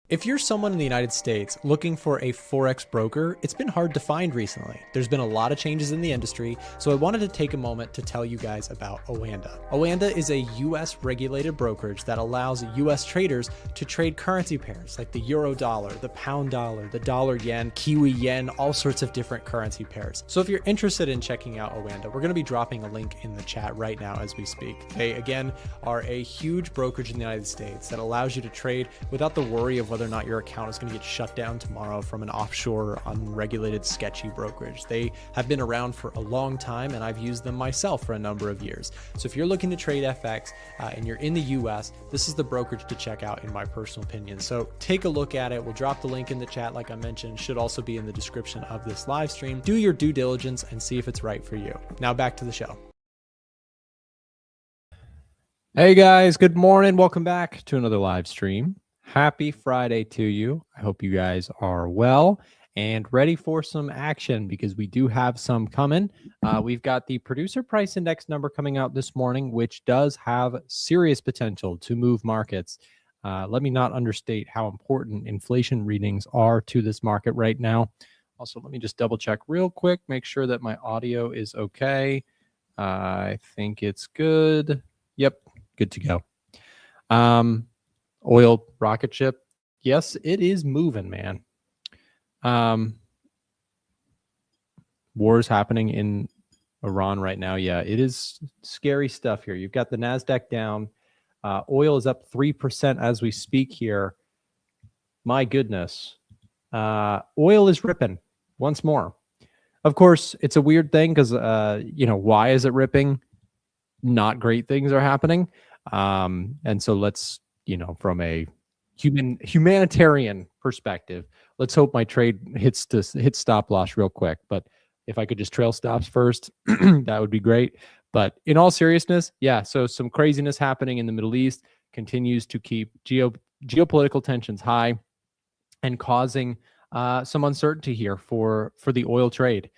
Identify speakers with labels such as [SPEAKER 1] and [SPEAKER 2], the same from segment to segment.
[SPEAKER 1] If you're someone in the United States looking for a Forex broker, it's been hard to find recently. There's been a lot of changes in the industry, so I wanted to take a moment to tell you guys about Oanda. Oanda is a US regulated brokerage that allows US traders to trade currency pairs like the euro dollar, the pound dollar, the dollar yen, Kiwi yen, all sorts of different currency pairs. So if you're interested in checking out Oanda, we're going to be dropping a link in the chat right now as we speak. They, again, are a huge brokerage in the United States that allows you to trade without the worry of whether or not your account is going to get shut down tomorrow from an offshore, unregulated, sketchy brokerage. They have been around for a long time, and I've used them myself for a number of years. So if you're looking to trade FX and you're in the US, this is the brokerage to check out in my personal opinion. So take a look at it. We'll drop the link in the chat, like I mentioned, should also be in the description of this live stream. Do your due diligence and see if it's right for you. Now back to the show.
[SPEAKER 2] Hey guys, good morning. Welcome back to another live stream. Happy Friday to you. I hope you guys are well and ready for some action because we do have some coming. We've got the producer price index number coming out this morning, which does have serious potential to move markets. Let me not understate how important inflation readings are to this market right now. Also, let me just double check real quick, make sure that my audio is okay. I think it's good. Yep, good to go. Oil rocket ship. Yes, it is moving, man. Wars happening in Iran right now. Yeah, it is scary stuff here. You've got the Nasdaq down. Oil is up 3% as we speak here. My goodness. Oil is ripping once more. Of course, it's a weird thing because, why is it ripping? Not great things are happening. And so let's, from a humanitarian perspective, let's hope my trade hits stop loss real quick. But if I could just trail stops first, that would be great. But in all seriousness, yeah, so some craziness happening in the Middle East continues to keep geopolitical tensions high and causing some uncertainty here for the oil trade.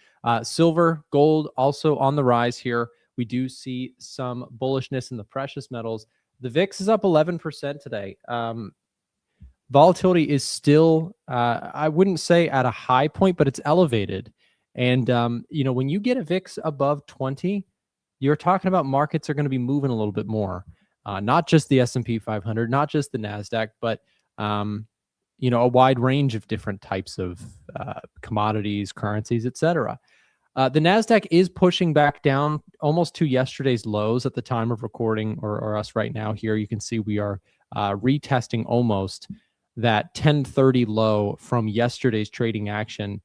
[SPEAKER 2] Silver, gold also on the rise here. We do see some bullishness in the precious metals. The VIX is up 11% today. Volatility is still, I wouldn't say at a high point, but it's elevated. And, when you get a VIX above 20, you're talking about markets are going to be moving a little bit more. Not just the S&P 500, not just the Nasdaq, but, a wide range of different types of commodities, currencies, etc. The Nasdaq is pushing back down almost to yesterday's lows at the time of recording, or us right now here. You can see we are retesting almost that 1030 low from yesterday's trading action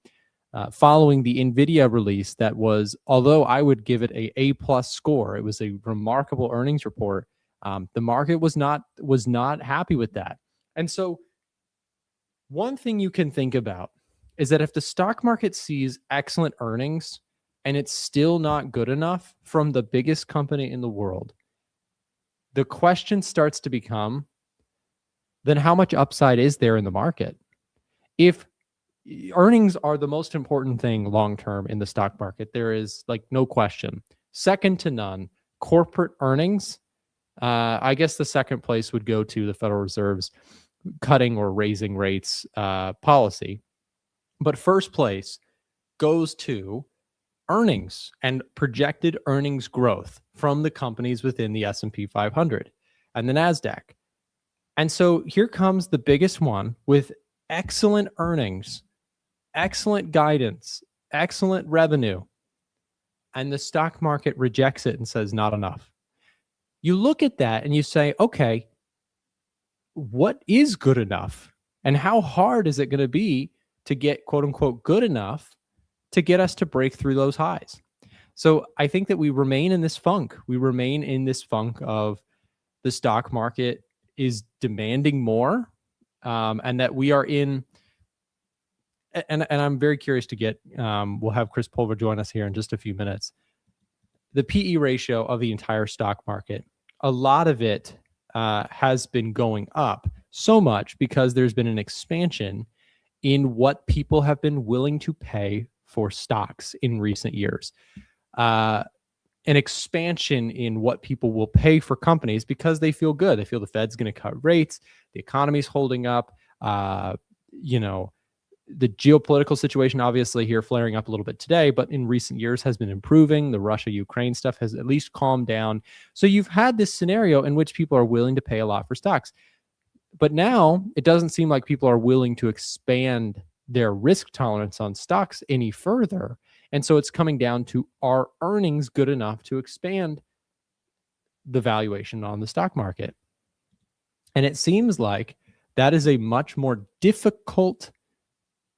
[SPEAKER 2] following the NVIDIA release that was, although I would give it a A+ score, it was a remarkable earnings report. The market was not happy with that. And so one thing you can think about is that if the stock market sees excellent earnings and it's still not good enough from the biggest company in the world, the question starts to become, then how much upside is there in the market? If earnings are the most important thing long term in the stock market. There is like no question. Second to none, corporate earnings. I guess the second place would go to the Federal Reserve's cutting or raising rates policy. But first place goes to earnings and projected earnings growth from the companies within the S&P 500 and the Nasdaq. And so here comes the biggest one with excellent earnings, excellent guidance, excellent revenue. And the stock market rejects it and says not enough. You look at that and you say, okay, what is good enough? And how hard is it going to be to get quote unquote good enough to get us to break through those highs? So I think that we remain in this funk. We remain in this funk of the stock market is demanding more, and that we are in. And I'm very curious to get. We'll have Chris Pulver join us here in just a few minutes. The PE ratio of the entire stock market, a lot of it has been going up so much because there's been an expansion in what people have been willing to pay for stocks in recent years. An expansion in what people will pay for companies because they feel good. They feel the Fed's going to cut rates, the economy's holding up. The geopolitical situation, obviously here flaring up a little bit today, but in recent years has been improving. The Russia-Ukraine stuff has at least calmed down. So you've had this scenario in which people are willing to pay a lot for stocks. But now it doesn't seem like people are willing to expand their risk tolerance on stocks any further. And so it's coming down to, are earnings good enough to expand the valuation on the stock market? And it seems like that is a much more difficult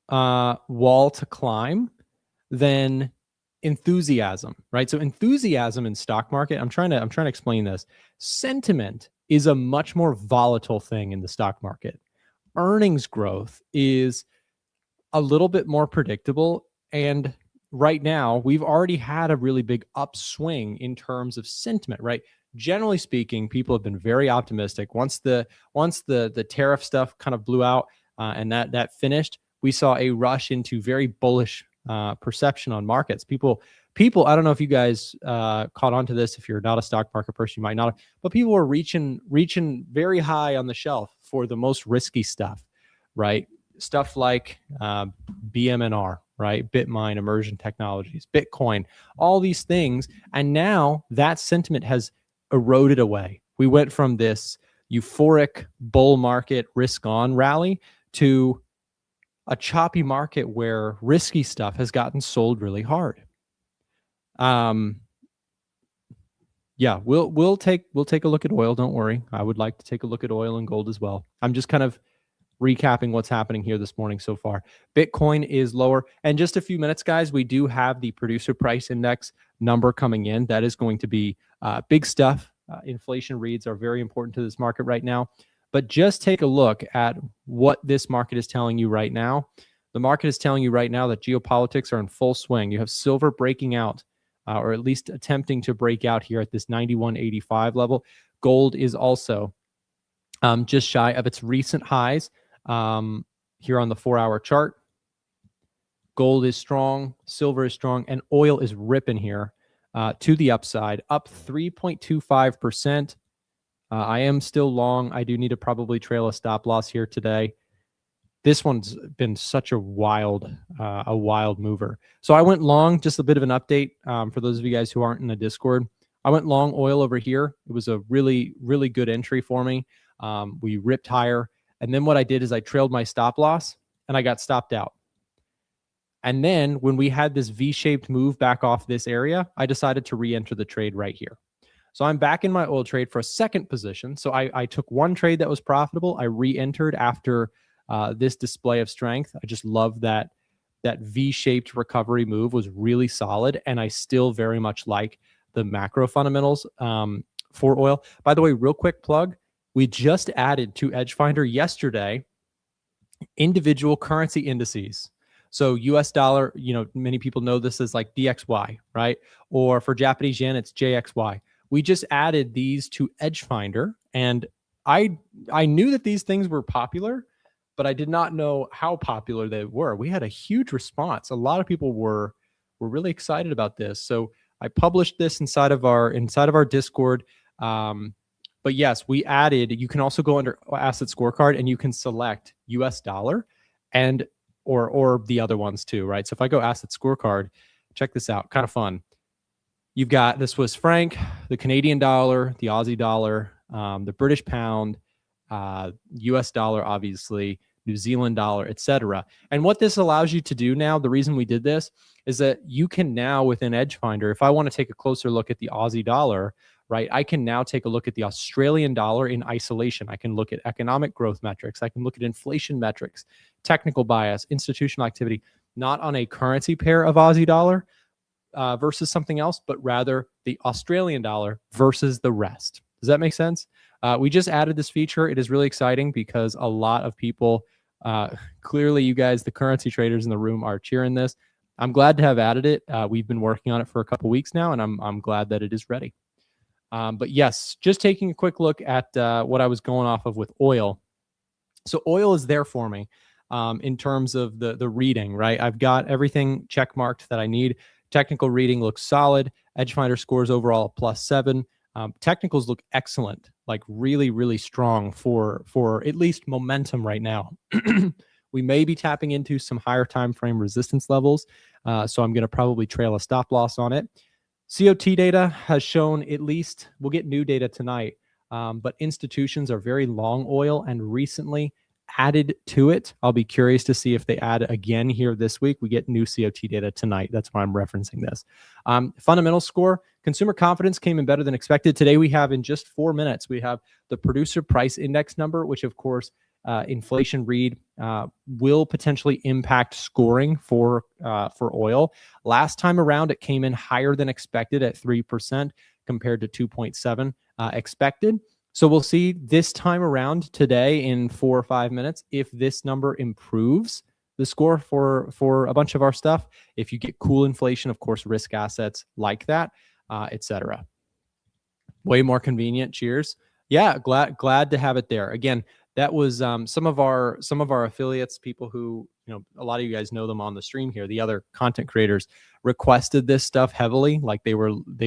[SPEAKER 2] wall to climb than enthusiasm, right? So enthusiasm in stock market, I'm trying to explain this. Sentiment is a much more volatile thing in the stock market. Earnings growth is a little bit more predictable. And right now, we've already had a really big upswing in terms of sentiment, right? Generally speaking, people have been very optimistic. Once the tariff stuff kind of blew out and that finished, we saw a rush into very bullish perception on markets. People, I don't know if you guys caught on to this. If you're not a stock market person, you might not have, but people were reaching very high on the shelf for the most risky stuff, right? Stuff like BMNR, right? Bitmine, Immersion Technologies, Bitcoin, all these things. And now that sentiment has eroded away. We went from this euphoric bull market risk on rally to a choppy market where risky stuff has gotten sold really hard. Yeah, we'll take a look at oil. Don't worry. I would like to take a look at oil and gold as well. I'm just kind of recapping what's happening here this morning so far. Bitcoin is lower. And just a few minutes, guys, we do have the producer price index number coming in. That is going to be big stuff. Inflation reads are very important to this market right now. But just take a look at what this market is telling you right now. The market is telling you right now that geopolitics are in full swing. You have silver breaking out, or at least attempting to break out here at this 91.85 level. Gold is also just shy of its recent highs here on the 4-hour chart. Gold is strong, silver is strong, and oil is ripping here to the upside, up 3.25%. I am still long. I do need to probably trail a stop loss here today. This one's been such a wild mover. So I went long, just a bit of an update for those of you guys who aren't in the Discord. I went long oil over here. It was a really, really good entry for me. We ripped higher. And then what I did is I trailed my stop loss and I got stopped out. And then when we had this V-shaped move back off this area, I decided to re-enter the trade right here. So I'm back in my oil trade for a second position. So I took one trade that was profitable. I re-entered after this display of strength. I just love that V-shaped recovery move was really solid. And I still very much like the macro fundamentals for oil. By the way, real quick plug, we just added to EdgeFinder yesterday individual currency indices. So US dollar, many people know this as like DXY, right? Or for Japanese yen, it's JXY. We just added these to EdgeFinder, and I knew that these things were popular, but I did not know how popular they were. We had a huge response. A lot of people were really excited about this. So I published this inside of our Discord. But yes, we added, you can also go under asset scorecard and you can select US dollar and or the other ones too, right? So if I go asset scorecard, check this out, kind of fun. You've got the Swiss franc, the Canadian dollar, the Aussie dollar, the British pound, US dollar, obviously, New Zealand dollar, etc. And what this allows you to do now, the reason we did this is that you can now within EdgeFinder, if I want to take a closer look at the Aussie dollar, right, I can now take a look at the Australian dollar in isolation. I can look at economic growth metrics. I can look at inflation metrics, technical bias, institutional activity, not on a currency pair of Aussie dollar versus something else, but rather the Australian dollar versus the rest. Does that make sense? We just added this feature. It is really exciting because a lot of people, clearly you guys, the currency traders in the room, are cheering this. I'm glad to have added it. We've been working on it for a couple weeks now, and I'm glad that it is ready. But yes, just taking a quick look at what I was going off of with oil. So oil is there for me in terms of the reading, right? I've got everything check marked that I need. Technical reading looks solid. EdgeFinder scores overall +7. Technicals look excellent, like really, really strong for at least momentum right now. We may be tapping into some higher time frame resistance levels, so I'm going to probably trail a stop loss on it. COT data has shown, at least, we'll get new data tonight, but institutions are very long oil and recently added to it. I'll be curious to see if they add again here this week. We get new COT data tonight. That's why I'm referencing this. Fundamental score, consumer confidence came in better than expected. Today we have, in just 4 minutes, we have the producer price index number, which of course, inflation read will potentially impact scoring for oil. Last time around, it came in higher than expected at 3% compared to 2.7 expected. So we'll see this time around today in 4 or 5 minutes if this number improves the score for a bunch of our stuff. If you get cool inflation, of course, risk assets like that, etc. Way more convenient. Cheers. Yeah, glad to have it there. Again, that was some of our affiliates, people who, you know, a lot of you guys know them on the stream here. The other content creators requested this stuff heavily. Like they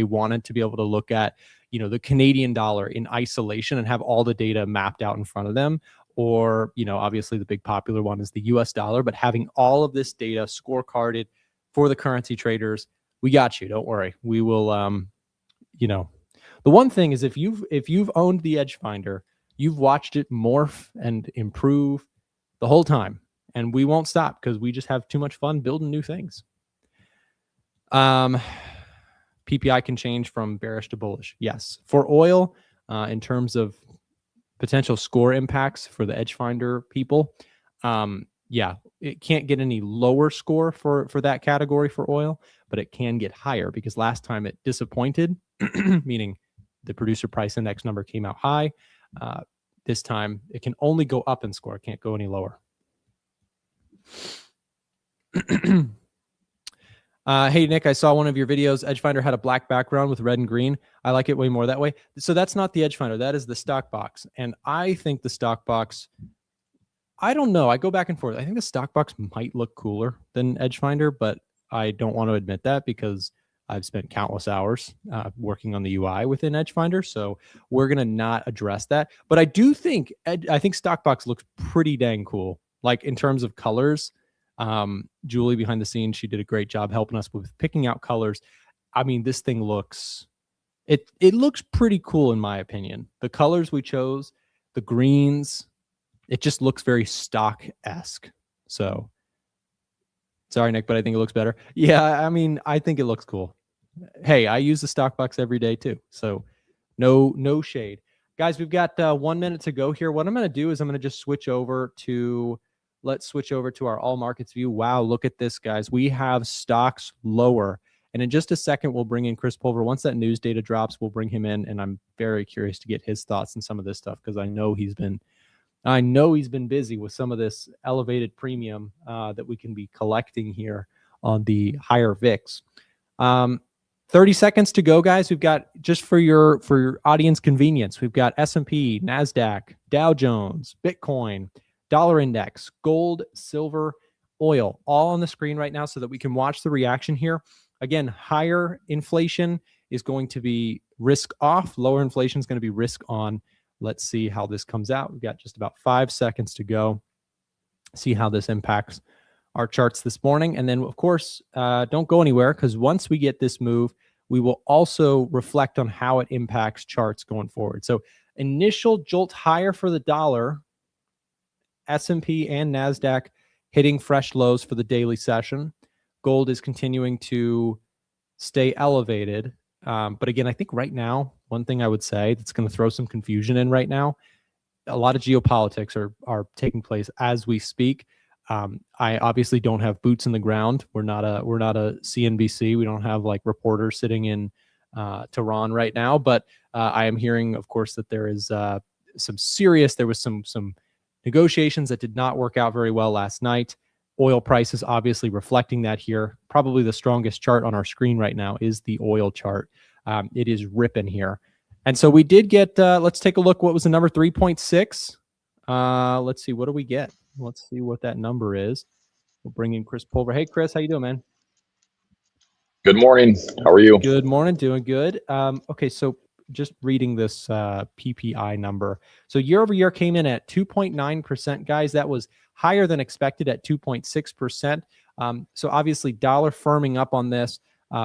[SPEAKER 2] wanted to be able to look at, you know, the Canadian dollar in isolation and have all the data mapped out in front of them. Or, you know, obviously the big popular one is the US dollar, but having all of this data scorecarded for the currency traders, we got you. Don't worry. We will, you know, the one thing is if you've owned the EdgeFinder, you've watched it morph and improve the whole time. And we won't stop because we just have too much fun building new things. PPI can change from bearish to bullish. Yes. For oil, in terms of potential score impacts for the EdgeFinder people, yeah, it can't get any lower score for that category for oil, but it can get higher because last time it disappointed, meaning the producer price index number came out high. This time it can only go up in score. It can't go any lower. Hey, Nick, I saw one of your videos. EdgeFinder had a black background with red and green. I like it way more that way. So that's not the EdgeFinder. That is the stock box. And I think the stock box, I don't know. I go back and forth. I think the stock box might look cooler than EdgeFinder, but I don't want to admit that because I've spent countless hours working on the UI within EdgeFinder. So we're going to not address that. But I do think, I think Stockbox looks pretty dang cool. Like in terms of colors, Julie behind the scenes, she did a great job helping us with picking out colors. I mean, this thing looks, it looks pretty cool in my opinion. The colors we chose, the greens, it just looks very stock-esque. So sorry, Nick, but I think it looks better. Yeah, I mean, I think it looks cool. Hey, I use the stock box every day too. So no shade. Guys, we've got 1 minute to go here. What I'm going to do is I'm going to just switch over to, let's switch over to our all markets view. Wow, look at this, guys. We have stocks lower. And in just a second, we'll bring in Chris Pulver. Once that news data drops, we'll bring him in. And I'm very curious to get his thoughts on some of this stuff because I know he's been busy with some of this elevated premium that we can be collecting here on the higher VIX. 30 seconds to go, guys. We've got, just for your audience convenience, we've got S&P, Nasdaq, Dow Jones, Bitcoin, dollar index, gold, silver, oil, all on the screen right now so that we can watch the reaction here. Again, higher inflation is going to be risk off. Lower inflation is going to be risk on. Let's see how this comes out. We've got just about 5 seconds to go. See how this impacts our charts this morning. And then, of course, don't go anywhere, because once we get this move, we will also reflect on how it impacts charts going forward. So initial jolt higher for the dollar, S&P and Nasdaq hitting fresh lows for the daily session. Gold is continuing to stay elevated. But again, I think right now, one thing I would say that's going to throw some confusion in right now, a lot of geopolitics are taking place as we speak. I obviously don't have boots in the ground. We're not a CNBC. We don't have like reporters sitting in Tehran right now. But I am hearing, of course, that there was some negotiations that did not work out very well last night. Oil prices obviously reflecting that here. Probably the strongest chart on our screen right now is the oil chart. It is ripping here. And so we did get, let's take a look. What was the number? 3.6. Let's see. What do we get? Let's see what that number is. We'll bring in Chris Pulver. Hey, Chris, how you doing, man?
[SPEAKER 3] Good morning. How are you?
[SPEAKER 2] Good morning. Doing good. Okay, so just reading this PPI number. So year over year came in at 2.9%, guys. That was higher than expected at 2.6%. So obviously dollar firming up on this.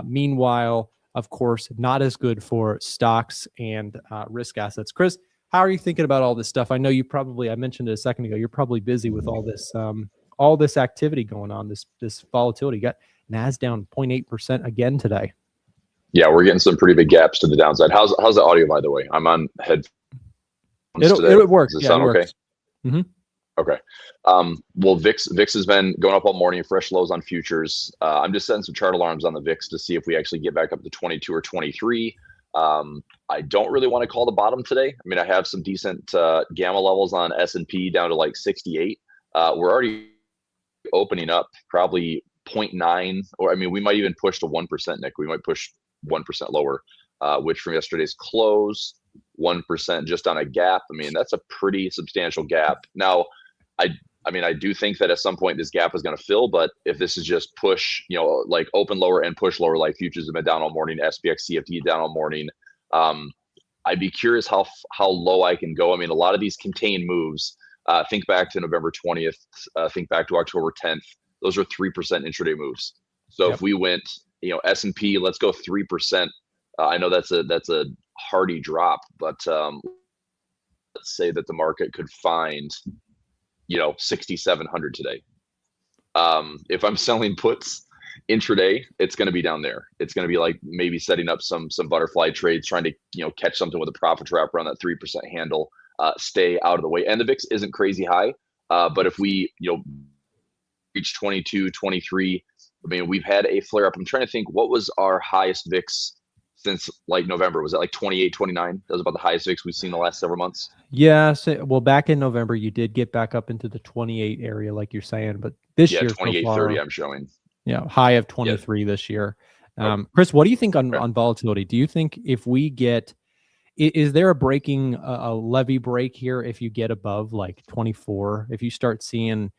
[SPEAKER 2] Meanwhile, of course, not as good for stocks and risk assets. Chris, how are you thinking about all this stuff? I know you probably, I mentioned it a second ago, you're probably busy with all this activity going on, this volatility. You got Nas down 0.8% again today.
[SPEAKER 3] Yeah, we're getting some pretty big gaps to the downside. How's the audio, by the way? I'm on headphones today.
[SPEAKER 2] It works.
[SPEAKER 3] Does it sound okay?
[SPEAKER 2] Mm-hmm.
[SPEAKER 3] Okay. Well, VIX has been going up all morning, fresh lows on futures. I'm just setting some chart alarms on the VIX to see if we actually get back up to 22 or 23. I don't really want to call the bottom today. I mean, I have some decent gamma levels on S&P down to like 68. We're already opening up probably 0.9, or I mean, we might even push to 1%, Nick. We might push 1% lower, which from yesterday's close, 1% just on a gap. I mean, that's a pretty substantial gap. Now, I mean, I do think that at some point this gap is going to fill, but if this is just push, like open lower and push lower, like futures have been down all morning, SPX, CFD down all morning, I'd be curious how low I can go. I mean, a lot of these contained moves, think back to November 20th, think back to October 10th. Those are 3% intraday moves. So If we went, S&P, let's go 3%. I know that's a hardy drop, but let's say that the market could find 6,700 today. If I'm selling puts intraday, it's going to be down there. It's going to be like maybe setting up some butterfly trades, trying to catch something with a profit trap around that 3% handle, stay out of the way. And the VIX isn't crazy high, but if we reach 22, 23, I mean, we've had a flare up. I'm trying to think, what was our highest VIX since like November? Was it like 28, 29? That was about the highest VIX we've seen the last several months.
[SPEAKER 2] Yeah. So, well, back in November, you did get back up into the 28 area, like you're saying, but this year,
[SPEAKER 3] 28, so 30, I'm showing.
[SPEAKER 2] Yeah. High of 23 this year. Chris, what do you think on volatility? Do you think if we get, is there a levy break here if you get above like 24? If you start seeing,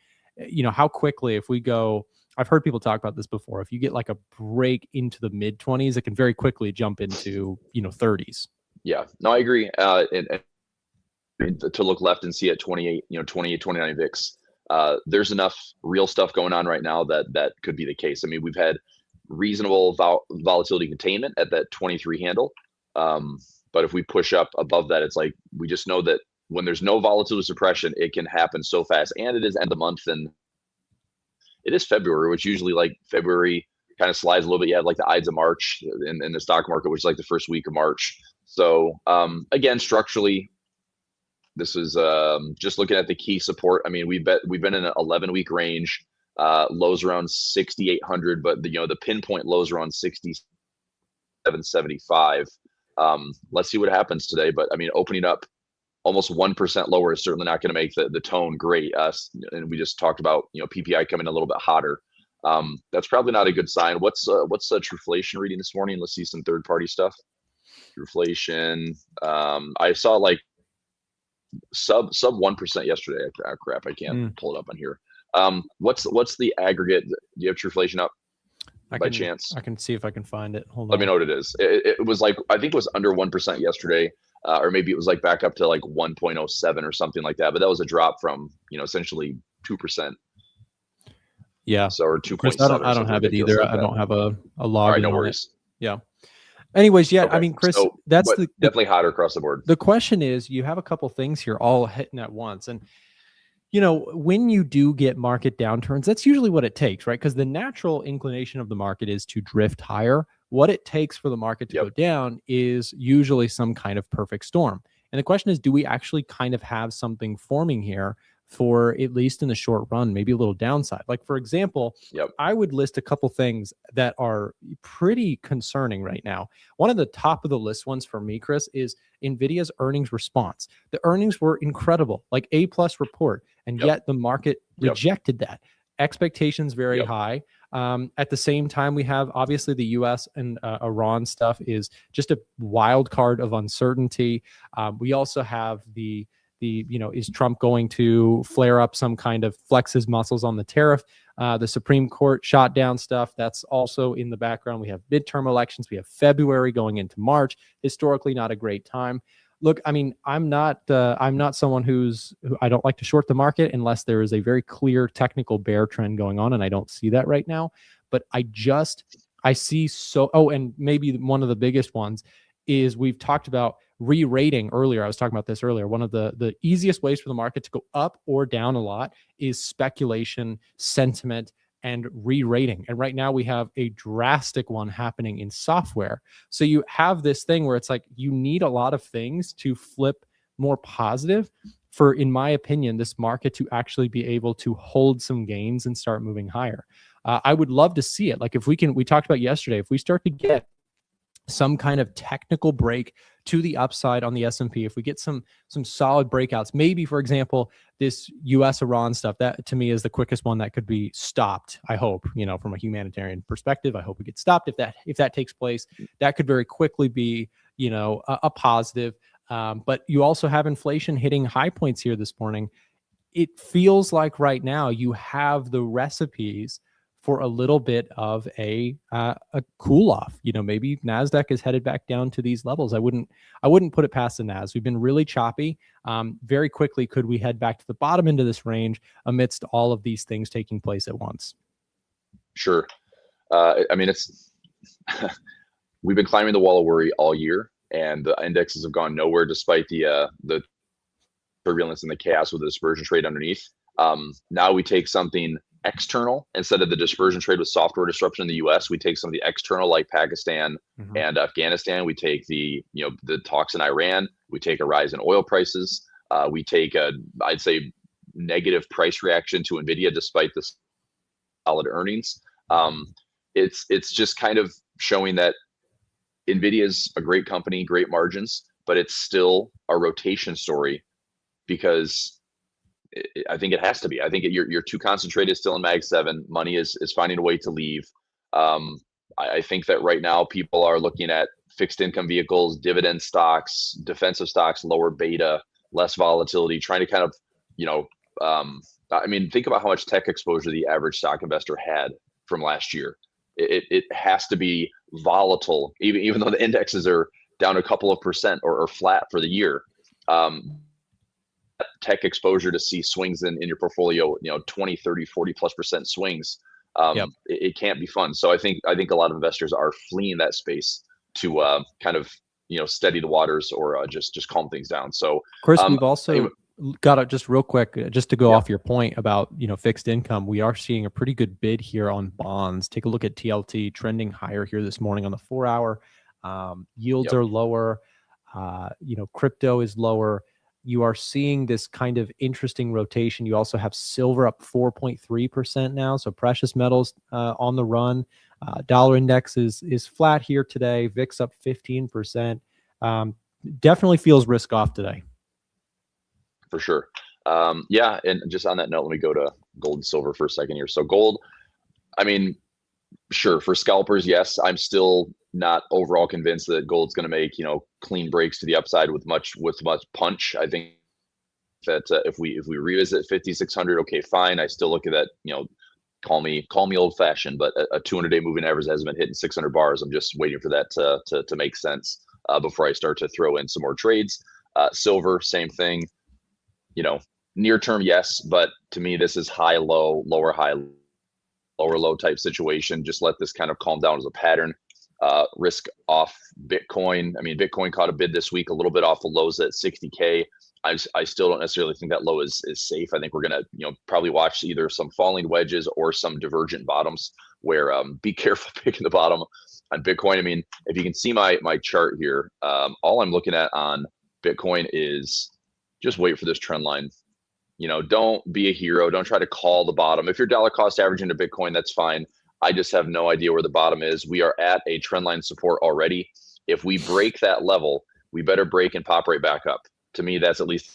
[SPEAKER 2] how quickly, if we go, I've heard people talk about this before. If you get like a break into the mid 20s, it can very quickly jump into, 30s.
[SPEAKER 3] Yeah, no, I agree. And to look left and see at 28, 28, 29 VIX, there's enough real stuff going on right now that could be the case. I mean, we've had reasonable volatility containment at that 23 handle. But if we push up above that, it's like, we just know that when there's no volatility suppression, it can happen so fast. And it is end of month, and it is February, which usually like February kind of slides a little bit. You have like the Ides of March in the stock market, which is like the first week of March. So again, structurally, this is just looking at the key support. I mean, we've been in an 11-week range, lows around 6,800, but the pinpoint lows around 6,775. Let's see what happens today. But I mean, opening up almost 1% lower is certainly not going to make the tone great. And we just talked about PPI coming a little bit hotter. That's probably not a good sign. What's the Truflation reading this morning? Let's see some third party stuff. Truflation. I saw like sub 1% yesterday. Crap, I can't pull it up on here. What's the aggregate? Do you have Truflation up by chance?
[SPEAKER 2] I can see if I can find it. Hold on.
[SPEAKER 3] Let me know what it is. It was like, I think it was under 1% yesterday, or maybe it was like back up to like 1.07 or something like that. But that was a drop from, essentially 2%.
[SPEAKER 2] Yeah.
[SPEAKER 3] So, or 2.7.
[SPEAKER 2] I don't have it either. I don't have a log.
[SPEAKER 3] All right, no worries.
[SPEAKER 2] Yeah. Anyways, yeah, okay. I mean, Chris,
[SPEAKER 3] so,
[SPEAKER 2] that's
[SPEAKER 3] definitely hotter across the board.
[SPEAKER 2] The question is, you have a couple things here all hitting at once. And, when you do get market downturns, that's usually what it takes, right? Because the natural inclination of the market is to drift higher. What it takes for the market to go down is usually some kind of perfect storm. And the question is, do we actually kind of have something forming here for at least in the short run, maybe a little downside? Like, for example, I would list a couple things that are pretty concerning right now. One of the top of the list ones for me, Chris, is NVIDIA's earnings response. The earnings were incredible, like A+ report, and yet the market rejected that. Expectations very high. At the same time, we have obviously the US and Iran stuff is just a wild card of uncertainty. We also have the is Trump going to flare up some kind of flex his muscles on the tariff? The Supreme Court shot down stuff. That's also in the background. We have midterm elections. We have February going into March. Historically, not a great time. Look, I mean, I'm not someone who I don't like to short the market unless there is a very clear technical bear trend going on, and I don't see that right now. But I see and maybe one of the biggest ones is we've talked about re-rating earlier. I was talking about this earlier. One of the easiest ways for the market to go up or down a lot is speculation, sentiment, and re-rating. And right now we have a drastic one happening in software. So you have this thing where it's like you need a lot of things to flip more positive for, in my opinion, this market to actually be able to hold some gains and start moving higher. I would love to see it. Like we talked about yesterday, if we start to get some kind of technical break to the upside on the S&P, if we get some solid breakouts, maybe, for example, this US Iran stuff, that to me is the quickest one that could be stopped. I hope, from a humanitarian perspective, I hope it gets stopped. If that takes place, that could very quickly be, a positive. But you also have inflation hitting high points here this morning. It feels like right now you have the recipes for a little bit of a cool off. Maybe Nasdaq is headed back down to these levels. I wouldn't put it past the Nas. We've been really choppy. Very quickly, could we head back to the bottom end of this range amidst all of these things taking place at once? Sure.
[SPEAKER 3] I mean, it's we've been climbing the wall of worry all year, and the indexes have gone nowhere despite the turbulence and the chaos with the dispersion trade underneath. Now we take something external instead of the dispersion trade with software disruption in the US. We take some of the external, like Pakistan and Afghanistan. We take the talks in Iran. We take a rise in oil prices. We take I'd say negative price reaction to NVIDIA despite the solid earnings. It's just kind of showing that NVIDIA is a great company, great margins, but it's still a rotation story because I think it has to be. I think you're too concentrated still in Mag 7. Money is finding a way to leave. I think that right now people are looking at fixed income vehicles, dividend stocks, defensive stocks, lower beta, less volatility, trying to kind of, I mean, think about how much tech exposure the average stock investor had from last year. It has to be volatile, even though the indexes are down a couple of percent or flat for the year. Tech exposure to see swings in your portfolio, 20, 30, 40+% swings. It can't be fun. So I think a lot of investors are fleeing that space to kind of, steady the waters or just calm things down. So
[SPEAKER 2] Chris, we've also got to just real quick, just to go off your point about, fixed income. We are seeing a pretty good bid here on bonds. Take a look at TLT trending higher here this morning on the 4-hour. Yields are lower. Crypto is lower. You are seeing this kind of interesting rotation. You also have silver up 4.3% now. So precious metals on the run. Dollar index is flat here today. VIX up 15%. Definitely feels risk off today.
[SPEAKER 3] For sure. And just on that note, let me go to gold and silver for a second here. So gold, I mean, sure, for scalpers, yes, I'm still not overall convinced that gold's going to make, clean breaks to the upside with much punch. I think that if we revisit 5,600, okay, fine. I still look at that, call me old fashioned, but a 200-day moving average hasn't been hitting 600 bars. I'm just waiting for that to make sense before I start to throw in some more trades. Silver, same thing. Near term, yes, but to me, this is high, low, lower, high, lower, low type situation. Just let this kind of calm down as a pattern. Risk off Bitcoin. I mean, Bitcoin caught a bid this week, a little bit off the lows at 60K. I still don't necessarily think that low is safe. I think we're gonna, probably watch either some falling wedges or some divergent bottoms. Where be careful picking the bottom on Bitcoin. I mean, if you can see my chart here, all I'm looking at on Bitcoin is just wait for this trend line. Don't be a hero. Don't try to call the bottom. If you're dollar cost averaging to Bitcoin, that's fine. I just have no idea where the bottom is. We are at a trend line support already. If we break that level, we better break and pop right back up. To me, that's at least a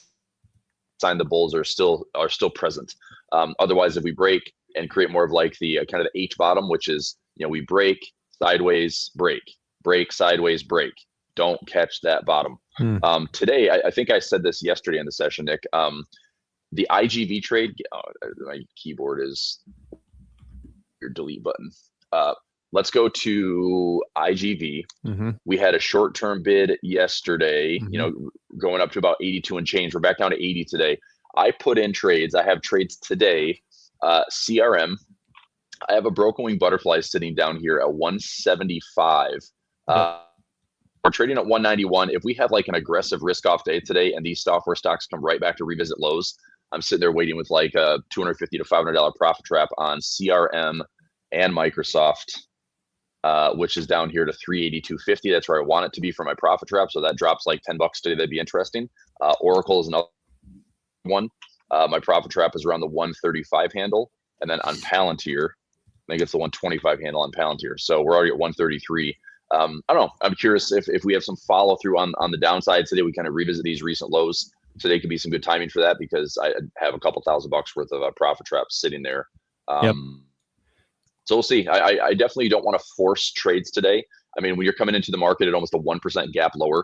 [SPEAKER 3] sign the bulls are still present. Otherwise, if we break and create more of like the kind of the H bottom, which is, we break, sideways, break, sideways, break. Don't catch that bottom. Today, I think I said this yesterday in the session, Nick. The IGV trade, my keyboard is your delete button. Let's go to IGV. We had a short-term bid yesterday, going up to about 82 and change. We're back down to 80 today. I put in trades. I have trades today. CRM. I have a broken wing butterfly sitting down here at 175. We're trading at 191. If we have like an aggressive risk off day today and these software stocks come right back to revisit lows, I'm sitting there waiting with like a $250 to $500 profit trap on CRM and Microsoft, which is down here to 382.50. That's where I want it to be for my profit trap. So that drops like $10 today. That'd be interesting. Oracle is another one. My profit trap is around the 135 handle. And then on Palantir, I think it's the 125 handle on Palantir. So we're already at 133. I don't know. I'm curious if we have some follow through on the downside today. We kind of revisit these recent lows. Today could be some good timing for that because I have a couple $1,000 worth of profit traps sitting there. So we'll see. I definitely don't want to force trades today. I mean, when you're coming into the market at almost a 1% gap lower,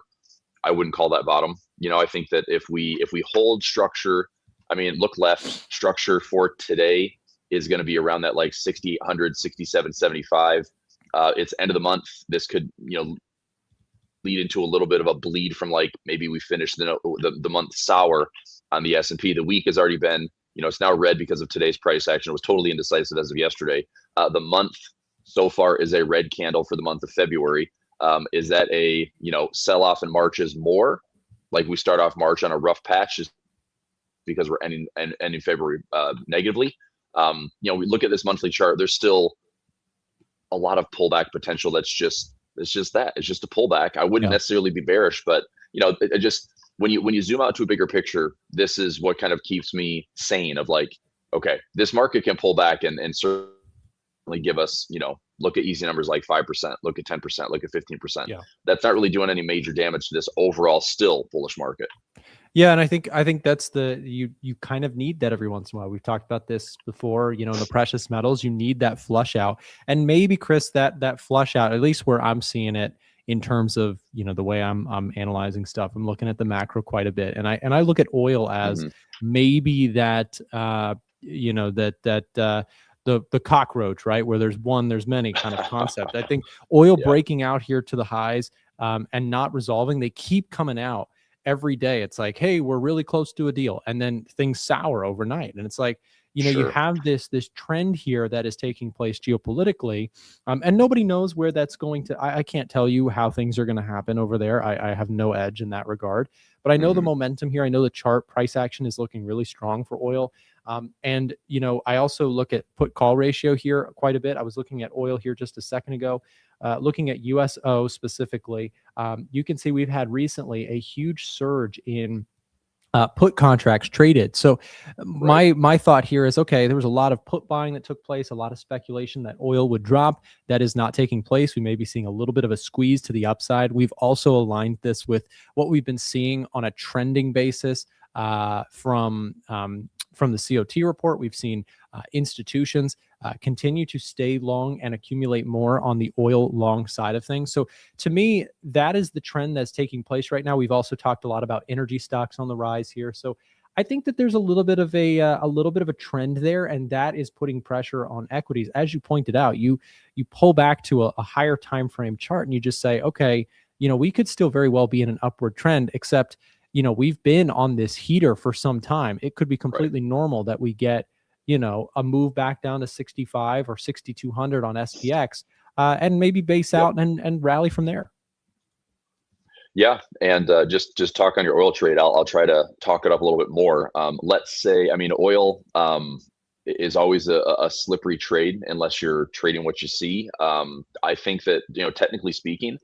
[SPEAKER 3] I wouldn't call that bottom. I think that if we hold structure, I mean, look left, structure for today is going to be around that like 6,800, 67.75. It's end of the month. This could, lead into a little bit of a bleed from like maybe we finished the month sour on the S&P. The week has already been, it's now red because of today's price action. It was totally indecisive as of yesterday. The month so far is a red candle for the month of February. Is that a, sell off in March is more like we start off March on a rough patch just because we're ending February negatively. We look at this monthly chart, there's still a lot of pullback potential. It's just a pullback. I wouldn't necessarily be bearish, but it just, when you zoom out to a bigger picture, this is what kind of keeps me sane of like, okay, this market can pull back and certainly give us, look at easy numbers like 5%, look at 10%, look at 15%. That's not really doing any major damage to this overall still bullish market.
[SPEAKER 2] Yeah, and I think that's you kind of need that every once in a while. We've talked about this before, in the precious metals, you need that flush out. And maybe, Chris, that flush out, at least where I'm seeing it in terms of, the way I'm analyzing stuff, I'm looking at the macro quite a bit. And I look at oil as maybe that the cockroach, right? Where there's one, there's many kind of concept. I think oil breaking out here to the highs and not resolving, they keep coming out every day. It's like, hey, we're really close to a deal, and then things sour overnight. And it's like, you have this trend here that is taking place geopolitically, and nobody knows where that's going to. I can't tell you how things are going to happen over there. I have no edge in that regard, but I know the momentum here. I know the chart price action is looking really strong for oil. And I also look at put call ratio here quite a bit. I was looking at oil here just a second ago. Looking at USO specifically, you can see we've had recently a huge surge in put contracts traded. So my thought here is, okay, there was a lot of put buying that took place, a lot of speculation that oil would drop. That is not taking place. We may be seeing a little bit of a squeeze to the upside. We've also aligned this with what we've been seeing on a trending basis from the COT report. We've seen institutions continue to stay long and accumulate more on the oil long side of things. So to me, that is the trend that's taking place right now. We've also talked a lot about energy stocks on the rise here. So I think that there's a little bit of a trend there, and that is putting pressure on equities. As you pointed out, you pull back to a higher time frame chart, and you just say, okay, we could still very well be in an upward trend, except we've been on this heater for some time. It could be completely normal that we get a move back down to 65 or 6,200 on SPX, and maybe base out and rally from there.
[SPEAKER 3] Yeah, and just talk on your oil trade. I'll try to talk it up a little bit more. Let's say, I mean, oil is always a slippery trade unless you're trading what you see. I think that, technically speaking,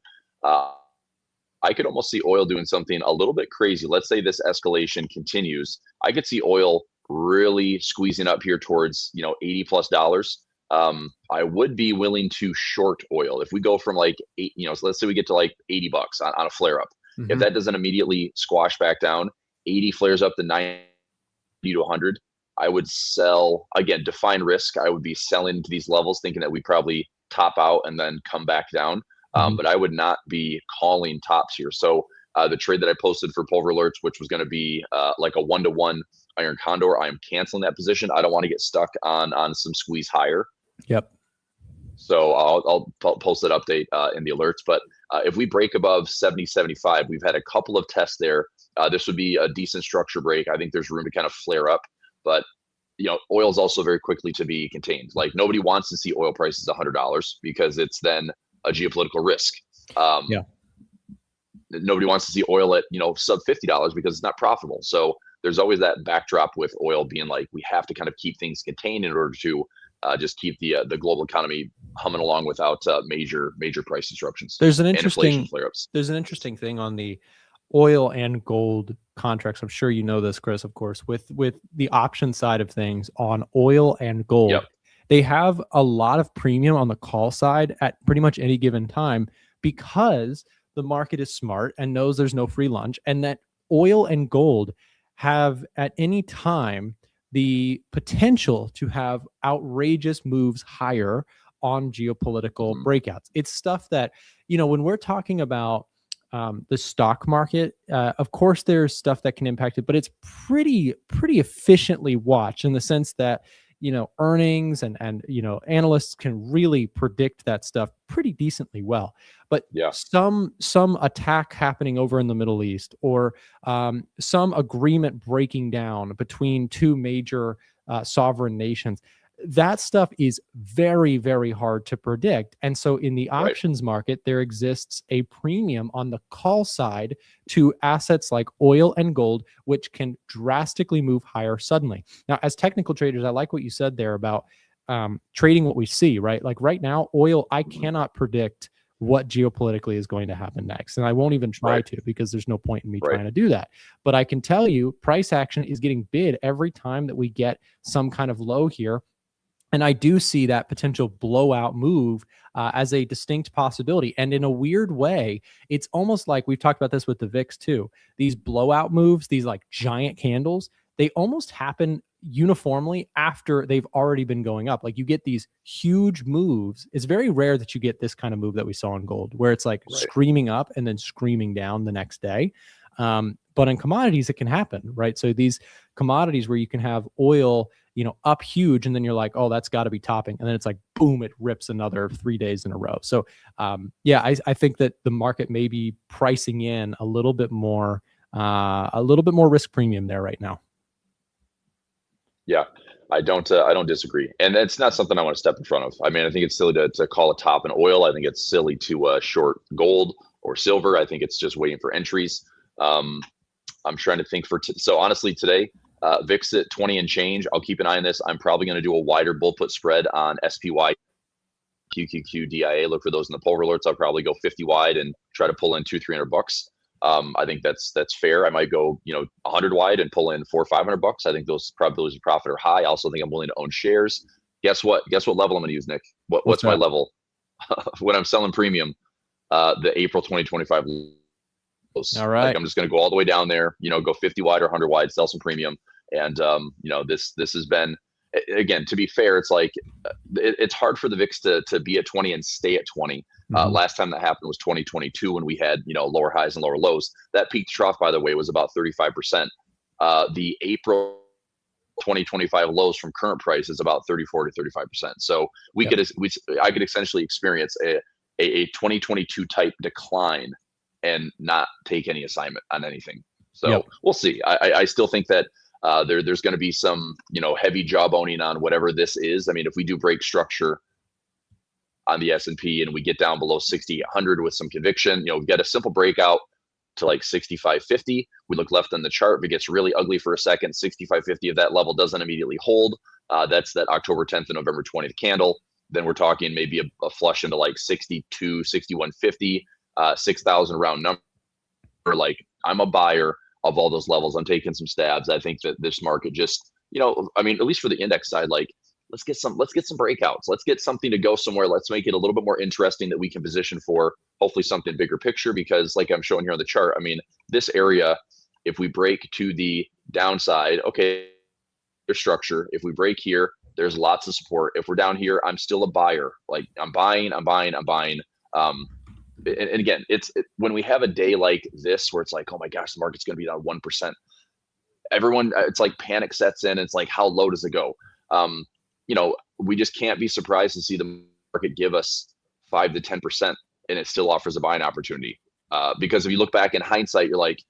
[SPEAKER 3] I could almost see oil doing something a little bit crazy. Let's say this escalation continues. I could see oil really squeezing up here towards, $80+. I would be willing to short oil if we go from like so let's say we get to like $80 on a flare up.
[SPEAKER 2] Mm-hmm.
[SPEAKER 3] If that doesn't immediately squash back down, 80 flares up to 90 to 100, I would sell again, define risk. I would be selling to these levels thinking that we probably top out and then come back down. But I would not be calling tops here. So the trade that I posted for Pulver alerts, which was going to be like a 1-to-1 iron condor, I'm canceling that position. I don't want to get stuck on some squeeze higher.
[SPEAKER 2] Yep.
[SPEAKER 3] So I'll post that update in the alerts. But if we break above 70.75, we've had a couple of tests there. This would be a decent structure break. I think there's room to kind of flare up. But oil is also very quickly to be contained. Like nobody wants to see oil prices $100 because it's then a geopolitical risk. Nobody wants to see oil at sub $50 because it's not profitable. So there's always that backdrop with oil being like we have to kind of keep things contained in order to just keep the global economy humming along without major price disruptions.
[SPEAKER 2] There's an
[SPEAKER 3] and inflation
[SPEAKER 2] interesting
[SPEAKER 3] flare-ups.
[SPEAKER 2] There's an interesting thing on the oil and gold contracts. I'm sure you know this, Chris, of course, with the option side of things on oil and gold.
[SPEAKER 3] Yep.
[SPEAKER 2] They have a lot of premium on the call side at pretty much any given time because the market is smart and knows there's no free lunch, and that oil and gold have at any time the potential to have outrageous moves higher on geopolitical breakouts. It's stuff that, when we're talking about the stock market, of course, there's stuff that can impact it, but it's pretty efficiently watched in the sense that earnings and analysts can really predict that stuff pretty decently well. But some attack happening over in the Middle East or some agreement breaking down between two major sovereign nations, that stuff is very, very hard to predict. And so in the options market, there exists a premium on the call side to assets like oil and gold, which can drastically move higher suddenly. Now, as technical traders, I like what you said there about trading what we see, right? Like right now, oil, I cannot predict what geopolitically is going to happen next. And I won't even try to because there's no point in me trying to do that. But I can tell you price action is getting bid every time that we get some kind of low here. And I do see that potential blowout move as a distinct possibility. And in a weird way, it's almost like we've talked about this with the VIX too. These blowout moves, these like giant candles, they almost happen uniformly after they've already been going up. Like you get these huge moves. It's very rare that you get this kind of move that we saw in gold, where it's like screaming up and then screaming down the next day. But in commodities, it can happen, right? So these commodities where you can have oil, up huge, and then you're like, oh, that's got to be topping. And then it's like, boom, it rips another 3 days in a row. So I think that the market may be pricing in a little bit more risk premium there right now.
[SPEAKER 3] Yeah, I don't disagree. And it's not something I want to step in front of. I mean, I think it's silly to call a top in oil. I think it's silly to short gold or silver. I think it's just waiting for entries. I'm trying to think so honestly today, VIX at 20 and change. I'll keep an eye on this. I'm probably going to do a wider bull put spread on SPY, QQQ, DIA. Look for those in the Pulver alerts. I'll probably go 50 wide and try to pull in $200-300. I think that's fair. I might go 100 wide and pull in $400 or $500. I think those probabilities of profit are high. I also think I'm willing to own shares. Guess what level I'm going to use, Nick? What's my level when I'm selling premium? The April 2025 lows.
[SPEAKER 2] All right.
[SPEAKER 3] Like I'm just going to go all the way down there, go 50 wide or 100 wide, sell some premium. And, this has been, again, to be fair, it's like, it's hard for the VIX to be at 20 and stay at 20. Last time that happened was 2022 when we had, lower highs and lower lows. That peak to trough, by the way, was about 35%. The April 2025 lows from current price is about 34 to 35%. So I could essentially experience a 2022 type decline and not take any assignment on anything. So we'll see. I still think that there's going to be some, heavy jawboning on whatever this is. I mean, if we do break structure on the S&P and we get down below 6,800 with some conviction, we get a simple breakout to like 65.50. We look left on the chart. If it gets really ugly for a second, 65.50, if that level doesn't immediately hold, that's that October 10th and November 20th candle. Then we're talking maybe a flush into like 62, 61.50, 6,000 round number. Like, I'm a buyer of all those levels. I'm taking some stabs. I think that this market just, I mean, at least for the index side, like, let's get some breakouts. Let's get something to go somewhere. Let's make it a little bit more interesting that we can position for, hopefully something bigger picture, because like I'm showing here on the chart, I mean, this area, if we break to the downside, okay, there's structure. If we break here, there's lots of support. If we're down here, I'm still a buyer. Like, I'm buying. And again, when we have a day like this where it's like, oh my gosh, the market's going to be down 1%. Everyone, it's like panic sets in. It's like, how low does it go? We just can't be surprised to see the market give us 5 to 10%, and it still offers a buying opportunity. Because if you look back in hindsight, you're like,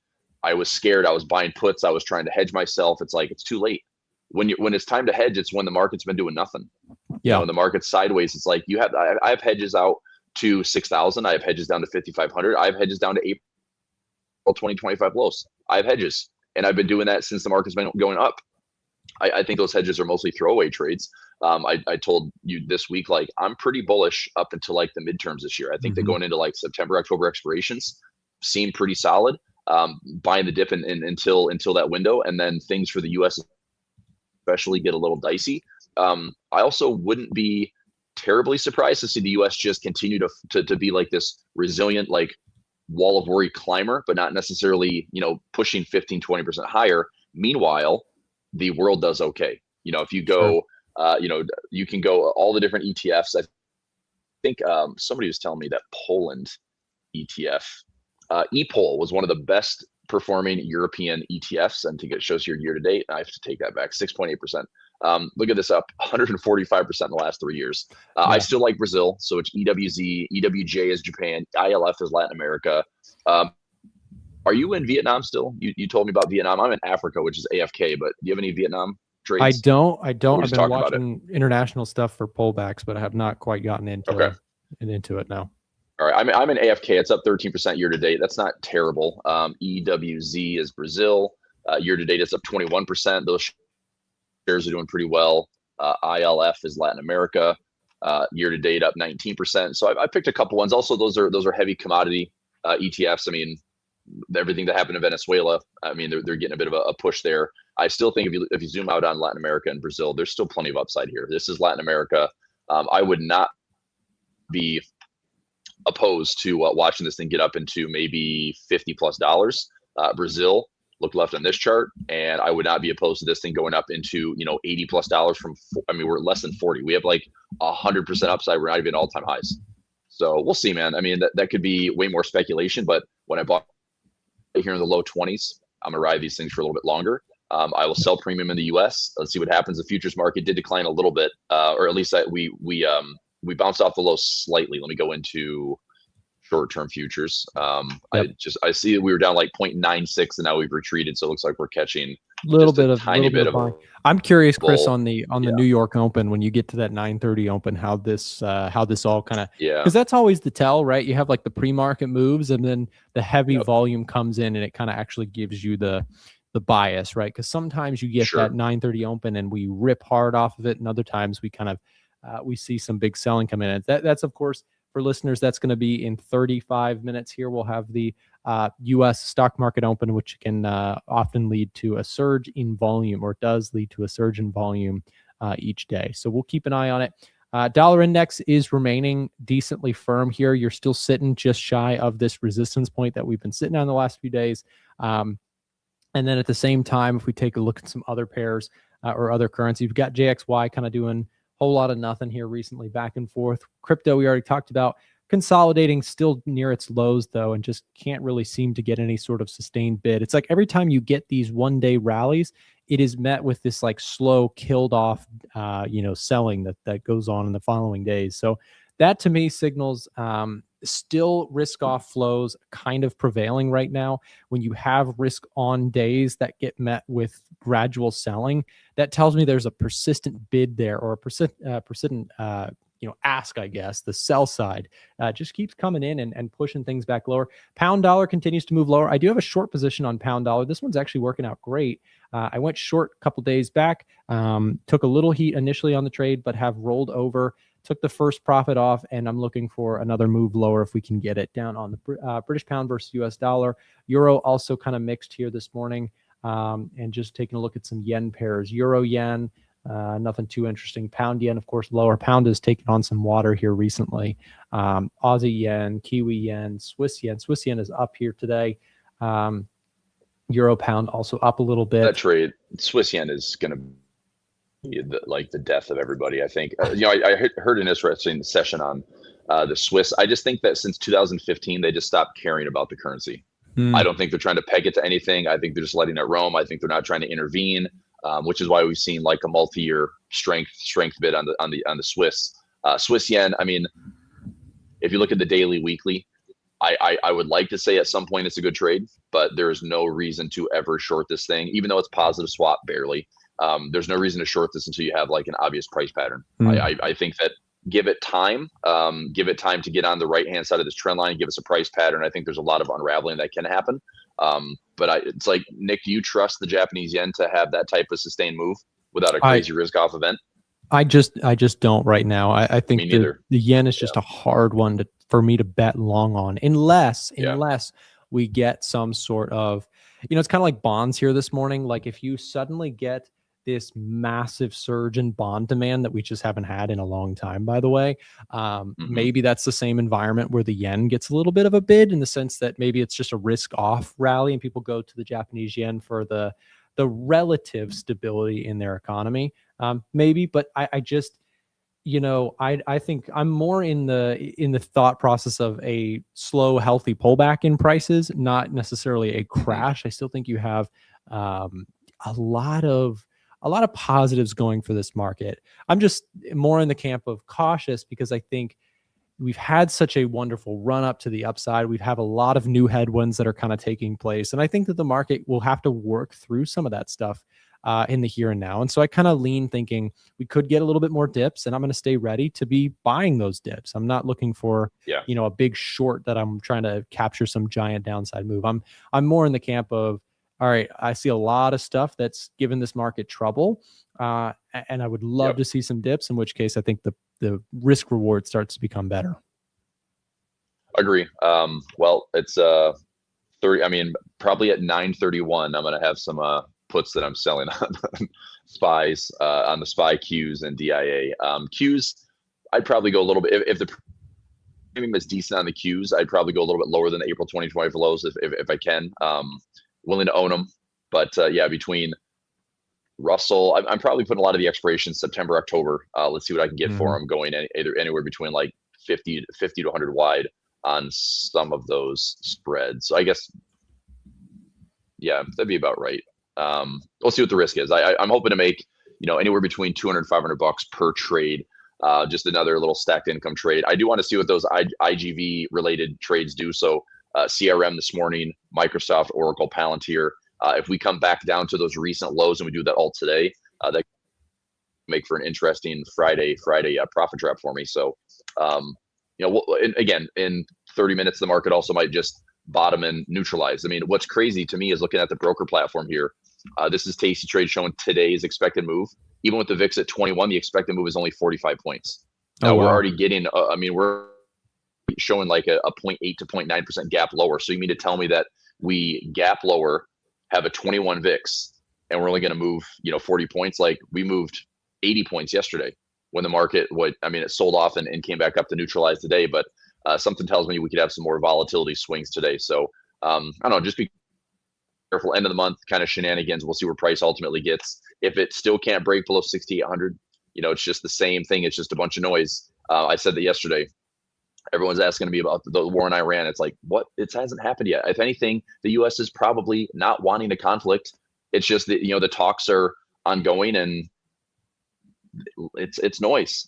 [SPEAKER 3] I was scared. I was buying puts. I was trying to hedge myself. It's like, it's too late. When it's time to hedge, it's when the market's been doing nothing.
[SPEAKER 2] Yeah.
[SPEAKER 3] When the market's sideways, it's like I have hedges out to 6,000. I have hedges down to 5,500. I have hedges down to April 2025 lows. I have hedges, and I've been doing that since the market's been going up. I think those hedges are mostly throwaway trades. I told you this week, like, I'm pretty bullish up until like the midterms this year. I think that going into like September, October expirations seem pretty solid. Buying the dip until that window, and then things for the U.S. especially get a little dicey. I also wouldn't be terribly surprised to see the U.S. just continue to be like this resilient, like, wall of worry climber, but not necessarily, pushing 15, 20% higher. Meanwhile, the world does okay. If you go, you can go all the different ETFs. I think somebody was telling me that Poland ETF, EPOL, was one of the best performing European ETFs. And I think it shows here year to date. I have to take that back, 6.8%. Look at this, up 145% in the last 3 years. I still like Brazil. So it's EWZ, EWJ is Japan, ILF is Latin America. Are you in Vietnam still? You told me about Vietnam. I'm in Africa, which is AFK, but do you have any Vietnam trades?
[SPEAKER 2] I don't. I've been watching international stuff for pullbacks, but I have not quite gotten into it now.
[SPEAKER 3] All right, I'm in AFK. It's up 13% year to date. That's not terrible. EWZ is Brazil. Year to date, it's up 21%. Those shares are doing pretty well. ILF is Latin America. Year to date, up 19%. So I picked a couple ones. Also, those are heavy commodity ETFs. I mean, everything that happened in Venezuela, I mean, they're getting a bit of a push there. I still think if you zoom out on Latin America and Brazil, there's still plenty of upside here. This is Latin America. I would not be opposed to watching this thing get up into maybe $50+. Brazil, look left on this chart, and I would not be opposed to this thing going up into $80+ from. I mean, we're less than 40. We have like 100% upside. We're not even all-time highs. So we'll see, man. I mean, that could be way more speculation, but when I bought here in the low 20s, I'm gonna ride these things for a little bit longer. I will sell premium in the U.S. Let's see what happens. The futures market did decline a little bit, or at least we bounced off the low slightly. Let me go into short-term futures. I see that we were down like 0.96, and now we've retreated. So it looks like we're catching a tiny bit of.
[SPEAKER 2] I'm curious, Chris, on the New York Open, when you get to that 9:30 Open, how this all kind of, because that's always the tell, right? You have like the pre-market moves, and then the heavy volume comes in, and it kind of actually gives you the bias, right? Because sometimes you get that 9:30 Open and we rip hard off of it, and other times we kind of we see some big selling come in. And that's of course, for listeners, that's going to be in 35 minutes here. We'll have the U.S. stock market open, which can often lead to a surge in volume, or does lead to a surge in volume each day. So we'll keep an eye on it. Dollar index is remaining decently firm here. You're still sitting just shy of this resistance point that we've been sitting on the last few days. And then at the same time, if we take a look at some other pairs or other currencies, we've got JXY kind of doing whole lot of nothing here recently, back and forth. Crypto, we already talked about. consolidating still near its lows though, and just can't really seem to get any sort of sustained bid. It's like every time you get these one-day rallies, it is met with this like slow killed off selling that goes on in the following days. So that to me signals still risk off flows kind of prevailing right now. When you have risk on days that get met with gradual selling, that tells me there's a persistent bid there, or a persistent ask, I guess. The sell side just keeps coming in and pushing things back lower. Pound dollar continues to move lower. I do have a short position on pound dollar. This one's actually working out great. I went short a couple days back, took a little heat initially on the trade, but have rolled over, took the first profit off, and I'm looking for another move lower if we can get it down on the British pound versus US dollar. Euro also kind of mixed here this morning, and just taking a look at some yen pairs. Euro yen, nothing too interesting. Pound yen, of course, lower. Pound has taken on some water here recently. Aussie yen, Kiwi yen, Swiss yen. Swiss yen is up here today. Euro pound also up a little bit.
[SPEAKER 3] That trade, Swiss yen is going to be the death of everybody, I think. I heard an interesting session on the Swiss. I just think that since 2015, they just stopped caring about the currency. I don't think they're trying to peg it to anything. I think they're just letting it roam. I think they're not trying to intervene, which is why we've seen like a multi-year strength bid on the Swiss. Swiss yen, I mean, if you look at the daily, weekly, I would like to say at some point it's a good trade, but there's no reason to ever short this thing, even though it's positive swap barely. There's no reason to short this until you have like an obvious price pattern. I think that give it time to get on the right-hand side of this trend line, give us a price pattern. I think there's a lot of unraveling that can happen. But it's like, Nick, do you trust the Japanese yen to have that type of sustained move without a crazy risk-off event?
[SPEAKER 2] I just don't right now. I think the yen is just a hard one for me to bet long on, unless we get some sort of, it's kind of like bonds here this morning. Like if you suddenly get this massive surge in bond demand that we just haven't had in a long time, by the way, maybe that's the same environment where the yen gets a little bit of a bid, in the sense that maybe it's just a risk off rally and people go to the Japanese yen for the relative stability in their economy. Maybe, but I just, I think I'm more in the thought process of a slow, healthy pullback in prices, not necessarily a crash. I still think you have a lot of positives going for this market. I'm just more in the camp of cautious, because I think we've had such a wonderful run up to the upside. We have a lot of new headwinds that are kind of taking place. And I think that the market will have to work through some of that stuff in the here and now. And so I kind of lean thinking we could get a little bit more dips, and I'm going to stay ready to be buying those dips. I'm not looking for, a big short that I'm trying to capture some giant downside move. I'm more in the camp of, all right, I see a lot of stuff that's given this market trouble, and I would love to see some dips, in which case I think the risk reward starts to become better.
[SPEAKER 3] Agree. Well, it's 30. I mean, probably at 9:31, I'm going to have some puts that I'm selling on spies, on the SPY Qs and DIA. Qs, I'd probably go a little bit, if the premium is decent on the Qs, I'd probably go a little bit lower than the April 2020 lows if I can. Willing to own them, but between Russell, I'm probably putting a lot of the expirations September, October. Let's see what I can get for them, going anywhere between like 50 to 100 wide on some of those spreads. So I guess, that'd be about right. We'll see what the risk is. I'm hoping to make, anywhere between $200 and $500 per trade. Just another little stacked income trade. I do want to see what those IGV related trades do. So CRM this morning, Microsoft, Oracle, Palantir. If we come back down to those recent lows and we do that all today, that make for an interesting Friday profit trap for me. So, again, in 30 minutes, the market also might just bottom and neutralize. I mean, what's crazy to me is looking at the broker platform here. This is Tasty Trade showing today's expected move. Even with the VIX at 21, the expected move is only 45 points. Now we're already getting, we're showing like a 0.8 to 0.9% gap lower. So you mean to tell me that we gap lower, have a 21 VIX, and we're only going to move, 40 points? Like we moved 80 points yesterday when the market it sold off and came back up to neutralize today. But something tells me we could have some more volatility swings today. So I don't know, just be careful. End of the month kind of shenanigans. We'll see where price ultimately gets. If it still can't break below 6,800, it's just the same thing. It's just a bunch of noise. I said that yesterday. Everyone's asking me about the war in Iran. It's like, what? It hasn't happened yet. If anything, the U.S. is probably not wanting the conflict. It's just that, the talks are ongoing and it's noise.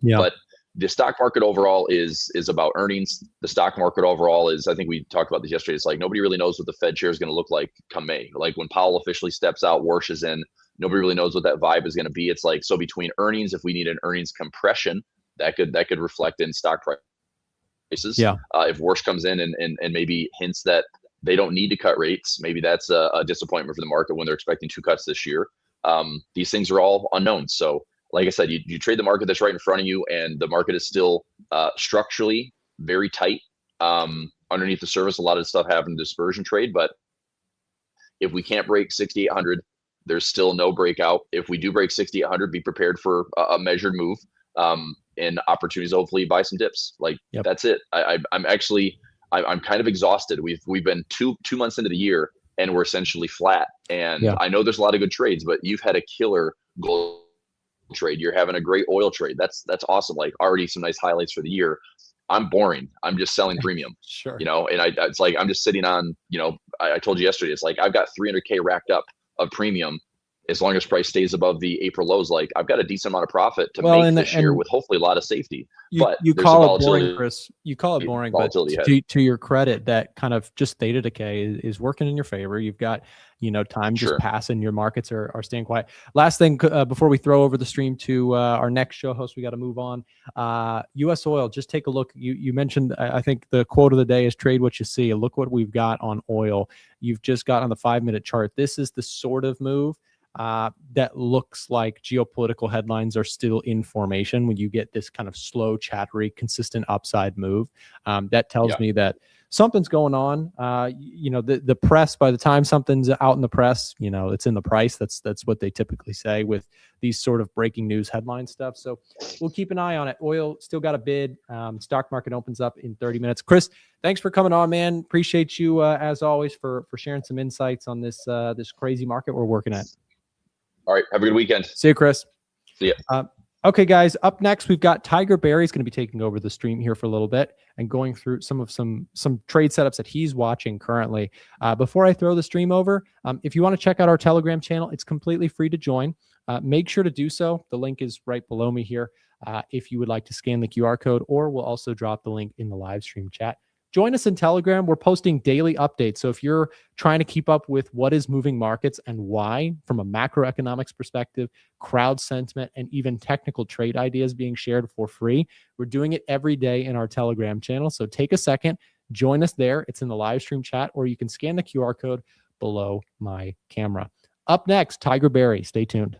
[SPEAKER 2] Yeah.
[SPEAKER 3] But the stock market overall is about earnings. The stock market overall is, I think we talked about this yesterday. It's like nobody really knows what the Fed chair is going to look like come May. Like when Powell officially steps out, Warsh is in. Nobody really knows what that vibe is going to be. It's like, so between earnings, if we need an earnings compression, that could reflect in stock prices.
[SPEAKER 2] Yeah.
[SPEAKER 3] If Warsh comes in and maybe hints that they don't need to cut rates, maybe that's a disappointment for the market when they're expecting 2 cuts this year. These things are all unknown. So like I said, you trade the market that's right in front of you, and the market is still structurally very tight. Underneath the surface, a lot of stuff having dispersion trade, but if we can't break 6,800, there's still no breakout. If we do break 6,800, be prepared for a measured move and opportunities to hopefully buy some dips. Like That's it. I'm kind of exhausted. We've been two months into the year and we're essentially flat. And I know there's a lot of good trades, but you've had a killer gold trade. You're having a great oil trade. That's awesome. Like already some nice highlights for the year. I'm boring. I'm just selling premium.
[SPEAKER 2] Sure.
[SPEAKER 3] And it's like I'm just sitting on, I told you yesterday, it's like I've got 300K racked up of premium. As long as price stays above the April lows, like I've got a decent amount of profit to make this year with hopefully a lot of safety. But
[SPEAKER 2] you call it boring, Chris. You call it boring, but to your credit, that kind of just theta decay is working in your favor. You've got, time just passing. Your markets are staying quiet. Last thing before we throw over the stream to our next show host, we got to move on. U.S. oil. Just take a look. You mentioned. I think the quote of the day is "Trade what you see." Look what we've got on oil. You've just got on the 5-minute chart. This is the sort of move that looks like geopolitical headlines are still in formation when you get this kind of slow, chattery, consistent upside move. That tells me that something's going on. The press, by the time something's out in the press, it's in the price. That's what they typically say with these sort of breaking news headline stuff. So we'll keep an eye on it. Oil still got a bid. Stock market opens up in 30 minutes. Chris, thanks for coming on, man. Appreciate you as always for sharing some insights on this crazy market we're working at.
[SPEAKER 3] All right. Have a good weekend.
[SPEAKER 2] See you, Chris.
[SPEAKER 3] See ya.
[SPEAKER 2] Okay, guys. Up next, we've got Tiger Barry's going to be taking over the stream here for a little bit and going through some trade setups that he's watching currently. Before I throw the stream over, if you want to check out our Telegram channel, it's completely free to join. Make sure to do so. The link is right below me here. If you would like to scan the QR code, or we'll also drop the link in the live stream chat. Join us in Telegram. We're posting daily updates. So if you're trying to keep up with what is moving markets and why, from a macroeconomics perspective, crowd sentiment, and even technical trade ideas being shared for free, we're doing it every day in our Telegram channel. So take a second, join us there. It's in the live stream chat, or you can scan the QR code below my camera. Up next, Tiger Barry. Stay tuned.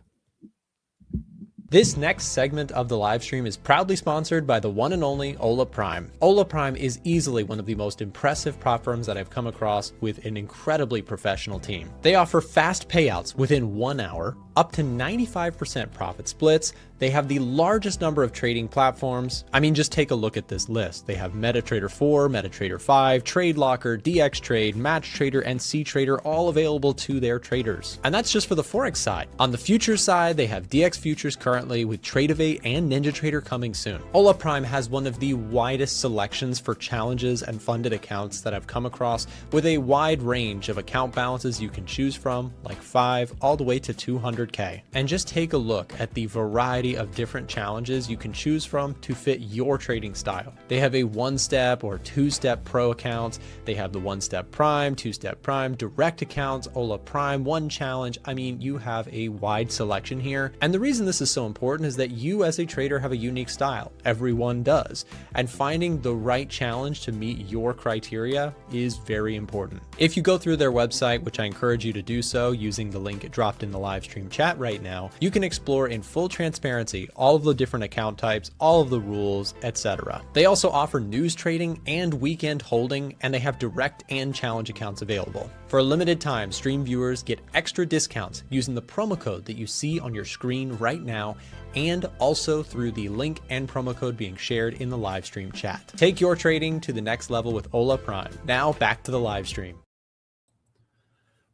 [SPEAKER 1] This next segment of the live stream is proudly sponsored by the one and only Ola Prime. Ola Prime is easily one of the most impressive prop firms that I've come across with an incredibly professional team. They offer fast payouts within 1 hour, up to 95% profit splits. They have the largest number of trading platforms. I mean, just take a look at this list. They have MetaTrader 4, MetaTrader 5, TradeLocker, DXTrade, MatchTrader, and CTrader all available to their traders. And that's just for the Forex side. On the futures side, they have DX Futures currently, with Tradeovate and NinjaTrader coming soon. Ola Prime has one of the widest selections for challenges and funded accounts that I've come across, with a wide range of account balances you can choose from, like 5 all the way to 200K. And just take a look at the variety of different challenges you can choose from to fit your trading style. They have a 1-step or 2-step pro accounts. They have the 1-step prime, 2-step prime, direct accounts, Ola Prime, 1 challenge. I mean, you have a wide selection here. And the reason this is so important is that you as a trader have a unique style. Everyone does. And finding the right challenge to meet your criteria is very important. If you go through their website, which I encourage you to do so using the link dropped in the live stream chat right now, you can explore in full transparency all of the different account types, all of the rules, etc. They also offer news trading and weekend holding, and they have direct and challenge accounts available. For a limited time, stream viewers get extra discounts using the promo code that you see on your screen right now, and also through the link and promo code being shared in the live stream chat. Take your trading to the next level with Ola Prime. Now back to the live stream.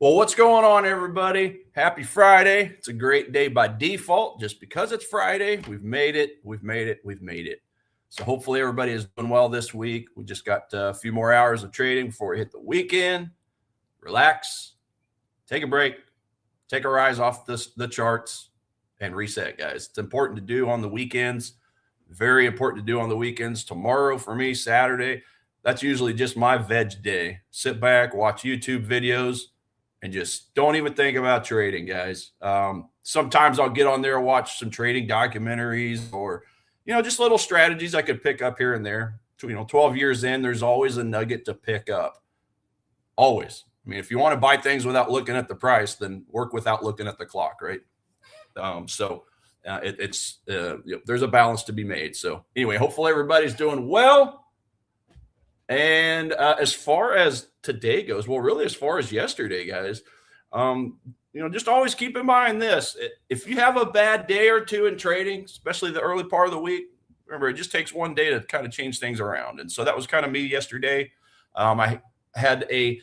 [SPEAKER 4] Well, what's going on, everybody? Happy Friday. It's a great day by default. Just because it's Friday, we've made it. So hopefully everybody is doing well this week. We just got a few more hours of trading before we hit the weekend. Relax, take a break, take our eyes off the charts, and reset, guys. It's important to do on the weekends. Very important to do on the weekends. Tomorrow for me, Saturday, that's usually just my veg day. Sit back, watch YouTube videos, and just don't even think about trading, guys. Sometimes I'll get on there and watch some trading documentaries or, just little strategies I could pick up here and there. 12 years in, there's always a nugget to pick up. Always. I mean, if you want to buy things without looking at the price, then work without looking at the clock, right? There's a balance to be made. So anyway, hopefully everybody's doing well. And as far as today goes, well, really as far as yesterday, guys, just always keep in mind this. If you have a bad day or two in trading, especially the early part of the week, remember, it just takes one day to kind of change things around. And so that was kind of me yesterday. I had a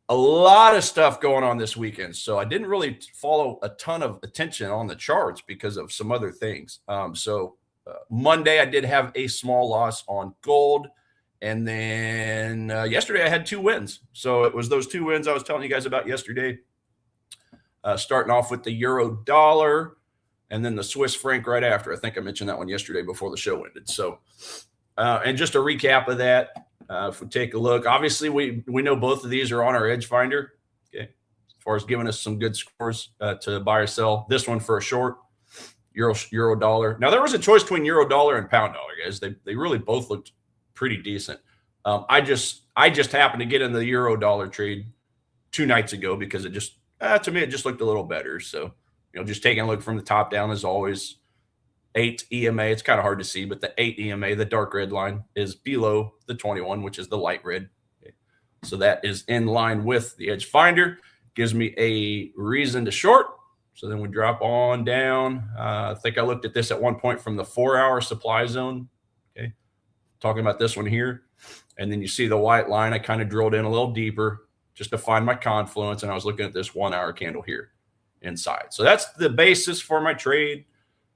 [SPEAKER 4] lot of stuff going on this weekend, so I didn't really follow a ton of attention on the charts because of some other things. Monday, I did have a small loss on gold. And then yesterday, I had 2 wins. So it was those 2 wins I was telling you guys about yesterday, starting off with the euro dollar and then the Swiss franc right after. I think I mentioned that one yesterday before the show ended. So, and just a recap of that. If we take a look, obviously we know both of these are on our EdgeFinder, okay, as far as giving us some good scores to buy or sell. This one for a short, euro dollar. Now there was a choice between euro dollar and pound dollar, guys. They really both looked pretty decent. I just happened to get in the euro dollar trade 2 nights ago because it just to me it just looked a little better. So just taking a look from the top down as always. 8 EMA, it's kind of hard to see, but the 8 EMA, the dark red line, is below the 21, which is the light red. Okay. So that is in line with the EdgeFinder. Gives me a reason to short. So then we drop on down. I think I looked at this at one point from the 4-hour supply zone. Okay, talking about this one here. And then you see the white line. I kind of drilled in a little deeper just to find my confluence, and I was looking at this 1-hour candle here inside. So that's the basis for my trade.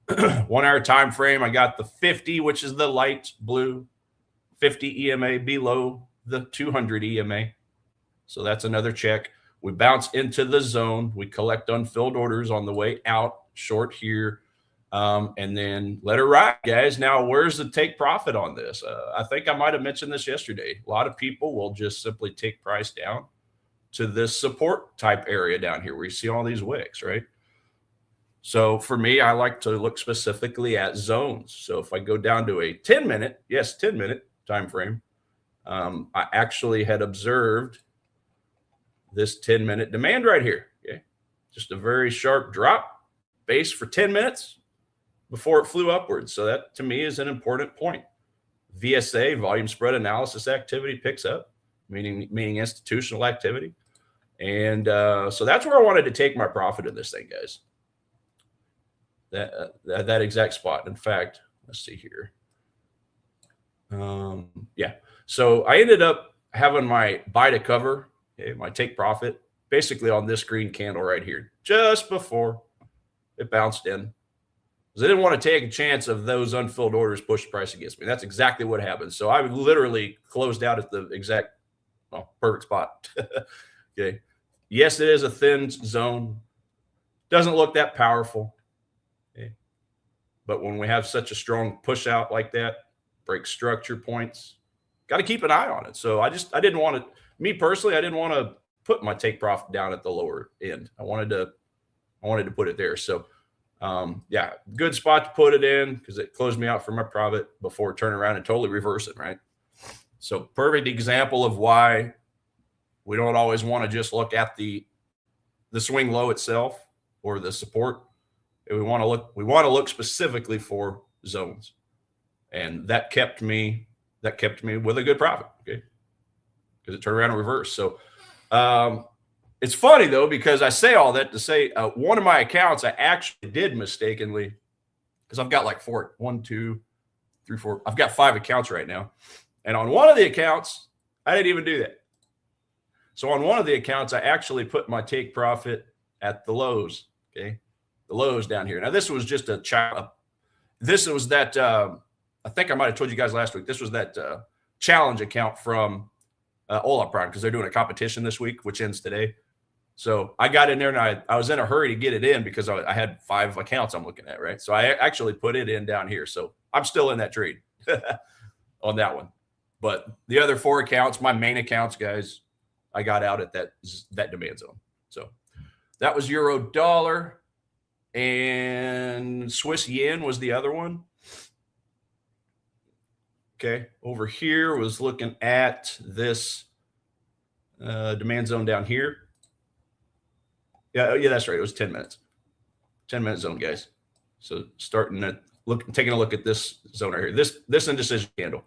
[SPEAKER 4] 1-hour time frame, I got the 50, which is the light blue, 50 EMA below the 200 EMA. So that's another check. We bounce into the zone. We collect unfilled orders on the way out, short here, and then let it ride, guys. Now, where's the take profit on this? I think I might have mentioned this yesterday. A lot of people will just simply take price down to this support type area down here where you see all these wicks, right? So for me, I like to look specifically at zones. So if I go down to a 10-minute, yes, 10-minute time frame, I actually had observed this 10-minute demand right here. Okay, just a very sharp drop, base for 10 minutes before it flew upwards. So that to me is an important point. VSA, volume spread analysis activity, picks up, meaning institutional activity. And so that's where I wanted to take my profit in this thing, guys. That exact spot. In fact, let's see here. Yeah. So I ended up having my buy to cover, okay, my take profit, basically on this green candle right here, just before it bounced in. Because I didn't want to take a chance of those unfilled orders push the price against me. That's exactly what happened. So I literally closed out at the exact perfect spot. Okay. Yes, it is a thin zone. Doesn't look that powerful. Okay. But when we have such a strong push out like that, break structure points, got to keep an eye on it. So I didn't want to, me personally, I didn't want to put my take profit down at the lower end. I wanted to put it there. So yeah, good spot to put it in because it closed me out for my profit before turning around and totally reverse it, right? So perfect example of why we don't always want to just look at the swing low itself or the support. We want to look specifically for zones. And that kept me with a good profit, okay? Because it turned around and reversed. So it's funny though, because I say all that to say one of my accounts I actually did mistakenly, because I've got like 4, 1, 2, 3, 4. I've got 5 accounts right now. And on one of the accounts, I didn't even do that. So on one of the accounts, I actually put my take profit at the lows, okay? The lows down here. Now, this was just a I think I might have told you guys last week, this was that challenge account from Ola Prime, because they're doing a competition this week, which ends today. So I got in there and I was in a hurry to get it in because I had 5 accounts I'm looking at, right? So I actually put it in down here. So I'm still in that trade on that one. But the other 4 accounts, my main accounts, guys, I got out at that demand zone. So that was euro dollar, and Swiss yen was the other one. Okay, over here was looking at this demand zone down here. Yeah, that's right. It was 10 minutes. 10-minute zone, guys. So starting at taking a look at this zone right here. This indecision candle.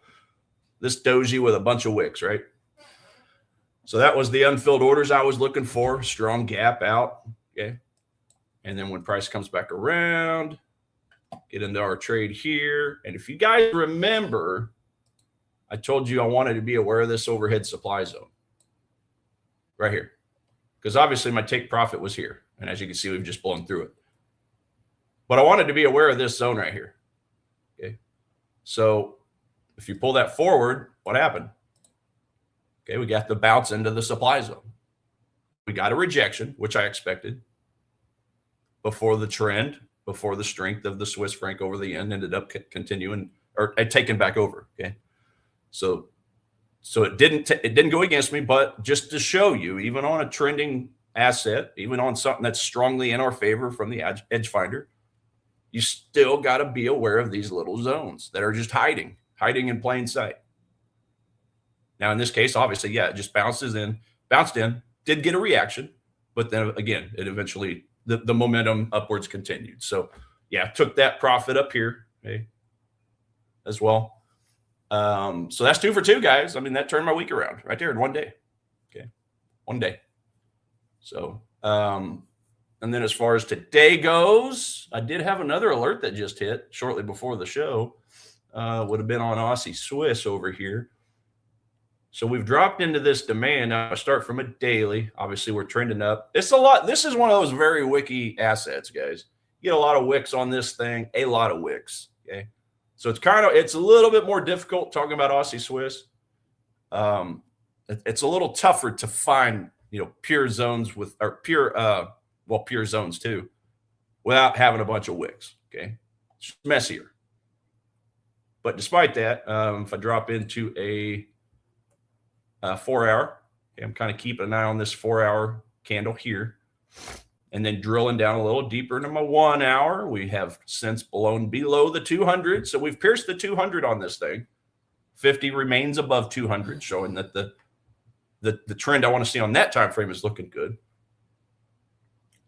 [SPEAKER 4] This doji with a bunch of wicks, right? So that was the unfilled orders I was looking for. Strong gap out. Okay. And then when price comes back around, get into our trade here. And if you guys remember, I told you I wanted to be aware of this overhead supply zone right here, because obviously my take profit was here. And as you can see, we've just blown through it. But I wanted to be aware of this zone right here. Okay. So if you pull that forward, what happened? Okay, we got the bounce into the supply zone. We got a rejection, which I expected, before the trend, before the strength of the Swiss franc over the yen ended up continuing or taken back over. Okay, so it didn't go against me, but just to show you, even on a trending asset, even on something that's strongly in our favor from the EdgeFinder, you still got to be aware of these little zones that are just hiding in plain sight. Now, in this case, obviously, yeah, it just bounced in, did get a reaction, but then again, it eventually, the momentum upwards continued. So yeah, took that profit up here, okay, as well. So that's 2 for 2, guys. I mean, that turned my week around right there in one day. Okay, one day. So, and then as far as today goes, I did have another alert that just hit shortly before the show. Would have been on Aussie Swiss over here. So we've dropped into this demand. Now I start from a daily. Obviously, we're trending up. It's a lot. This is one of those very wicky assets, guys. You get a lot of wicks on this thing, a lot of wicks. Okay. So it's a little bit more difficult talking about Aussie Swiss. It's a little tougher to find, pure zones pure zones too, without having a bunch of wicks. Okay. It's messier. But despite that, if I drop into a 4-hour, okay, I'm kind of keeping an eye on this 4-hour candle here, and then drilling down a little deeper into my 1 hour. We have since blown below the 200. So we've pierced the 200 on this thing. 50 remains above 200, showing that the trend I want to see on that time frame is looking good.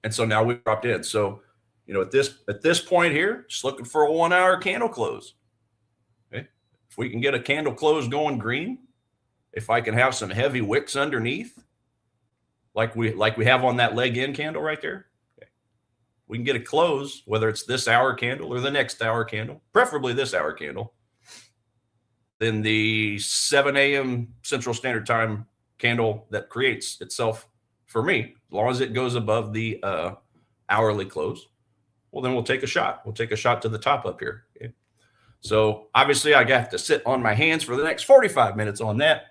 [SPEAKER 4] And so now we've dropped in. So, at this point here, just looking for a 1 hour candle close. Okay. If we can get a candle close going green, if I can have some heavy wicks underneath, like we have on that leg in candle right there, okay, we can get a close, whether it's this hour candle or the next hour candle, preferably this hour candle, then the 7 a.m. Central Standard Time candle that creates itself for me, as long as it goes above the hourly close, well, then we'll take a shot. We'll take a shot to the top up here. Okay. So obviously I got to sit on my hands for the next 45 minutes on that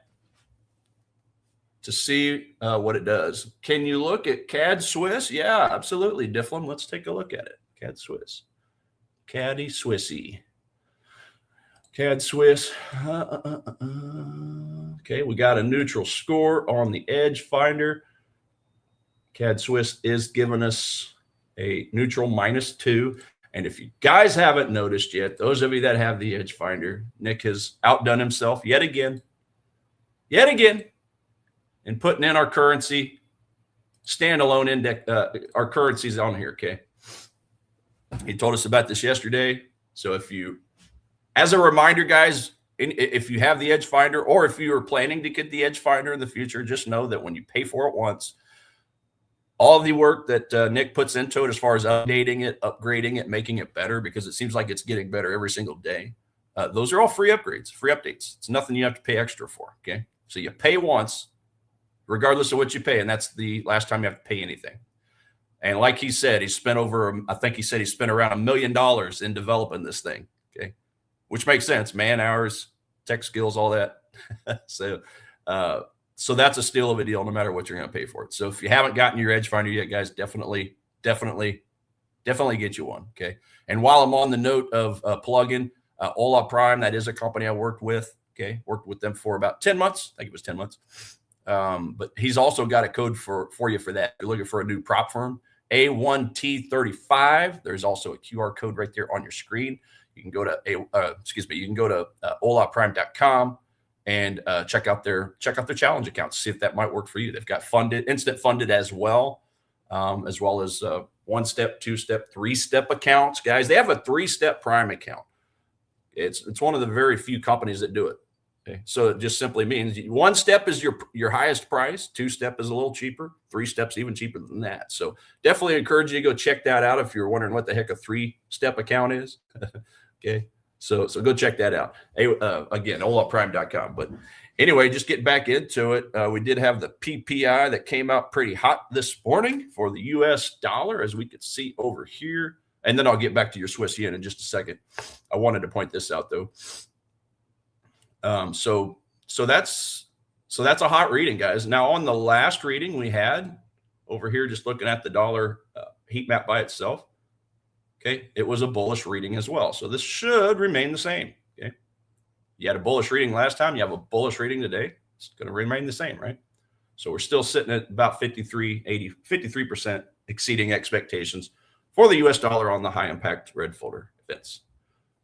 [SPEAKER 4] to see what it does. Can you look at CAD Swiss? Yeah, absolutely, Difflam. Let's take a look at it. CAD Swiss. Caddy Swissy. CAD Swiss. Okay, we got a neutral score on the EdgeFinder. CAD Swiss is giving us a neutral -2. And if you guys haven't noticed yet, those of you that have the EdgeFinder, Nick has outdone himself yet again, in putting in our currency standalone index, our currencies on here. Okay. He told us about this yesterday. So as a reminder, guys, if you have the EdgeFinder, or if you are planning to get the EdgeFinder in the future, just know that when you pay for it once, all of the work that Nick puts into it, as far as updating it, upgrading it, making it better, because it seems like it's getting better every single day. Those are all free upgrades, free updates. It's nothing you have to pay extra for. Okay. So you pay once, regardless of what you pay. And that's the last time you have to pay anything. And like he said, he spent around $1 million in developing this thing. Okay. which makes sense. Man hours, tech skills, all that. So that's a steal of a deal, no matter what you're going to pay for it. So if you haven't gotten your EdgeFinder yet, guys, definitely get you one. Okay. And while I'm on the note of plugin, Ola Prime, that is a company I worked with. Okay. Worked with them for about 10 months. I think it was 10 months. But he's also got a code for you for that. If you're looking for a new prop firm, A1T35. There's also a QR code right there on your screen. You can go to olaprime.com and check out their challenge accounts. See if that might work for you. They've got instant funded as well as 1-step, 2-step, 3-step accounts. Guys, they have a 3-step prime account. It's one of the very few companies that do it. Okay, so it just simply means 1-step is your highest price, 2-step is a little cheaper, 3-step's even cheaper than that. So definitely encourage you to go check that out if you're wondering what the heck a 3-step account is. Okay, so go check that out. Again, olaprime.com. But anyway, just getting back into it, we did have the PPI that came out pretty hot this morning for the U.S. dollar, as we could see over here. And then I'll get back to your Swiss yen in just a second. I wanted to point this out though. So that's a hot reading, guys. Now on the last reading we had over here, just looking at the dollar heat map by itself. Okay. It was a bullish reading as well. So this should remain the same. Okay. You had a bullish reading last time. You have a bullish reading today. It's going to remain the same, right? So we're still sitting at about 53% exceeding expectations for the US dollar on the high impact red folder events.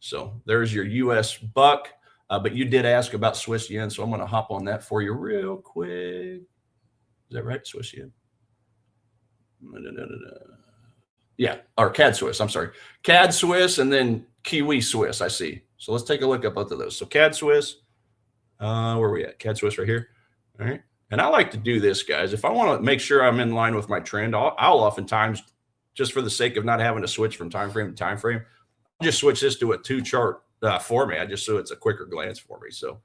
[SPEAKER 4] So there's your US buck. But you did ask about Swiss yen, so I'm going to hop on that for you real quick. Is that right? Swiss yen? Yeah, or CAD Swiss. I'm sorry. CAD Swiss and then Kiwi Swiss, I see. So let's take a look at both of those. So CAD Swiss, where are we at? CAD Swiss right here. All right. And I like to do this, guys. If I want to make sure I'm in line with my trend, I'll oftentimes, just for the sake of not having to switch from time frame to time frame, I'll just switch this to a 2-chart format, just so it's a quicker glance for me. So,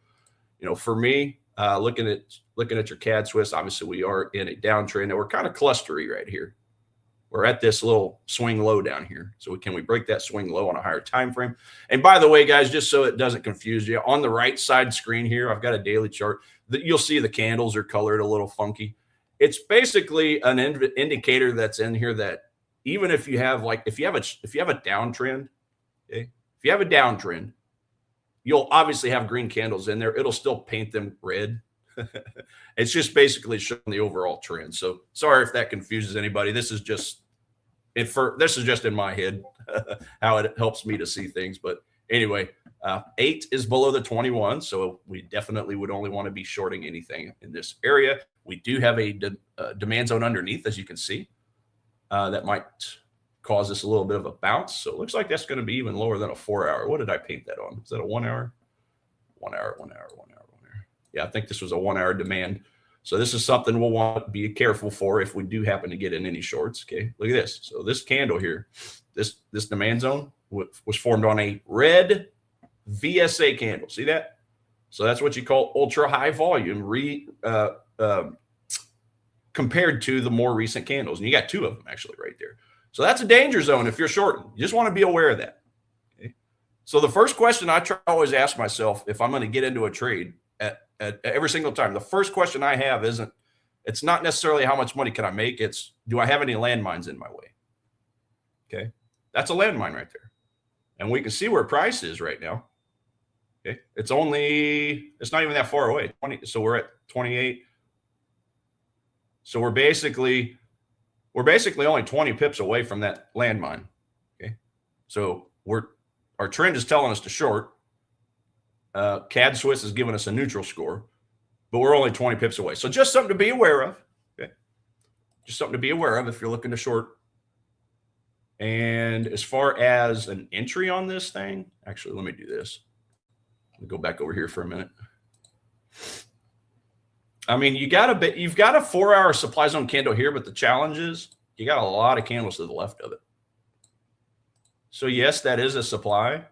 [SPEAKER 4] for me, looking at your CAD Swiss, obviously we are in a downtrend and we're kind of clustery right here. We're at this little swing low down here. So can we break that swing low on a higher time frame? And by the way, guys, just so it doesn't confuse you, on the right side screen here, I've got a daily chart that you'll see the candles are colored a little funky. It's basically an indicator that's in here that even if you have a downtrend, okay, if you have a downtrend, you'll obviously have green candles in there. It'll still paint them red. It's just basically showing the overall trend. So sorry if that confuses anybody. This is just in my head how it helps me to see things. But anyway, 8 is below the 21, so we definitely would only want to be shorting anything in this area. We do have a demand zone underneath, as you can see, that might cause us a little bit of a bounce. So it looks like that's going to be even lower than a 4-hour. What did I paint that on? Is that a 1 hour? 1 hour. Yeah, I think this was a 1-hour demand. So this is something we'll want to be careful for if we do happen to get in any shorts. Okay, look at this. So this candle here, this demand zone was formed on a red VSA candle. See that? So that's what you call ultra high volume compared to the more recent candles. And you got 2 of them actually right there. So that's a danger zone if you're shorting. You just want to be aware of that. Okay? So the first question I try to always ask myself if I'm going to get into a trade at every single time, the first question I have it's not necessarily how much money can I make. It's, do I have any landmines in my way? Okay. That's a landmine right there. And we can see where price is right now. Okay. It's not even that far away. 20. So we're at 28. So we're basically only 20 pips away from that landmine. Okay. So our trend is telling us to short. CAD Swiss is giving us a neutral score, but we're only 20 pips away. So just something to be aware of. Okay. Just something to be aware of if you're looking to short. And as far as an entry on this thing, actually, let me do this. Let me go back over here for a minute. I mean, you've got a 4-hour supply zone candle here, but the challenge is you got a lot of candles to the left of it. So yes, that is a supply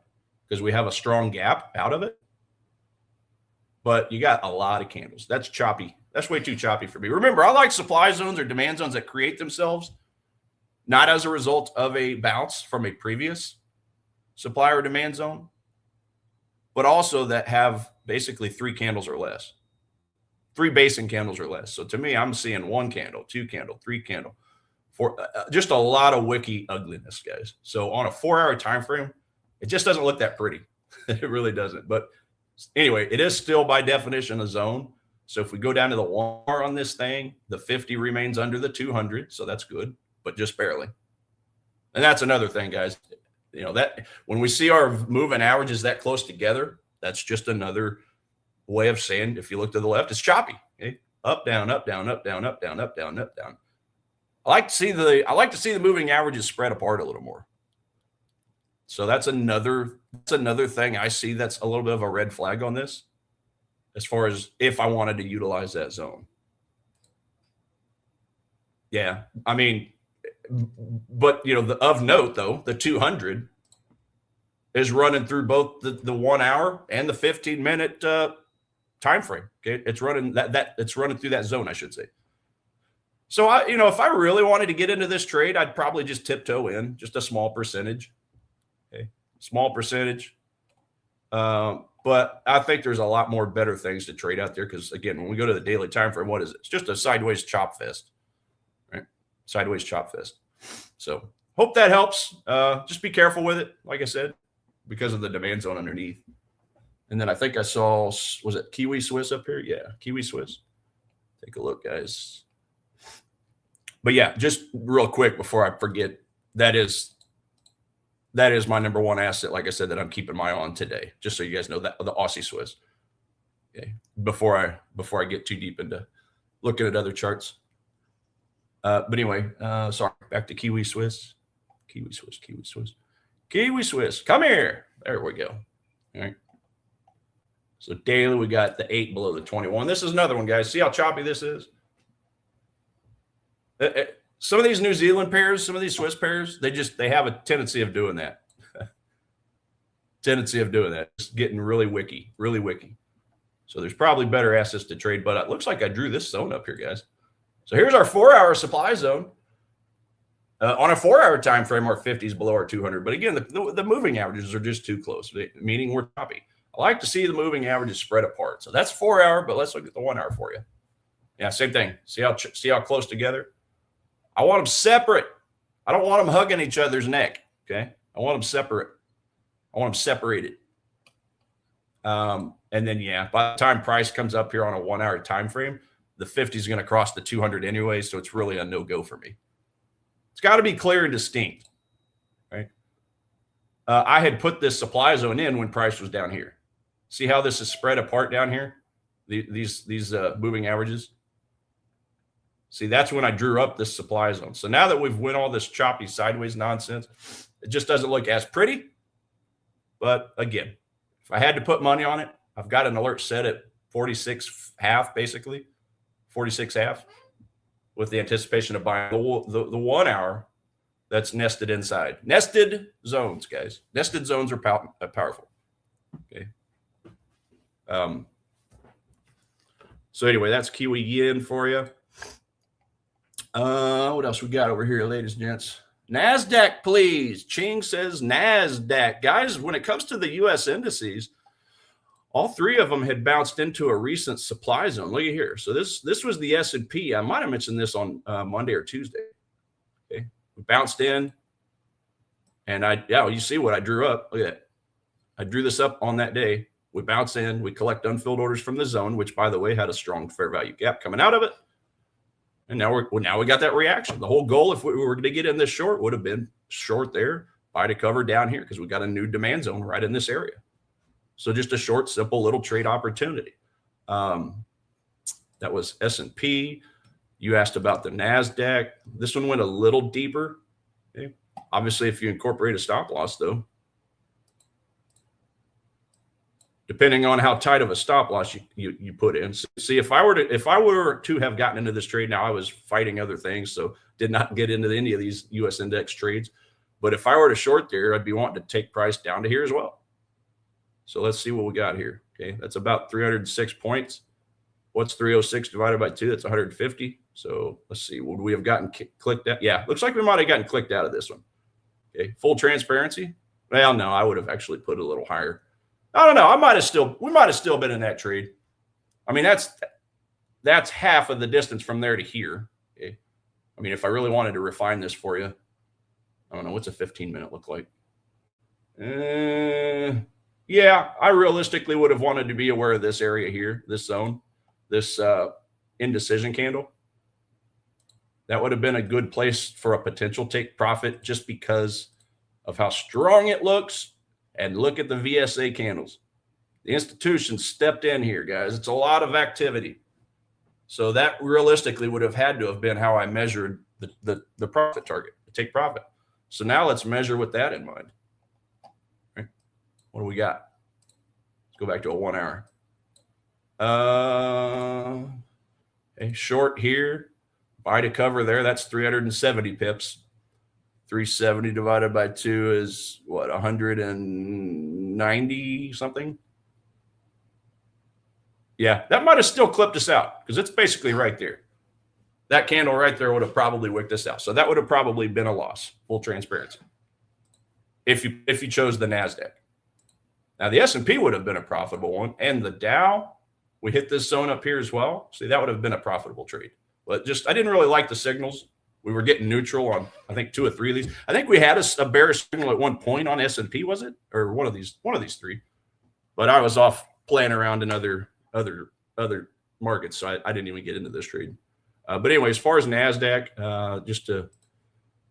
[SPEAKER 4] because we have a strong gap out of it. But you got a lot of candles. That's choppy. That's way too choppy for me. Remember, I like supply zones or demand zones that create themselves, not as a result of a bounce from a previous supply or demand zone. but also that have basically 3 candles or less, 3 basing candles or less. So to me, I'm seeing 1 candle, 2 candle, 3 candle, for just a lot of wiki ugliness, guys. So on a 4-hour time frame, it just doesn't look that pretty. It really doesn't. But anyway, it is still by definition a zone. So if we go down to the 1 hour on this thing, the 50 remains under the 200. So that's good, but just barely. And that's another thing, guys. You know, that when we see our moving averages that close together, that's just another way of saying, if you look to the left, it's choppy. Okay? Up, down, up, down, up, down, up, down, up, down, up, down. I like to see the moving averages spread apart a little more. So that's another thing I see that's a little bit of a red flag on this, as far as if I wanted to utilize that zone. Yeah, I mean, but you know, of note though, the 200 is running through both the 1 hour and the 15-minute time frame. Okay, it's running it's running through that zone, I should say. So if I really wanted to get into this trade, I'd probably just tiptoe in, just a small percentage. Okay, small percentage. But I think there's a lot more better things to trade out there, because again, when we go to the daily time frame, what is it? It's just a sideways chop fest, right? Sideways chop fest. So hope that helps. Just be careful with it, like I said, because of the demand zone underneath. And then I think I saw, was it Kiwi Swiss up here? Yeah, Kiwi Swiss. Take a look, guys. But yeah, just real quick before I forget, that is my number 1 asset, like I said, that I'm keeping my eye on today, just so you guys know, that the Aussie Swiss. Okay, before I get too deep into looking at other charts. But anyway, sorry, back to Kiwi Swiss. Kiwi Swiss, Kiwi Swiss. Kiwi Swiss, come here. There we go. All right. So daily, we got the 8 below the 21. This is another one, guys. See how choppy this is? Some of these New Zealand pairs, some of these Swiss pairs, they have a tendency of doing that. Just getting really wiki, really wiki. So there's probably better assets to trade, but it looks like I drew this zone up here, guys. So here's our 4-hour supply zone. On a 4-hour time frame, our 50 is below our 200. But again, the moving averages are just too close, meaning we're choppy. I like to see the moving averages spread apart. So that's 4-hour, but let's look at the 1 hour for you. Yeah, same thing. See how close together? I want them separate. I don't want them hugging each other's neck. Okay. I want them separate. I want them separated. And then, yeah, by the time price comes up here on a 1 hour time frame, the 50 is going to cross the 200 anyway. So it's really a no-go for me. It's got to be clear and distinct. Right. I had put this supply zone in when price was down here. See how this is spread apart down here? These moving averages. See, that's when I drew up this supply zone. So now that we've went all this choppy sideways nonsense, it just doesn't look as pretty. But again, if I had to put money on it, I've got an alert set at 46.5, basically 46.5, with the anticipation of buying the 1 hour that's nested inside. Nested zones, guys. Nested zones are powerful. Okay. So anyway, that's Kiwi Yen for you. What else we got over here, ladies and gents? Nasdaq, please. Ching says Nasdaq. Guys, when it comes to the U.S. indices, all 3 of them had bounced into a recent supply zone. Look at here. So this was the S&P. I might have mentioned this on Monday or Tuesday. Okay, we bounced in, and you see what I drew up. Look at that. I drew this up on that day. We bounce in. We collect unfilled orders from the zone, which, by the way, had a strong fair value gap coming out of it. And now we got that reaction. The whole goal, if we were going to get in this short, would have been short there, buy to cover down here, because we got a new demand zone right in this area. So just a short, simple little trade opportunity. That was S&P. You asked about the Nasdaq. This one went a little deeper. Okay. Obviously, if you incorporate a stop loss, though, depending on how tight of a stop loss you put in. See, if I were to have gotten into this trade, now I was fighting other things, so did not get into any of these U.S. index trades. But if I were to short there, I'd be wanting to take price down to here as well. So let's see what we got here. Okay, that's about 306 points. What's 306 divided by 2? That's 150. So let's see. Would we have gotten clicked out? Yeah, looks like we might have gotten clicked out of this one. Okay, full transparency. Well, no, I would have actually put a little higher. I don't know. We might have still been in that trade. I mean, that's half of the distance from there to here. Okay. I mean, if I really wanted to refine this for you, I don't know, what's a 15-minute look like? Yeah, I realistically would have wanted to be aware of this area here, this zone, this indecision candle. That would have been a good place for a potential take profit just because of how strong it looks. And look at the VSA candles. The institution stepped in here, guys. It's a lot of activity. So that realistically would have had to have been how I measured the profit target, the take profit. So now let's measure with that in mind. Right. What do we got? Let's go back to a 1 hour. Okay, short here. Buy to cover there. That's 370 pips. 370 divided by 2 is what, 190 something? Yeah, that might have still clipped us out because it's basically right there. That candle right there would have probably wicked us out. So that would have probably been a loss, full transparency, if you chose the Nasdaq. Now the S&P would have been a profitable one, and the Dow, we hit this zone up here as well. See, that would have been a profitable trade. But just I didn't really like the signals. We were getting neutral on, I think, 2 or 3 of these. I think we had a bearish signal at one point on S&P, was it? Or one of these 3. But I was off playing around in other markets, so I didn't even get into this trade. But anyway, as far as Nasdaq, just to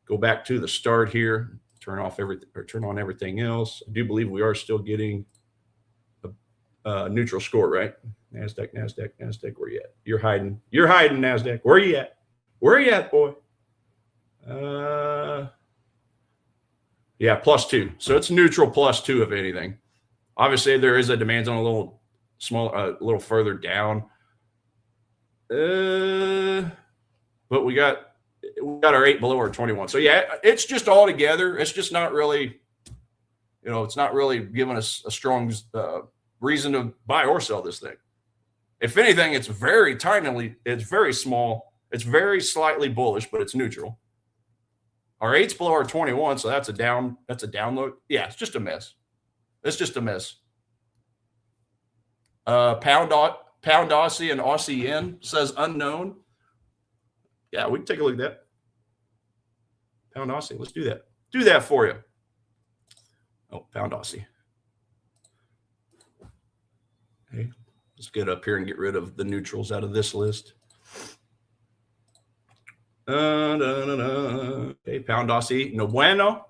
[SPEAKER 4] go back to the start here, turn on everything else. I do believe we are still getting a neutral score, right? Nasdaq, where you at? You're hiding, Nasdaq. Where you at? Where you at, boy? Yeah, +2. So it's neutral +2 if anything. Obviously, there is a demand zone a little small, a little further down. But we got our 8 below our 21. So yeah, it's just all together. It's just not really, it's not really giving us a strong reason to buy or sell this thing. If anything, it's very tinily, it's very small, it's very slightly bullish, but it's neutral. Our 8's below our 21, so that's a download. Yeah, it's just a mess. It's just a mess. Pound Aussie and Aussie yen says unknown. Yeah, we can take a look at that. Pound Aussie, let's do that. Do that for you. Oh, Pound Aussie. Okay, let's get up here and get rid of the neutrals out of this list. Okay, Pound Aussie, no bueno.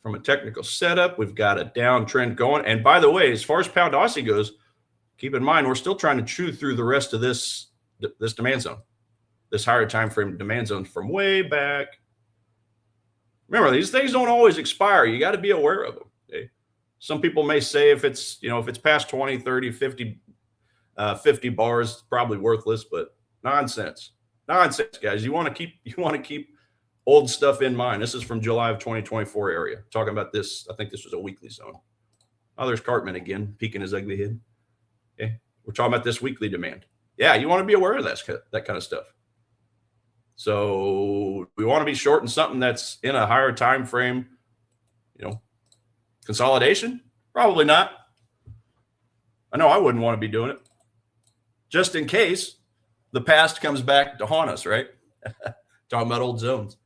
[SPEAKER 4] From a technical setup, we've got a downtrend going. And by the way, as far as Pound Aussie goes, keep in mind, we're still trying to chew through the rest of this demand zone, this higher time frame demand zone from way back. Remember, these things don't always expire. You got to be aware of them. Okay? Some people may say if it's past 20, 30, 50 bars, it's probably worthless, but nonsense. Nonsense, guys. You want to keep old stuff in mind. This is from July of 2024 area. Talking about this, I think this was a weekly zone. Oh, there's Cartman again, peeking his ugly head. Okay. We're talking about this weekly demand. Yeah, you want to be aware of that kind of stuff. So we want to be shorting something that's in a higher time frame, consolidation? Probably not. I know I wouldn't want to be doing it. Just in case the past comes back to haunt us, right? Talking about old zones.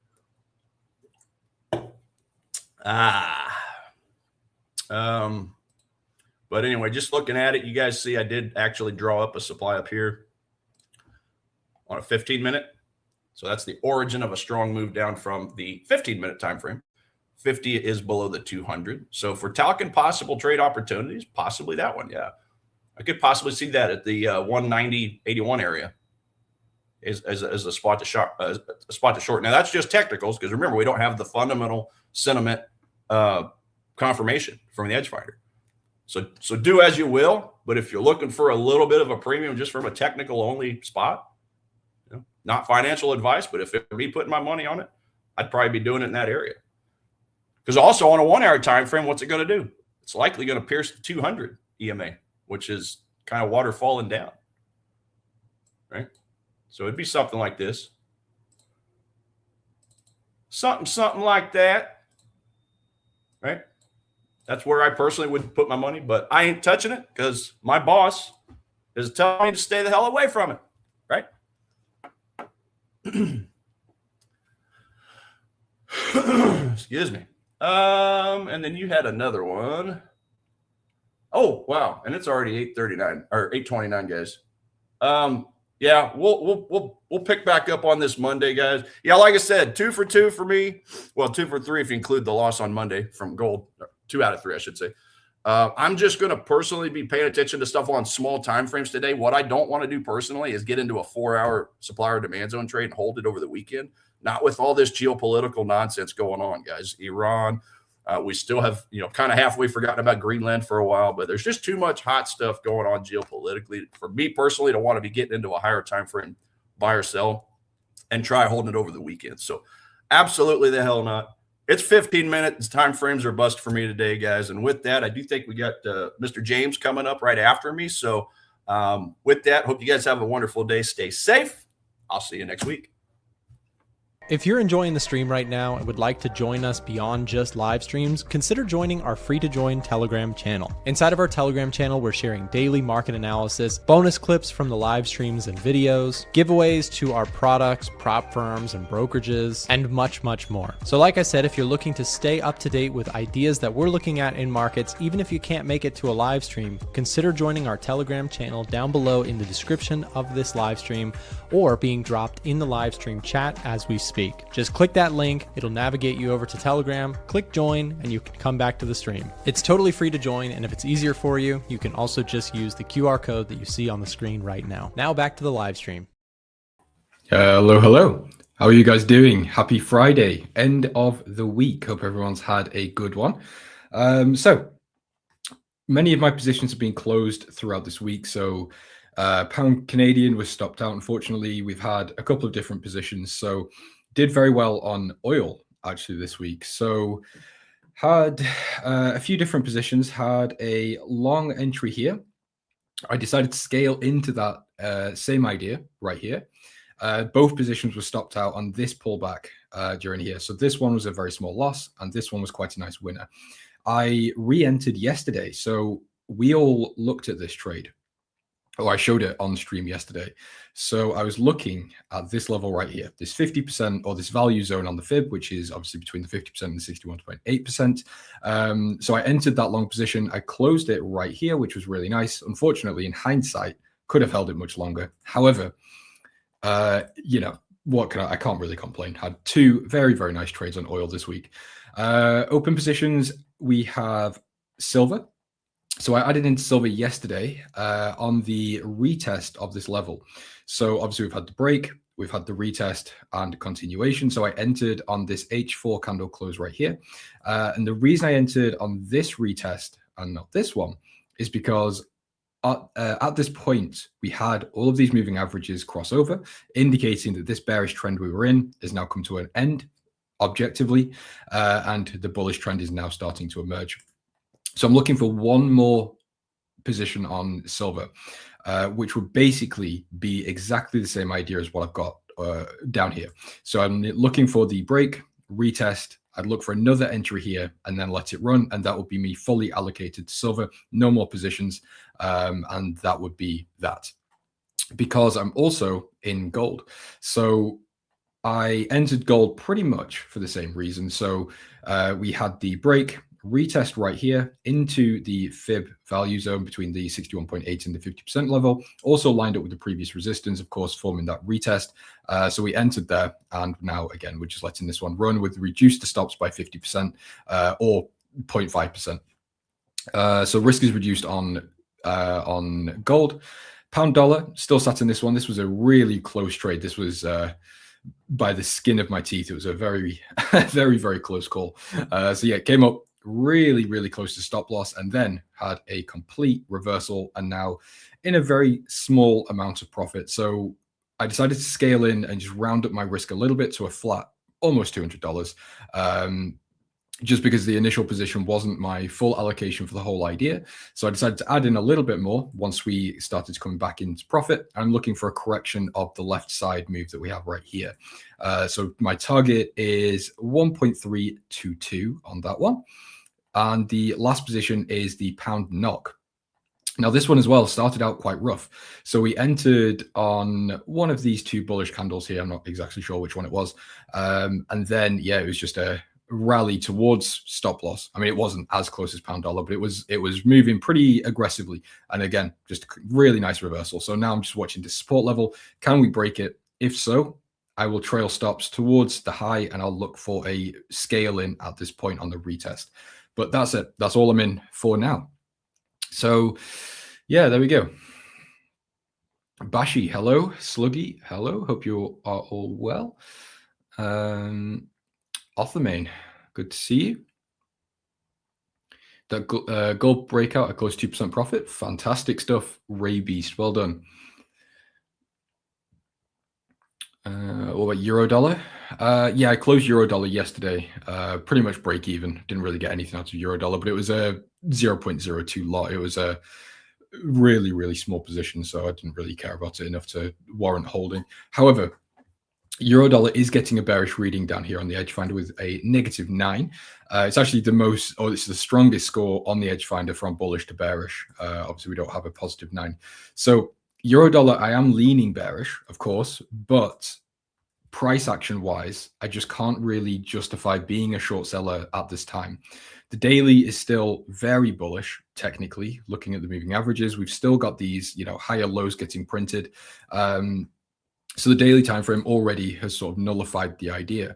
[SPEAKER 4] But anyway, just looking at it, you guys see I did actually draw up a supply up here on a 15-minute. So that's the origin of a strong move down from the 15-minute time frame. 50 is below the 200. So if we're talking possible trade opportunities, possibly that one, yeah. I could possibly see that at the 190.81 area as a spot to short. Now that's just technicals because remember we don't have the fundamental sentiment confirmation from the EdgeFinder. So do as you will, but if you're looking for a little bit of a premium just from a technical only spot, not financial advice, but if it were me putting my money on it, I'd probably be doing it in that area. Because also on a 1 hour time frame, what's it going to do? It's likely going to pierce the 200 EMA, which is kind of water falling down, right? So it'd be something like this. Something like that, right? That's where I personally would put my money, but I ain't touching it because my boss is telling me to stay the hell away from it, right? Excuse me. And then you had another one. Oh, wow. And it's already 8:39 or 8:29, guys. Yeah, we'll pick back up on this Monday, guys. Yeah, like I said, 2 for 2 for me. Well, 2 for 3 if you include the loss on Monday from gold. 2 out of 3, I should say. I'm just going to personally be paying attention to stuff on small time frames today. What I don't want to do personally is get into a 4-hour supplier demand zone trade and hold it over the weekend. Not with all this geopolitical nonsense going on, guys. Iran. We still have, kind of halfway forgotten about Greenland for a while, but there's just too much hot stuff going on geopolitically for me personally to want to be getting into a higher time frame buy or sell and try holding it over the weekend. So absolutely the hell not. It's 15 minutes. Time frames are bust for me today, guys. And with that, I do think we got Mr. James coming up right after me. So with that, hope you guys have a wonderful day. Stay safe. I'll see you next week.
[SPEAKER 1] If you're enjoying the stream right now and would like to join us beyond just live streams, consider joining our free-to-join Telegram channel. Inside of our Telegram channel, we're sharing daily market analysis, bonus clips from the live streams and videos, giveaways to our products, prop firms, and brokerages, and much, much more. So like I said, if you're looking to stay up to date with ideas that we're looking at in markets, even if you can't make it to a live stream, consider joining our Telegram channel down below in the description of this live stream or being dropped in the live stream chat as we speak. Just click that link, it'll navigate you over to Telegram, click join, and you can come back to the stream. It's totally free to join, and if it's easier for you, you can also just use the QR code that you see on the screen right now. Now back to the live stream.
[SPEAKER 5] Hello. How are you guys doing? Happy Friday, end of the week. Hope everyone's had a good one. So many of my positions have been closed throughout this week, so pound Canadian was stopped out. Unfortunately, we've had a couple of different positions, so did very well on oil actually this week. So had a few different positions, had a long entry here. I decided to scale into that same idea right here. Both positions were stopped out on this pullback during here. So this one was a very small loss and this one was quite a nice winner. I re-entered yesterday. So we all looked at this trade. Oh, I showed it on stream yesterday. So I was looking at this level right here, this 50% or this value zone on the fib, which is obviously between the 50% and the 61.8%. So I entered that long position. I closed it right here, which was really nice. Unfortunately, in hindsight, could have held it much longer. However, what can I can't really complain. Had 2 very, very nice trades on oil this week. Open positions, we have silver. So I added in silver yesterday on the retest of this level. So obviously we've had the break, we've had the retest and continuation. So I entered on this H4 candle close right here. And the reason I entered on this retest and not this one is because at this point, we had all of these moving averages cross over, indicating that this bearish trend we were in has now come to an end objectively, and the bullish trend is now starting to emerge. So I'm looking for one more position on silver, which would basically be exactly the same idea as what I've got down here. So I'm looking for the break, retest. I'd look for another entry here and then let it run. And that would be me fully allocated to silver, no more positions. And that would be that. Because I'm also in gold. So I entered gold pretty much for the same reason. So we had the break, retest right here into the fib value zone between the 61.8 and the 50% level, also lined up with the previous resistance, of course, forming that retest. So we entered there, and now again we're just letting this one run with reduced the stops by 50% or 0.5%. So risk is reduced on gold. Pound dollar still sat in this one. This was a really close trade. This was by the skin of my teeth. It was a very very, very close call. So yeah, it came up really, really close to stop loss and then had a complete reversal and now in a very small amount of profit. So I decided to scale in and just round up my risk a little bit to a flat, almost $200, just because the initial position wasn't my full allocation for the whole idea. So I decided to add in a little bit more once we started coming back into profit. I'm looking for a correction of the left side move that we have right here. So my target is 1.322 on that one. And the last position is the pound NOK. Now, this one as well started out quite rough. So we entered on one of these two bullish candles here. I'm not exactly sure which one it was. And then, yeah, it was just a rally towards stop loss. I mean, it wasn't as close as pound dollar, but it was moving pretty aggressively. And again, just a really nice reversal. So now I'm just watching this support level. Can we break it? If so, I will trail stops towards the high, and I'll look for a scale in at this point on the retest. But that's it. That's all I'm in for now. So, yeah, there we go. Bashi, hello. Sluggy, hello. Hope you are all well. Othermain, good to see you. That gold breakout at close to 2% profit. Fantastic stuff. Ray Beast, well done. What about euro dollar? Yeah, I closed euro dollar yesterday. Pretty much break even. Didn't really get anything out of euro dollar, but it was a 0.02 lot. It was a really, really small position, so I didn't really care about it enough to warrant holding. However, euro dollar is getting a bearish reading down here on the EdgeFinder with a -9. It's actually it's the strongest score on the EdgeFinder from bullish to bearish. Obviously, we don't have a +9. So euro dollar, I am leaning bearish, of course, but price action wise, I just can't really justify being a short seller at this time. The daily is still very bullish, technically, looking at the moving averages. We've still got these, higher lows getting printed. So the daily time frame already has sort of nullified the idea.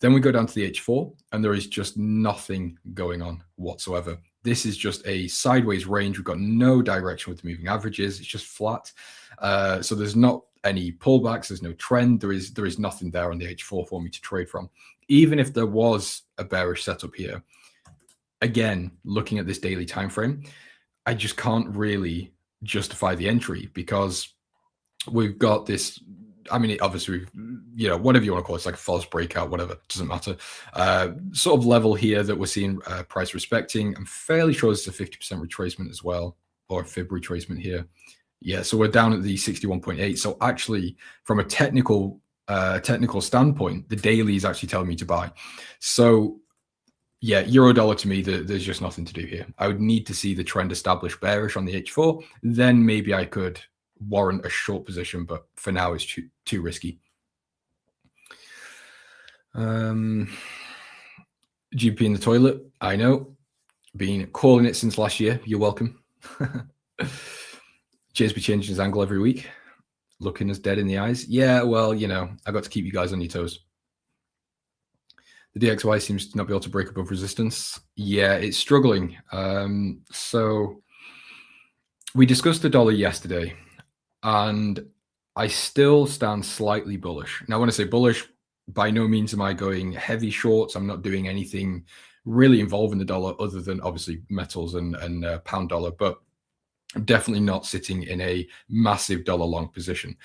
[SPEAKER 5] Then we go down to the H4, and there is just nothing going on whatsoever. This is just a sideways range. We've got no direction with the moving averages. It's just flat. So there's not any pullbacks. There's no trend. There is nothing there on the H4 for me to trade from. Even if there was a bearish setup here, again, looking at this daily time frame, I just can't really justify the entry because we've got this. I mean, obviously, whatever you want to call it, it's like a false breakout, whatever, doesn't matter. Sort of level here that we're seeing price respecting. I'm fairly sure it's a 50% retracement as well, or a fib retracement here. Yeah, so we're down at the 61.8. So actually, from a technical standpoint, the daily is actually telling me to buy. So yeah, euro dollar to me, there's just nothing to do here. I would need to see the trend establish bearish on the H4. Then maybe I could warrant a short position, but for now it's too risky. GP in the toilet, I know. Been calling it since last year. You're welcome. JSB changing his angle every week. Looking us dead in the eyes. Yeah, well, I got to keep you guys on your toes. The DXY seems to not be able to break above resistance. Yeah, it's struggling. So we discussed the dollar yesterday, and I still stand slightly bullish. Now, when I say bullish, by no means am I going heavy shorts. I'm not doing anything really involving the dollar other than obviously metals and pound dollar, but I'm definitely not sitting in a massive dollar long position.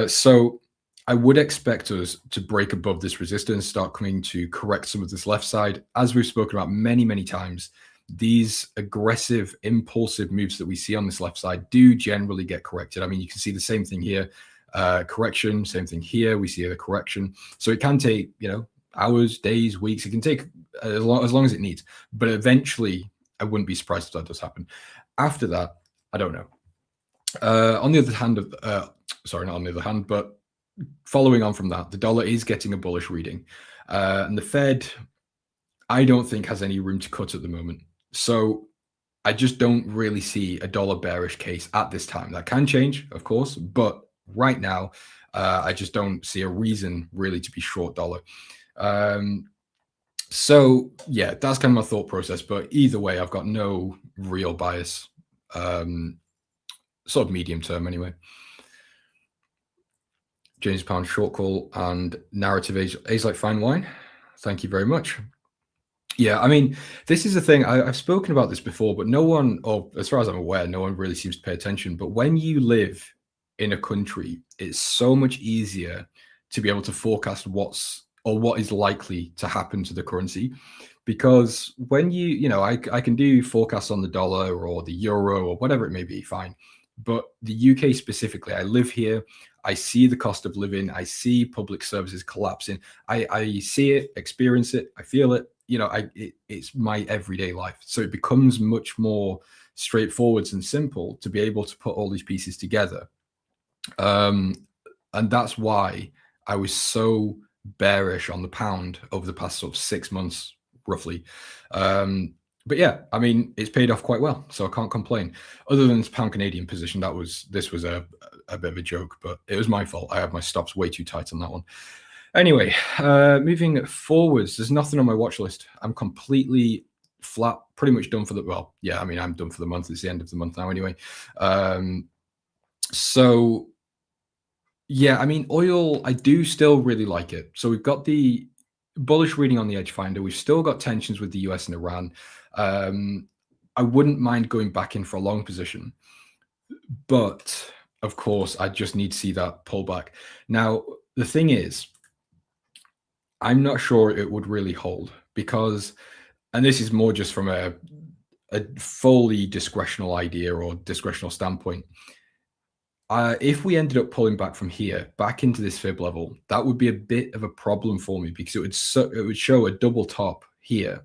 [SPEAKER 5] So I would expect us to break above this resistance, start coming to correct some of this left side. As we've spoken about many, many times, these aggressive, impulsive moves that we see on this left side do generally get corrected. I mean, you can see the same thing here, correction, same thing here. We see a correction. So it can take, hours, days, weeks. It can take as long as it needs. But eventually, I wouldn't be surprised if that does happen. After that, I don't know. On the other hand, sorry, not on the other hand, but following on from that, the dollar is getting a bullish reading. And the Fed, I don't think has any room to cut at the moment. So I just don't really see a dollar bearish case at this time. That can change, of course, but right now, I just don't see a reason really to be short dollar. So yeah, that's kind of my thought process. But either way, I've got no real bias, sort of medium term anyway. James Pound short call and narrative age like fine wine. Thank you very much. Yeah, I mean, this is the thing. I've spoken about this before, but no one, or as far as I'm aware, no one really seems to pay attention. But when you live in a country, it's so much easier to be able to forecast what is likely to happen to the currency. Because when I can do forecasts on the dollar or the euro or whatever it may be, fine. But the UK specifically, I live here. I see the cost of living. I see public services collapsing. I see it, experience it, I feel it. you know, it's my everyday life. So it becomes much more straightforward and simple to be able to put all these pieces together. And that's why I was so bearish on the pound over the past sort of 6 months, roughly. But yeah, I mean, it's paid off quite well, so I can't complain. Other than this pound Canadian position, this was a bit of a joke, but it was my fault. I had my stops way too tight on that one. Anyway, moving forwards, there's nothing on my watch list. I'm completely flat, pretty much done for the, well, yeah, I mean, I'm done for the month. It's the end of the month now anyway. So yeah, I mean, oil, I do still really like it. So we've got the bullish reading on the EdgeFinder. We've still got tensions with the US and Iran. I wouldn't mind going back in for a long position, but of course, I just need to see that pullback. Now, the thing is, I'm not sure it would really hold because, and this is more just from a fully discretional idea or discretional standpoint. If we ended up pulling back from here back into this fib level, that would be a bit of a problem for me because it would show a double top here.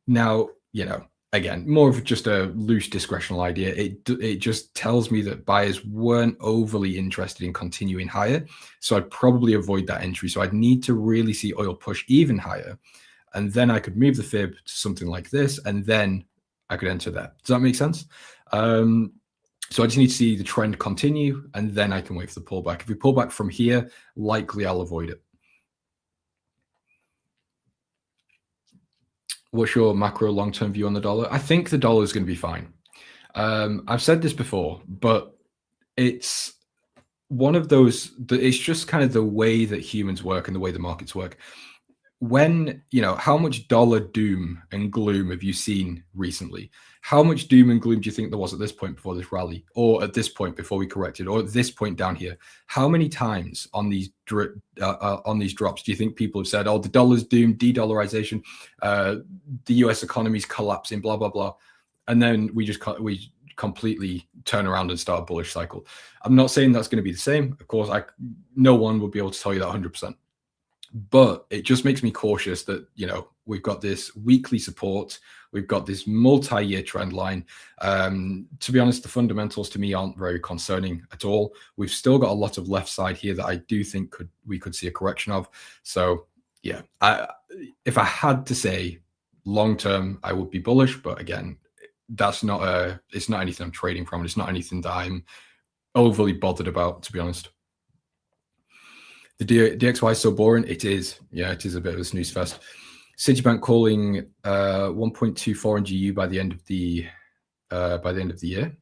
[SPEAKER 5] Now, you know, again, more of just a loose discretional idea. It just tells me that buyers weren't overly interested in continuing higher. So I'd probably avoid that entry. So I'd need to really see oil push even higher. And then I could move the fib to something like this, and then I could enter there. Does that make sense? So I just need to see the trend continue, and then I can wait for the pullback. If we pull back from here, likely I'll avoid it. What's your macro long-term view on the dollar? I think the dollar is going to be fine. I've said this before, but it's one of those, it's just kind of the way that humans work and the way the markets work. When, you know, how much dollar doom and gloom have you seen recently? How much doom and gloom do you think there was at this point before this rally, or at this point before we corrected, or at this point down here? How many times on these drops do you think people have said, "Oh, the dollar's doomed, de-dollarization, the U.S. economy's collapsing, blah blah blah," and then we completely turn around and start a bullish cycle? I'm not saying that's going to be the same. Of course, no one will be able to tell you that 100%. But it just makes me cautious that, you know, we've got this weekly support, we've got this multi-year trend line. To be honest, the fundamentals to me aren't very concerning at all. We've still got a lot of left side here that I do think we could see a correction of. So yeah, if I had to say long term, I would be bullish. But again, it's not anything I'm trading from. It's not anything that I'm overly bothered about, to be honest. The DXY is so boring. It is. Yeah, it is a bit of a snooze fest. Citibank calling 1.24 on GU by the end of the year.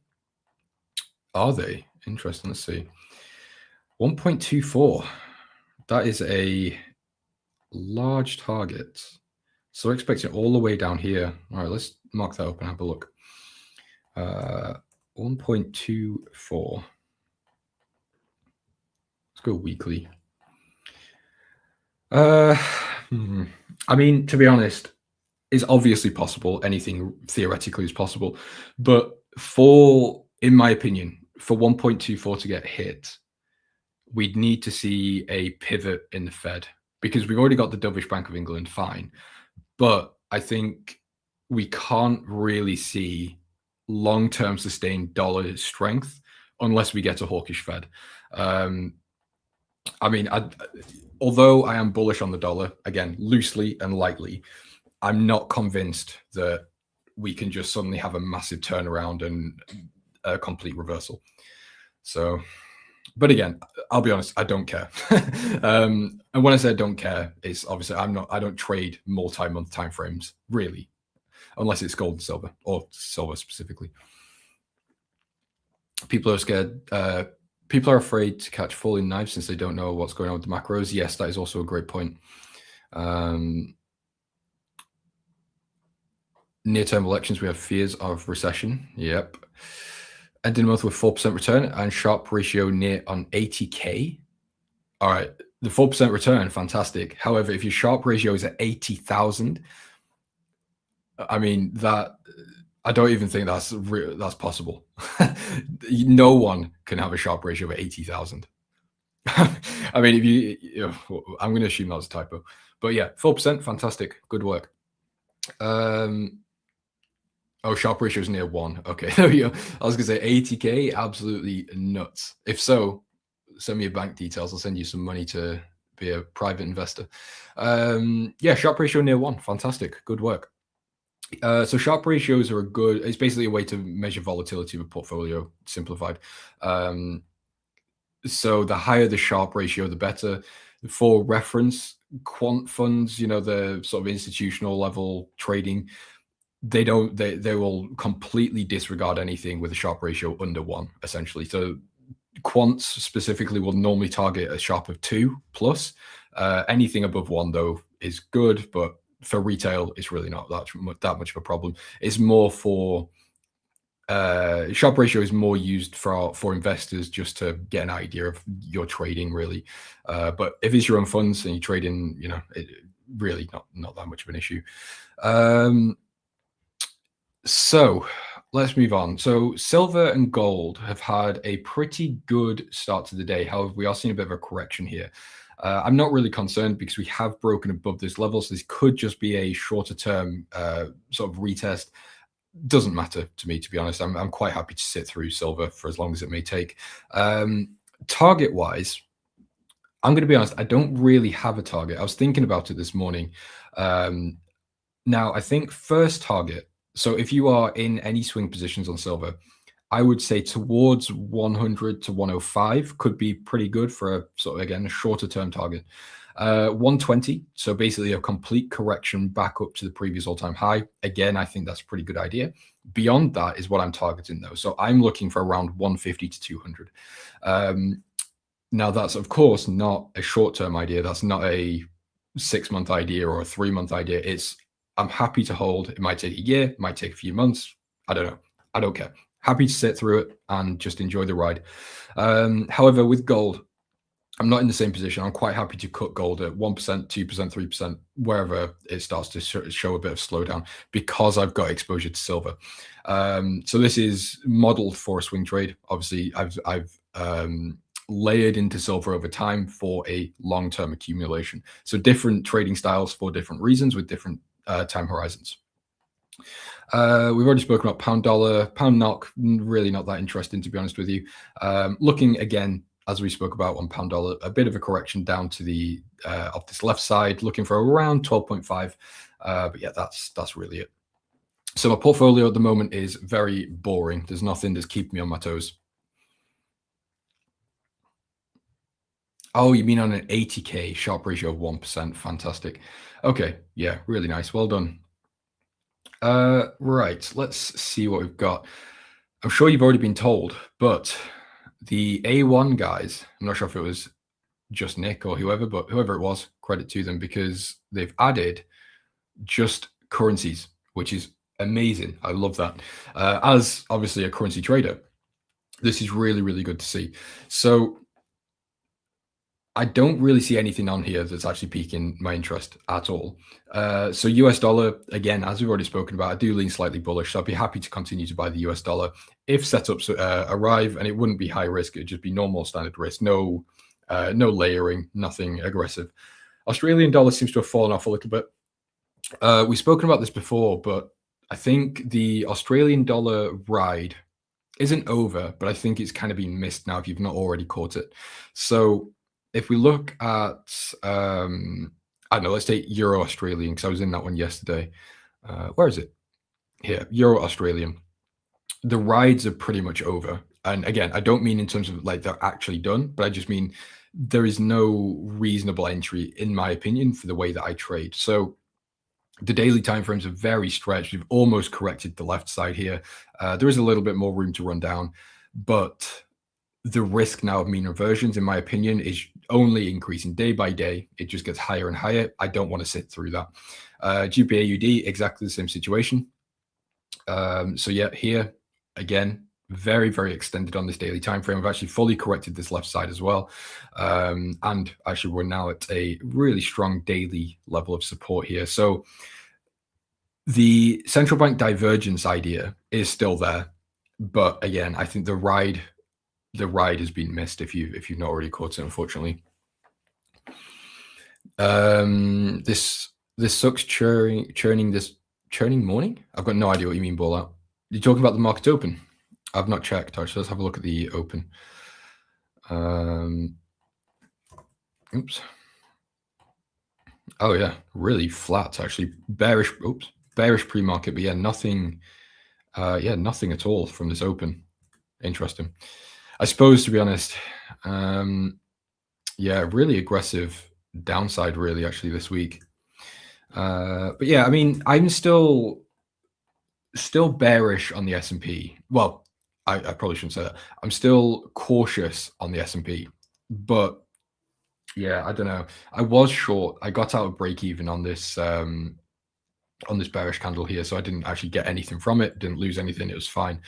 [SPEAKER 5] Are they? Interesting. Let's see. 1.24. That is a large target. So we're expecting all the way down here. All right, let's mark that up and have a look. 1.24. Let's go weekly. I mean, to be honest, it's obviously possible. Anything theoretically is possible. But in my opinion, for 1.24 to get hit, we'd need to see a pivot in the Fed, because we've already got the dovish Bank of England, fine. But I think we can't really see long-term sustained dollar strength unless we get a hawkish Fed. I mean, although I am bullish on the dollar, again, loosely and lightly, I'm not convinced that we can just suddenly have a massive turnaround and a complete reversal. So, but again, I'll be honest, I don't care. And when I say I don't care, it's obviously I don't trade multi-month timeframes, really, unless it's gold and silver, or silver specifically. People are scared. People are afraid to catch falling knives since they don't know what's going on with the macros. Yes, that is also a great point. Near-term elections, we have fears of recession. Yep. Ending the month with 4% return and Sharpe ratio near on 80K. All right, the 4% return, fantastic. However, if your Sharpe ratio is at 80,000, I mean, that I don't even think that's possible. No one can have a Sharpe ratio of 80,000. I mean, I'm going to assume that was a typo. But yeah, 4%, fantastic. Good work. Oh, sharp ratio is near 1. Okay, there we go. I was gonna say 80k, absolutely nuts. If so, send me your bank details. I'll send you some money to be a private investor. Yeah, sharp ratio near 1. Fantastic. Good work. So sharp ratios are it's basically a way to measure volatility of a portfolio, simplified. So the higher the sharp ratio, the better. For reference, quant funds, the sort of institutional level trading, they will completely disregard anything with a sharp ratio under 1, essentially. So quants specifically will normally target a sharp of 2 plus. Anything above 1 though is good, but for retail, it's really not that much of a problem. It's more for sharp ratio is more used for investors just to get an idea of your trading, really. But if it's your own funds and you trade in, really not that much of an issue. So let's move on. So silver and gold have had a pretty good start to the day. However, we are seeing a bit of a correction here. I'm not really concerned because we have broken above this level. So this could just be a shorter term sort of retest. Doesn't matter to me, to be honest. I'm quite happy to sit through silver for as long as it may take. Target wise, I'm going to be honest, I don't really have a target. I was thinking about it this morning. Now, I think first target, so if you are in any swing positions on silver, I would say towards 100 to 105 could be pretty good for a sort of, again, a shorter term target. 120, so basically a complete correction back up to the previous all-time high. Again, I think that's a pretty good idea. Beyond that is what I'm targeting though. So I'm looking for around 150 to 200. Now that's of course not a short-term idea. That's not a 6-month idea or a 3-month idea. I'm happy to hold. It might take a year, it might take a few months. I don't know. I don't care. Happy to sit through it and just enjoy the ride. However, with gold, I'm not in the same position. I'm quite happy to cut gold at 1%, 2%, 3%, wherever it starts to show a bit of slowdown because I've got exposure to silver. So this is modeled for a swing trade. Obviously, I've layered into silver over time for a long-term accumulation. So different trading styles for different reasons with different time horizons. We've already spoken about pound dollar, pound NOK, really not that interesting, to be honest with you. Looking again, as we spoke about on pound dollar, a bit of a correction down to the off this left side, looking for around 12.5. But yeah, that's really it. So my portfolio at the moment is very boring. There's nothing that's keeping me on my toes. Oh, you mean on an 80k sharp ratio of 1%? Fantastic. Okay, yeah, really nice. Well done. Right, let's see what we've got. I'm sure you've already been told, but the A1 guys, I'm not sure if it was just Nick or whoever, but whoever it was, credit to them because they've added just currencies, which is amazing. I love that. As obviously a currency trader, this is really, really good to see. So I don't really see anything on here that's actually piquing my interest at all. So US dollar, again, as we've already spoken about, I do lean slightly bullish. So I'd be happy to continue to buy the US dollar if setups arrive, and it wouldn't be high risk. It'd just be normal standard risk. No layering, nothing aggressive. Australian dollar seems to have fallen off a little bit. We've spoken about this before, but I think the Australian dollar ride isn't over, but I think it's kind of been missed now if you've not already caught it. So if we look at, I don't know, let's take Euro Australian because I was in that one yesterday. Where is it? Here, Euro Australian. The rides are pretty much over. And again, I don't mean in terms of like they're actually done, but I just mean there is no reasonable entry, in my opinion, for the way that I trade. So the daily timeframes are very stretched. We've almost corrected the left side here. There is a little bit more room to run down, but the risk now of mean reversions, in my opinion, is only increasing day by day. It just gets higher and higher. I don't want to sit through that. GPAUD, exactly the same situation. So yeah, here again, very, very extended on this daily time frame. I've actually fully corrected this left side as well. And actually we're now at a really strong daily level of support here. So the central bank divergence idea is still there. But again, I think the ride has been missed if you've not already caught it, unfortunately. This sucks churning this Training morning? I've got no idea what you mean, ball out. You're talking about the market open? I've not checked, actually. Let's have a look at the open. Oops. Oh yeah, really flat actually. Bearish. Oops, bearish pre-market, but yeah, nothing. Yeah, nothing at all from this open. Interesting. I suppose, to be honest, yeah, really aggressive downside, really, actually this week. But yeah, I mean, I'm still bearish on the S&P. Well, I probably shouldn't say that. I'm still cautious on the S&P, but yeah, I don't know. I was short. I got out of break even on this bearish candle here, so I didn't actually get anything from it. Didn't lose anything. It was fine.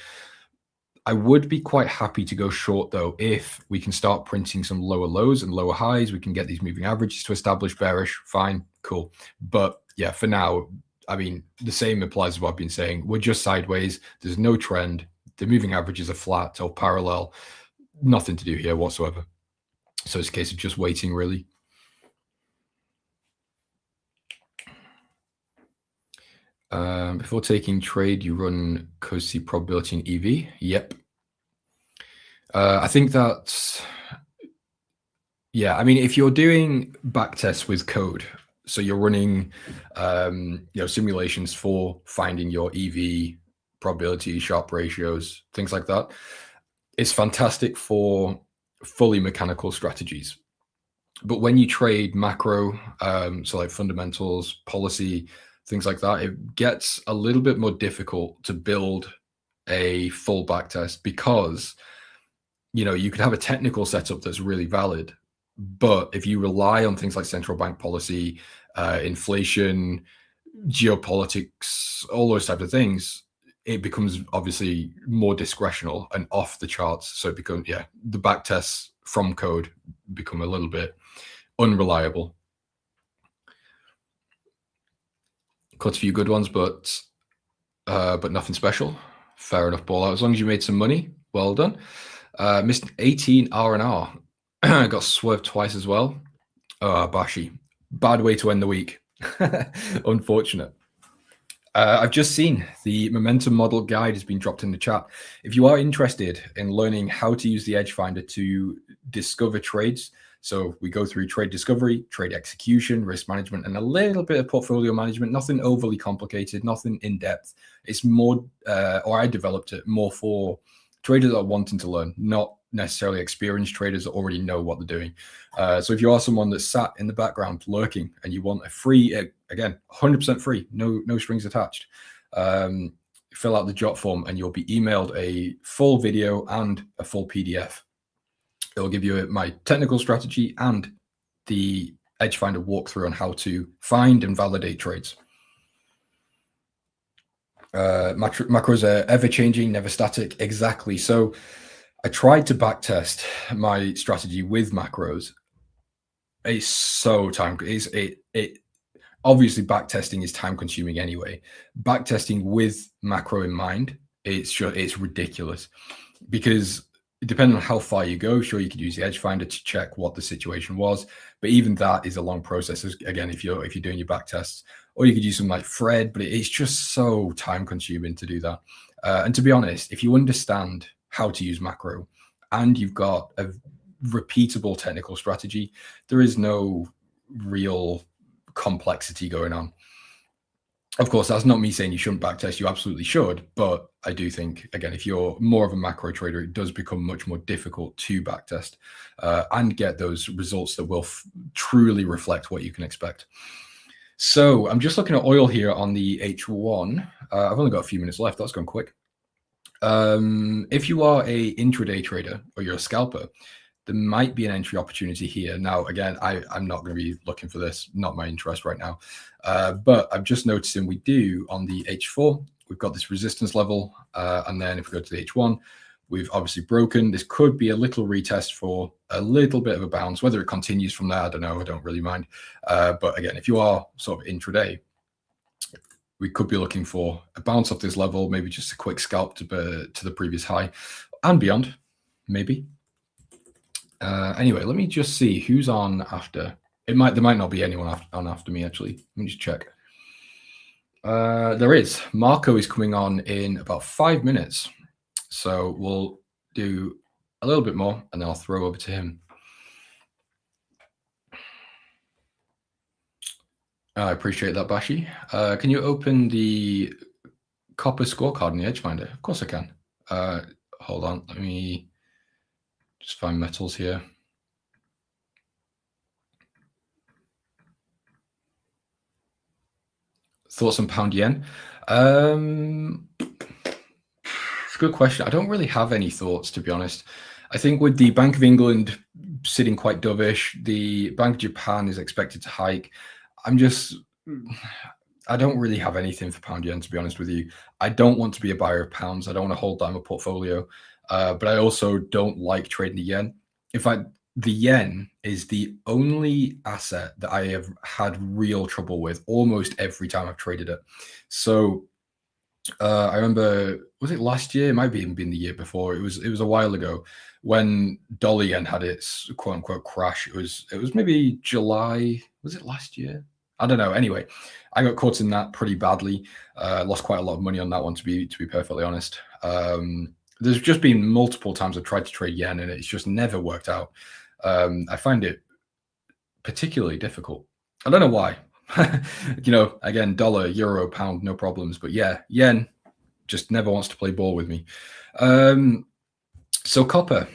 [SPEAKER 5] I would be quite happy to go short though if we can start printing some lower lows and lower highs. We can get these moving averages to establish bearish. Fine, cool. But yeah, for now, I mean, the same applies to what I've been saying. We're just sideways. There's no trend. The moving averages are flat or parallel. Nothing to do here whatsoever. So it's a case of just waiting, really. Before taking trade, you run COSI probability and EV. Yep. I think that's, yeah, I mean, if you're doing backtests with code, so you're running simulations for finding your EV probability, Sharpe ratios, things like that, it's fantastic for fully mechanical strategies. But when you trade macro, so like fundamentals, policy, things like that, it gets a little bit more difficult to build a full backtest because, you know, you could have a technical setup that's really valid, but if you rely on things like central bank policy, inflation, geopolitics, all those types of things, it becomes obviously more discretional and off the charts. So it becomes, yeah, the back tests from code become a little bit unreliable. Caught a few good ones, but nothing special. Fair enough, ball out. As long as you made some money, well done. Missed 18 R&R. Got swerved twice as well. Bashi. Bad way to end the week. Unfortunate. I've just seen the momentum model guide has been dropped in the chat. If you are interested in learning how to use the EdgeFinder to discover trades, so we go through trade discovery, trade execution, risk management, and a little bit of portfolio management, nothing overly complicated, nothing in depth. It's more, or I developed it more for traders that are wanting to learn, not necessarily experienced traders that already know what they're doing. So if you are someone that's sat in the background lurking and you want a free, again, 100% free, no strings attached, fill out the jot form and you'll be emailed a full video and a full PDF. It'll give you my technical strategy and the EdgeFinder walkthrough on how to find and validate trades. Macros are ever changing, never static. Exactly. So I tried to backtest my strategy with macros. It's so obviously backtesting is time consuming anyway. Backtesting with macro in mind, it's ridiculous because depending on how far you go, sure, you could use the EdgeFinder to check what the situation was, but even that is a long process. Again, if you're doing your backtests, or you could use something like Fred, but it's just so time consuming to do that. And to be honest, if you understand how to use macro and you've got a repeatable technical strategy, there is no real complexity going on. Of course, that's not me saying you shouldn't backtest. You absolutely should. But I do think, again, if you're more of a macro trader, it does become much more difficult to backtest and get those results that will truly reflect what you can expect. So I'm just looking at oil here on the H1. I've only got a few minutes left. That's gone quick. If you are a intraday trader or you're a scalper, there might be an entry opportunity here. Now, again, I'm not going to be looking for this, not my interest right now. But I'm just noticing we do on the H4, we've got this resistance level. And then if we go to the H1, we've obviously broken. This could be a little retest for a little bit of a bounce. Whether it continues from there, I don't know. I don't really mind. But again, if you are sort of intraday, we could be looking for a bounce off this level, maybe just a quick scalp to the previous high and beyond, maybe. Anyway, let me just see who's on after. There might not be anyone on after me, actually. Let me just check. There is. Marco is coming on in about 5 minutes. So we'll do a little bit more and then I'll throw over to him. I appreciate that, Bashi. Can you open the copper scorecard in the EdgeFinder? Of course I can. Hold on. Let me just find metals here. Thoughts on pound yen? It's a good question. I don't really have any thoughts, to be honest. I think with the Bank of England sitting quite dovish, the Bank of Japan is expected to hike. I don't really have anything for pound yen, to be honest with you. I don't want to be a buyer of pounds. I don't want to hold down a portfolio, but I also don't like trading the yen. In fact, the yen is the only asset that I have had real trouble with almost every time I've traded it. So I remember, was it last year? It might have even been the year before. It was a while ago when dollar yen had its quote unquote crash. It was maybe July. Was it last year? I don't know. Anyway, I got caught in that pretty badly. Lost quite a lot of money on that one, to be perfectly honest. There's just been multiple times I've tried to trade yen and it's just never worked out. I find it particularly difficult. I don't know why. Again, dollar, euro, pound, no problems. But yeah, yen just never wants to play ball with me. So copper,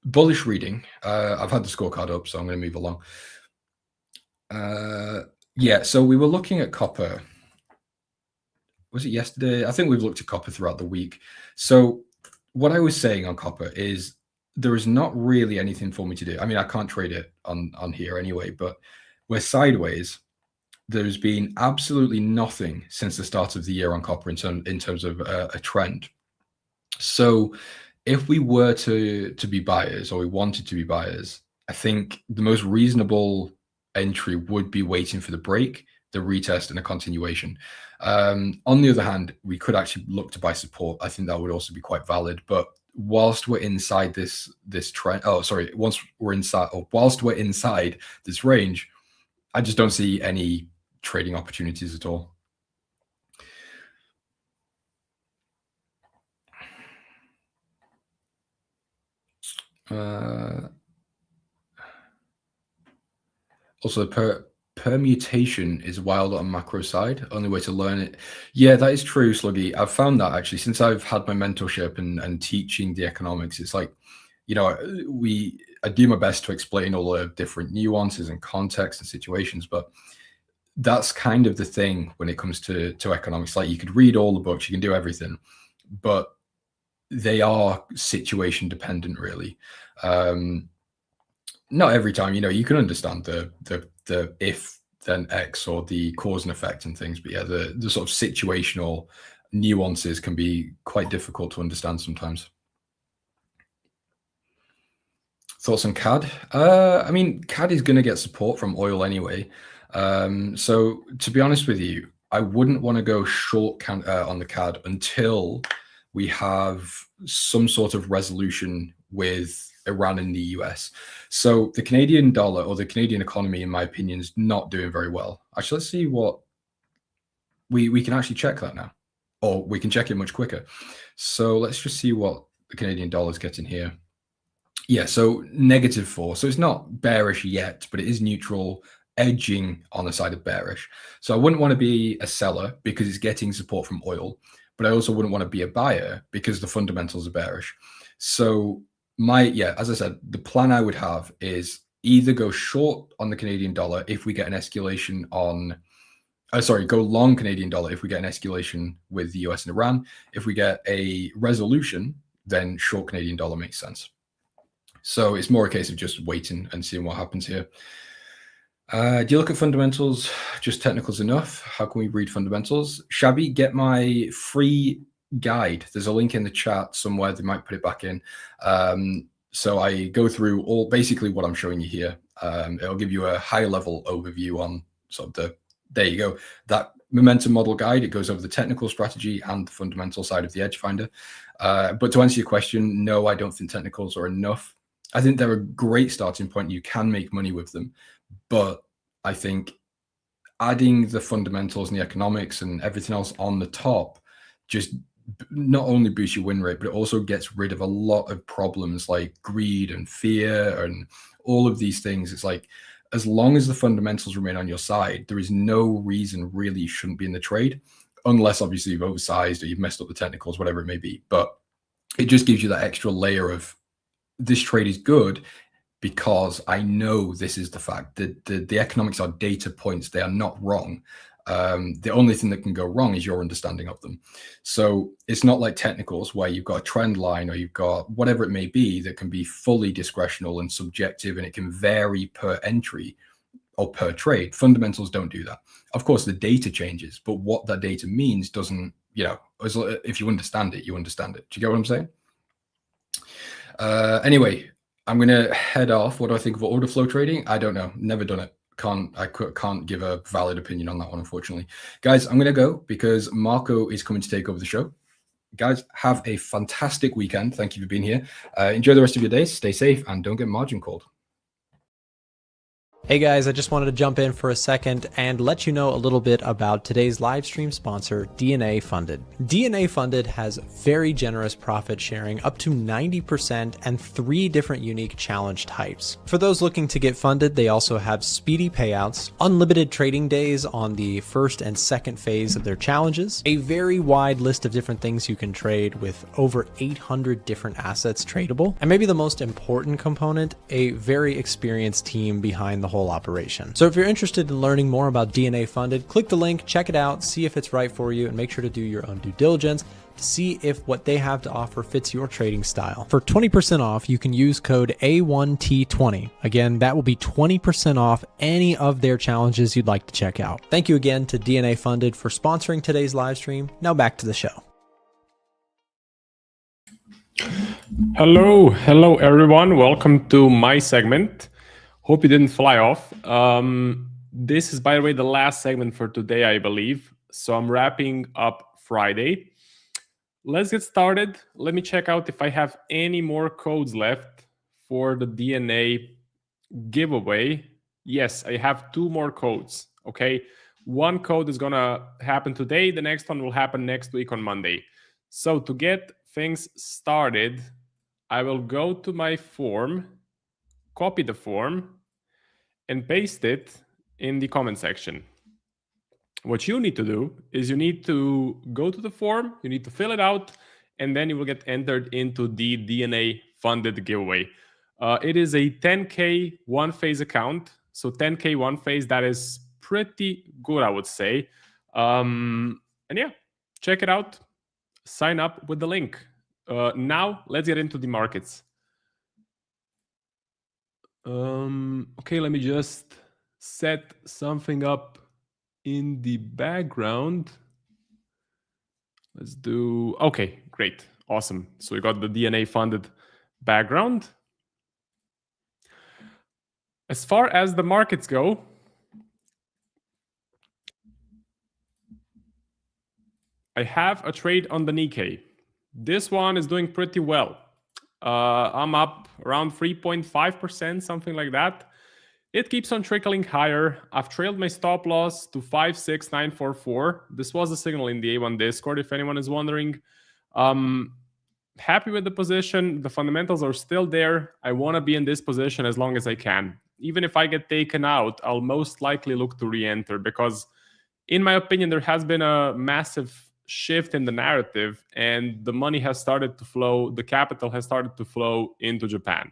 [SPEAKER 5] bullish reading. I've had the scorecard up, so I'm going to move along. Yeah, so we were looking at copper. Was it yesterday? I think we've looked at copper throughout the week. So what I was saying on copper is there is not really anything for me to do. I mean, I can't trade it on here anyway, but we're sideways. There's been absolutely nothing since the start of the year on copper in terms of a trend. So if we were to be buyers, or we wanted to be buyers, I think the most reasonable entry would be waiting for the break, the retest, and a continuation. On the other hand, we could actually look to buy support. I think that would also be quite valid. But whilst we're inside this trend, whilst we're inside this range, I just don't see any trading opportunities at all. Also, permutation is wild on macro side. Only way to learn it. Yeah, that is true, Sluggy. I've found that actually since I've had my mentorship and teaching the economics. It's like, I do my best to explain all the different nuances and contexts and situations, but that's kind of the thing when it comes to economics. Like, you could read all the books, you can do everything, but they are situation dependent, really. Not every time, you can understand the if then X or the cause and effect and things, but yeah, the sort of situational nuances can be quite difficult to understand sometimes. Thoughts on CAD? I mean, CAD is going to get support from oil anyway. So to be honest with you, I wouldn't want to go short on the CAD until we have some sort of resolution with Iran and the US. So the Canadian dollar, or the Canadian economy, in my opinion, is not doing very well. Actually, let's see what we can actually check that now, or we can check it much quicker. So let's just see what the Canadian dollar is getting here. Yeah, so -4. So it's not bearish yet, but it is neutral, edging on the side of bearish. So I wouldn't want to be a seller because it's getting support from oil, but I also wouldn't want to be a buyer because the fundamentals are bearish. So as I said, the plan I would have is either go short on the Canadian dollar if we get an escalation on, go long Canadian dollar if we get an escalation with the US and Iran. If we get a resolution, then short Canadian dollar makes sense. So it's more a case of just waiting and seeing what happens here. Do you look at fundamentals? Just technicals enough? How can we read fundamentals? Shabby, get my free guide. There's a link in the chat somewhere. They might put it back in. So I go through basically what I'm showing you here. It'll give you a high level overview on sort of there you go. That momentum model guide, it goes over the technical strategy and the fundamental side of the EdgeFinder. But to answer your question, no, I don't think technicals are enough. I think they're a great starting point. You can make money with them, but I think adding the fundamentals and the economics and everything else on the top just not only boosts your win rate, but it also gets rid of a lot of problems like greed and fear and all of these things. It's like, as long as the fundamentals remain on your side, there is no reason really you shouldn't be in the trade, unless obviously you've oversized or you've messed up the technicals, whatever it may be. But it just gives you that extra layer of, this trade is good because I know this is the fact. The economics are data points. They are not wrong. The only thing that can go wrong is your understanding of them. So it's not like technicals where you've got a trend line or you've got whatever it may be that can be fully discretional and subjective, and it can vary per entry or per trade. Fundamentals don't do that. Of course, the data changes, but what that data means doesn't, if you understand it, you understand it. Do you get what I'm saying? Anyway, I'm going to head off. What do I think of order flow trading? I don't know. Never done it. I can't give a valid opinion on that one, unfortunately. Guys, I'm going to go because Marco is coming to take over the show. Guys, have a fantastic weekend. Thank you for being here. Enjoy the rest of your day. Stay safe and don't get margin called.
[SPEAKER 1] Hey guys, I just wanted to jump in for a second and let you know a little bit about today's live stream sponsor, DNA Funded. DNA Funded has very generous profit sharing, up to 90%, and 3 different unique challenge types. For those looking to get funded, they also have speedy payouts, unlimited trading days on the first and second phase of their challenges, a very wide list of different things you can trade with over 800 different assets tradable, and maybe the most important component, a very experienced team behind the whole operation. So if you're interested in learning more about DNA Funded, click the link, check it out, see if it's right for you, and make sure to do your own due diligence to see if what they have to offer fits your trading style. For 20% off, you can use code A1T20. Again, that will be 20% off any of their challenges you'd like to check out. Thank you again to DNA Funded for sponsoring today's live stream. Now back to the show.
[SPEAKER 6] Hello everyone. Welcome to my segment. Hope you didn't fly off. This is, by the way, the last segment for today, I believe. So I'm wrapping up Friday. Let's get started. Let me check out if I have any more codes left for the DNA giveaway. Yes, I have 2 more codes. Okay. One code is going to happen today. The next one will happen next week on Monday. So to get things started, I will go to my form, copy the form, and paste it in the comment section. What you need to do is you need to go to the form, you need to fill it out, and then you will get entered into the DNA funded giveaway. It is a 10K one phase account. So 10K one phase, that is pretty good, I would say. And yeah, check it out. Sign up with the link. Now let's get into the markets. Okay, let me just set something up in the background. Let's do, okay, great, awesome. So we got the DNA funded background. As far as the markets go, I have a trade on the Nikkei. This one is doing pretty well. I'm up around 3.5%, something like that. It keeps on trickling higher. I've trailed my stop loss to 56944. This was a signal in the A1 Discord, if anyone is wondering. Happy with the position. The fundamentals are still there. I want to be in this position as long as I can. Even if I get taken out, I'll most likely look to re-enter because, in my opinion, there has been a massive shift in the narrative and the money has started to flow, the capital has started to flow into Japan.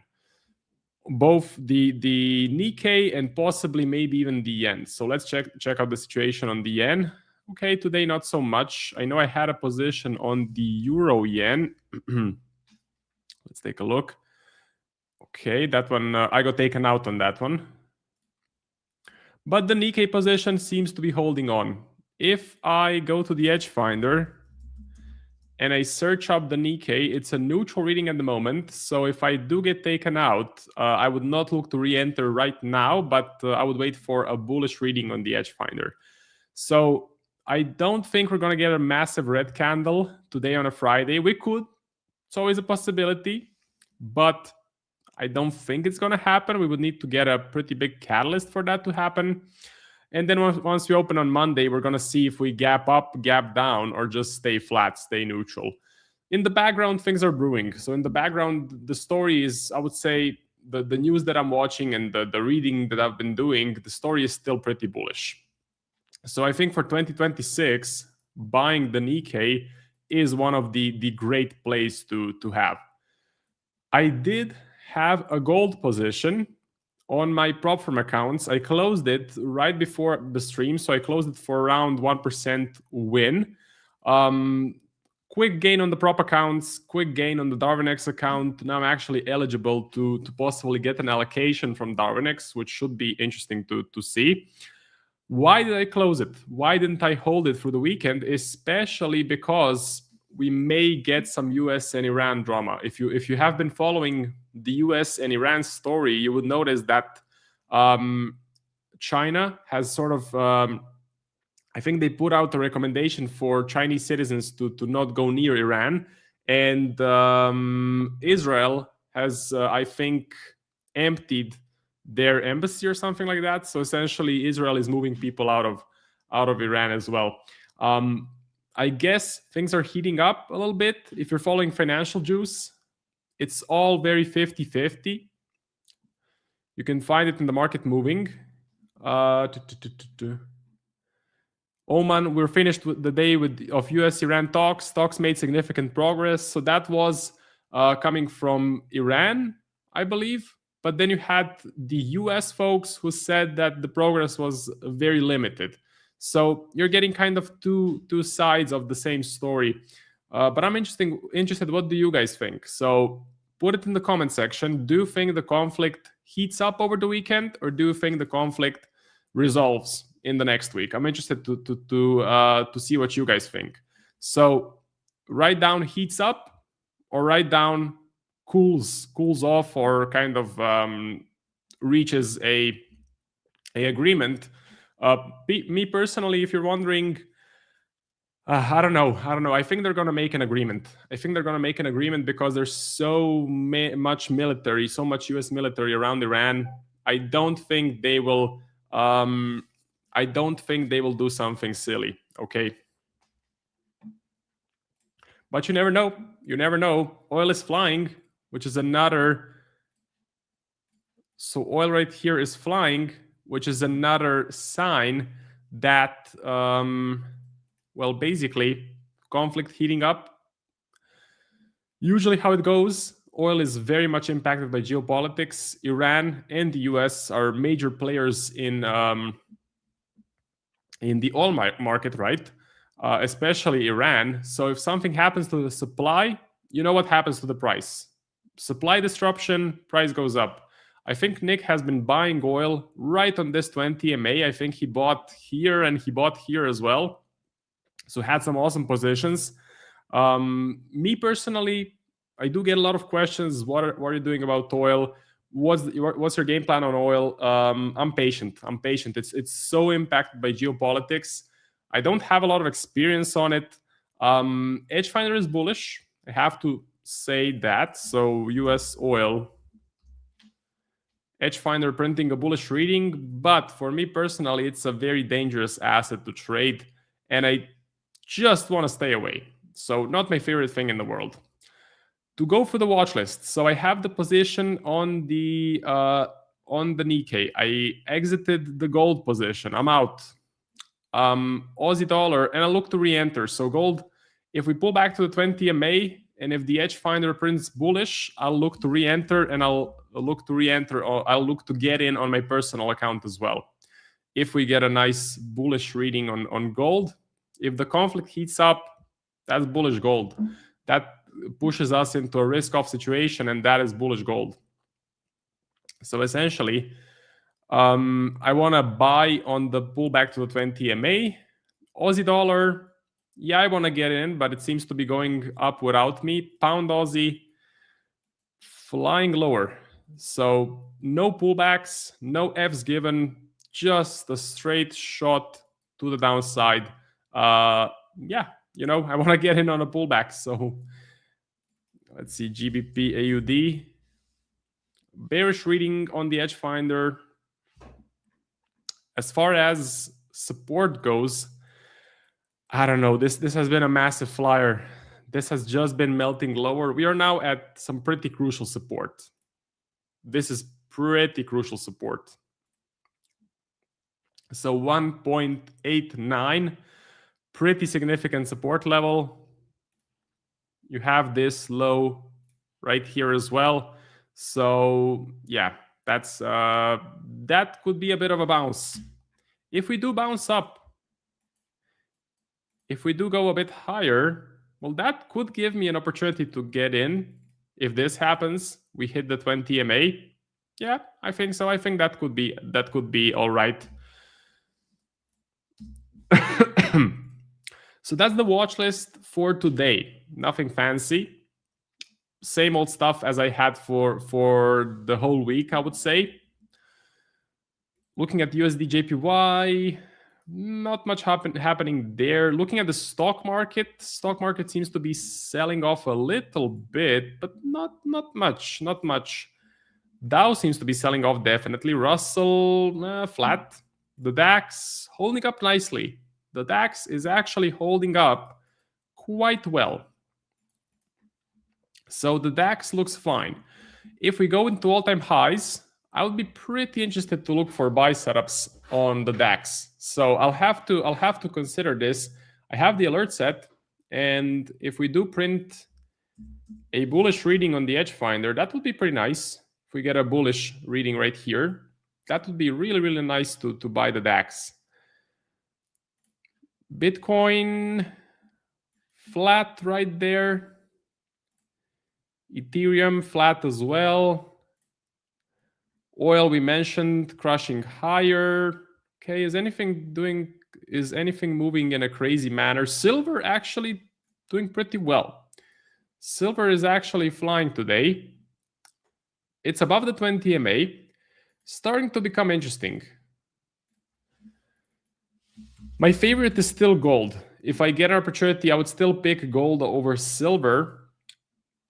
[SPEAKER 6] Both the Nikkei and possibly maybe even the yen. So let's check out the situation on the yen. Okay, today not so much. I know I had a position on the euro yen. Let's take a look. Okay, that one, I got taken out on that one. But the Nikkei position seems to be holding on. If I go to the EdgeFinder and I search up the Nikkei, it's a neutral reading at the moment. So if I do get taken out, I would not look to re-enter right now, but I would wait for a bullish reading on the EdgeFinder. So I don't think we're going to get a massive red candle today on a Friday. We could. It's always a possibility, but I don't think it's going to happen. We would need to get a pretty big catalyst for that to happen. And then once we open on Monday, we're going to see if we gap up, gap down, or just stay flat, stay neutral. In the background, things are brewing. So in the background, the story is, I would say, the news that I'm watching and the reading that I've been doing, the story is still pretty bullish. So I think for 2026, buying the Nikkei is one of the great plays to have. I did have a gold position on my prop firm accounts. I closed it right before the stream, so I closed it for around 1% win. Quick gain on the prop accounts, quick gain on the Darwinex account. Now I'm actually eligible to possibly get an allocation from Darwinex, which should be interesting to see. Why did I close it? Why didn't I hold it through the weekend? Especially because we may get some US and Iran drama. If you have been following the US and Iran story, you would notice that China has sort of, I think they put out a recommendation for Chinese citizens to not go near Iran. And Israel has, I think, emptied their embassy or something like that. So essentially, Israel is moving people out of Iran as well. I guess things are heating up a little bit. If you're following financial juice, it's all very 50-50. You can find it in the market moving. Oman, we're finished with the day of US-Iran talks. Talks made significant progress. So that was coming from Iran, I believe. But then you had the US folks who said that the progress was very limited. So you're getting kind of two sides of the same story. But I'm interested, what do you guys think? So put it in the comment section. Do you think the conflict heats up over the weekend, or do you think the conflict resolves in the next week? I'm interested to see what you guys think. So write down heats up, or write down cools off, or kind of reaches a agreement. Me personally, if you're wondering, I don't know. I think they're going to make an agreement. Because there's so much military, so much US military around Iran. I don't think they will do something silly, okay? But you never know. Oil is flying, which is another. So oil right here is flying, which is another sign that, basically, conflict heating up. Usually how it goes, oil is very much impacted by geopolitics. Iran and the US are major players in the oil market, right? Especially Iran. So if something happens to the supply, you know what happens to the price. Supply disruption, price goes up. I think Nick has been buying oil right on this 20 MA. I think he bought here and he bought here as well. So had some awesome positions. Me personally, I do get a lot of questions. What are you doing about oil? What's your game plan on oil? I'm patient. It's so impacted by geopolitics. I don't have a lot of experience on it. EdgeFinder is bullish. I have to say that. So US oil, EdgeFinder printing a bullish reading, but for me personally, it's a very dangerous asset to trade, and I just want to stay away. So not my favorite thing in the world. To go for the watch list, so I have the position on the Nikkei. I exited the gold position. I'm out. Aussie dollar, and I look to re-enter. So gold, if we pull back to the 20 MA, and if the EdgeFinder prints bullish, I'll look to re-enter, and I'll look to get in on my personal account as well. If we get a nice bullish reading on gold, if the conflict heats up, that's bullish gold. That pushes us into a risk-off situation, and that is bullish gold. So essentially, I want to buy on the pullback to the 20 MA. Aussie dollar, yeah, I want to get in, but it seems to be going up without me. Pound Aussie, flying lower. So no pullbacks, no Fs given, just a straight shot to the downside. I want to get in on a pullback. So let's see, GBP AUD. Bearish reading on the EdgeFinder. As far as support goes, I don't know. This has been a massive flyer. This has just been melting lower. We are now at some pretty crucial support. This is pretty crucial support. So 1.89, pretty significant support level. You have this low right here as well. So yeah, that's that could be a bit of a bounce. If we do bounce up, if we do go a bit higher, well, that could give me an opportunity to get in. If this happens, we hit the 20 MA. Yeah, I think so. I think that could be all right. So that's the watch list for today. Nothing fancy. Same old stuff as I had for the whole week, I would say. Looking at USD JPY, not much happening there. Looking at the stock market seems to be selling off a little bit, but not much. Dow seems to be selling off definitely. Russell flat. The DAX holding up nicely. The DAX is actually holding up quite well. So the DAX looks fine. If we go into all-time highs, I would be pretty interested to look for buy setups on the DAX. So I'll have to consider this. I have the alert set, and if we do print a bullish reading on the EdgeFinder, that would be pretty nice. If we get a bullish reading right here, that would be really, really nice to buy the DAX. Bitcoin flat right there. Ethereum flat as well. Oil we mentioned crushing higher. Okay, is anything moving in a crazy manner? Silver actually doing pretty well. Silver is actually flying today. It's above the 20 MA, starting to become interesting. My favorite is still gold. If I get an opportunity, I would still pick gold over silver,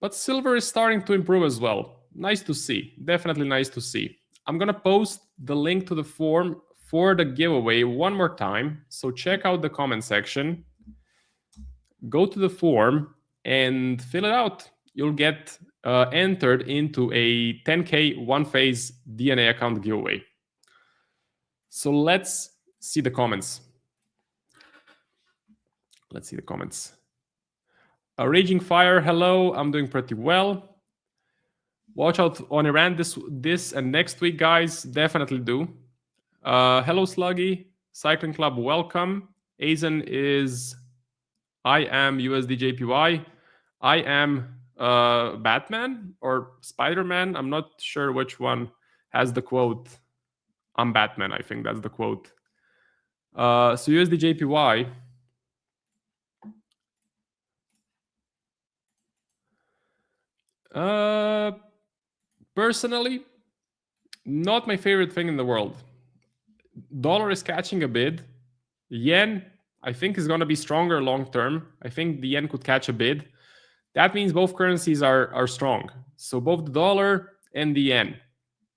[SPEAKER 6] but silver is starting to improve as well. Nice to see, definitely nice to see. I'm gonna post the link to the form for the giveaway one more time. So check out the comment section, go to the form and fill it out. You'll get entered into a 10K one-phase DNA account giveaway. So let's see the comments. Let's see the comments. Raging Fire, hello, I'm doing pretty well. Watch out on Iran this and next week, guys. Definitely do. Hello, Sluggy. Cycling Club, welcome. Azen is I am USD JPY. I am Batman or Spider-Man. I'm not sure which one has the quote. I'm Batman, I think that's the quote. So USD JPY. Personally, not my favorite thing in the world. Dollar is catching a bid. Yen, I think, is going to be stronger long term. I think the yen could catch a bid. That means both currencies are strong. So both the dollar and the yen.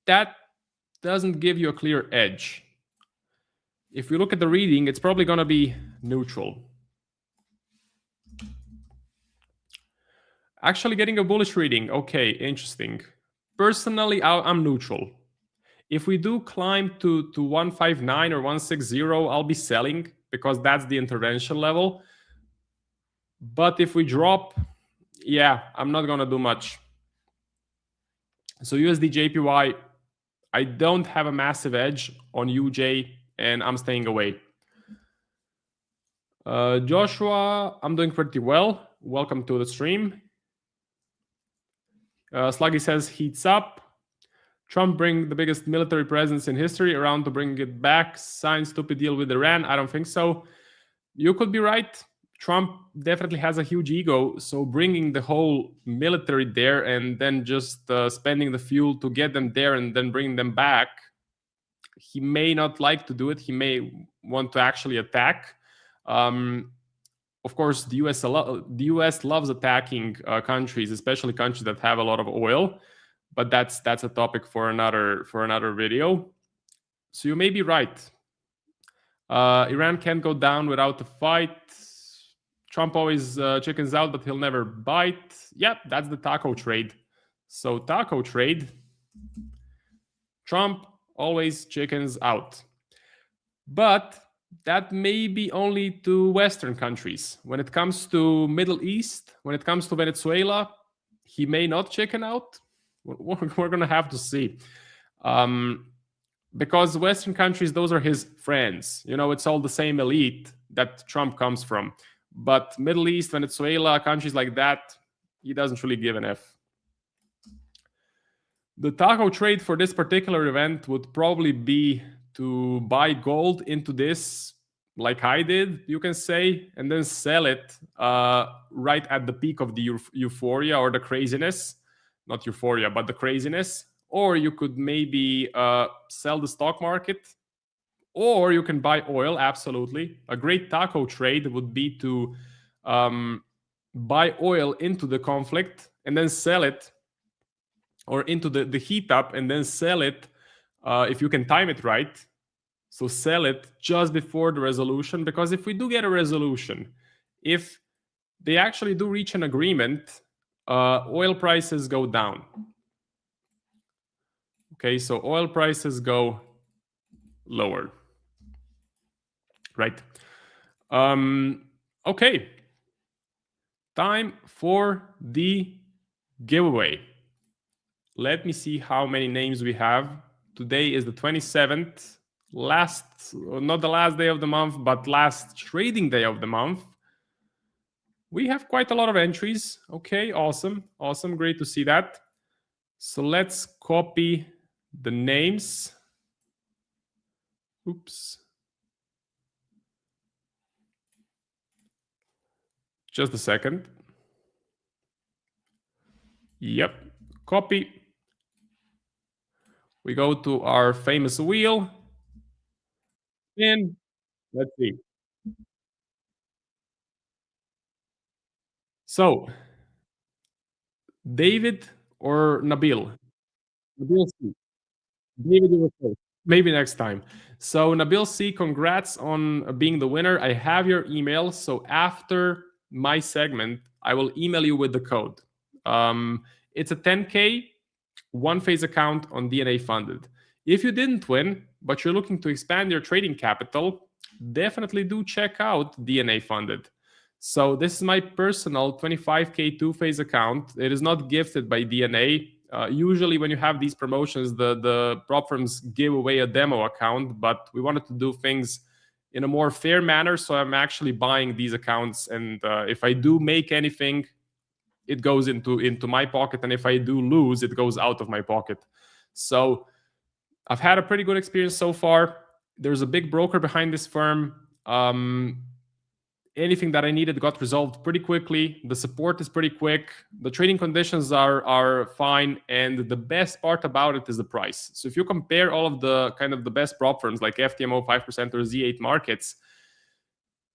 [SPEAKER 6] That doesn't give you a clear edge. If we look at the reading, it's probably going to be neutral. Actually getting a bullish reading. Okay, interesting. Personally, I'm neutral. If we do climb to 159 or 160, I'll be selling because that's the intervention level. But if we drop, yeah, I'm not going to do much. So USD JPY, I don't have a massive edge on UJ and I'm staying away. Joshua, I'm doing pretty well. Welcome to the stream. Sluggy says heats up. Trump bring the biggest military presence in history around to bring it back. Sign stupid deal with Iran. I don't think so. You could be right. Trump definitely has a huge ego. So bringing the whole military there and then just spending the fuel to get them there and then bring them back, he may not like to do it. He may want to actually attack. Of course, the US loves attacking countries, especially countries that have a lot of oil. But that's a topic for another video. So you may be right. Iran can't go down without a fight. Trump always chickens out, but he'll never bite. Yep, that's the taco trade. So taco trade, Trump always chickens out. But that may be only to Western countries. When it comes to Middle East, when it comes to Venezuela, he may not chicken out. We're going to have to see. Because Western countries, those are his friends. You know, it's all the same elite that Trump comes from. But Middle East, Venezuela, countries like that, he doesn't really give an F. The taco trade for this particular event would probably be to buy gold into this, like I did, you can say, and then sell it right at the peak of the euphoria or the craziness. Not euphoria, but the craziness. Or you could maybe sell the stock market, or you can buy oil, absolutely. A great taco trade would be to buy oil into the conflict and then sell it, or into the heat up and then sell it if you can time it right. So sell it just before the resolution, because if we do get a resolution, if they actually do reach an agreement, oil prices go down. Okay, so oil prices go lower. Right. Okay. Time for the giveaway. Let me see how many names we have. Today is the 27th. Not the last day of the month, but last trading day of the month. We have quite a lot of entries. Okay, awesome. Awesome. Great to see that. So let's copy the names. Oops. Just a second. Yep. Copy. We go to our famous wheel. And let's see. So, David or Nabil? Nabil C. David, you were first. Maybe next time. So, Nabil C, congrats on being the winner. I have your email. So, after my segment, I will email you with the code. It's a 10K one phase account on DNA funded. If you didn't win, but you're looking to expand your trading capital, definitely do check out DNA funded. So this is my personal 25K two-phase account. It is not gifted by DNA. Usually when you have these promotions, the prop firms give away a demo account, but we wanted to do things in a more fair manner. So I'm actually buying these accounts. And if I do make anything, it goes into my pocket. And if I do lose, it goes out of my pocket. So I've had a pretty good experience so far. There's a big broker behind this firm. Anything that I needed got resolved pretty quickly. The support is pretty quick. The trading conditions are fine. And the best part about it is the price. So if you compare all of the kind of the best prop firms like FTMO, 5% or Z8 markets,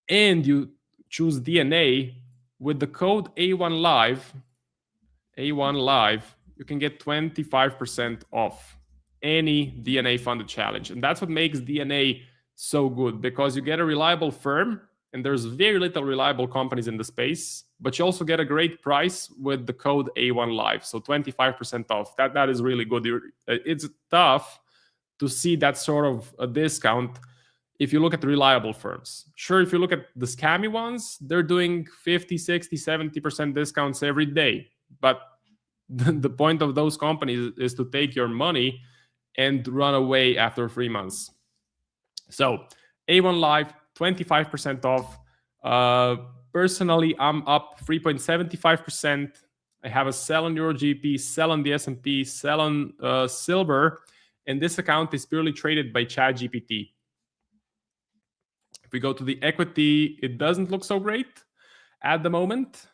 [SPEAKER 6] and you choose DNA, with the code A1Live, you can get 25% off any DNA funded challenge. And that's what makes DNA so good, because you get a reliable firm, and there's very little reliable companies in the space, but you also get a great price with the code A1Live. So 25% off. That is really good. It's tough to see that sort of a discount if you look at the reliable firms. Sure, if you look at the scammy ones, they're doing 50, 60, 70% discounts every day. But the point of those companies is to take your money and run away after 3 months. So A1Live, 25% off. Personally, I'm up 3.75%. I have a sell on EuroGP, sell on the S&P, sell on silver. And this account is purely traded by ChatGPT. If we go to the equity, it doesn't look so great at the moment,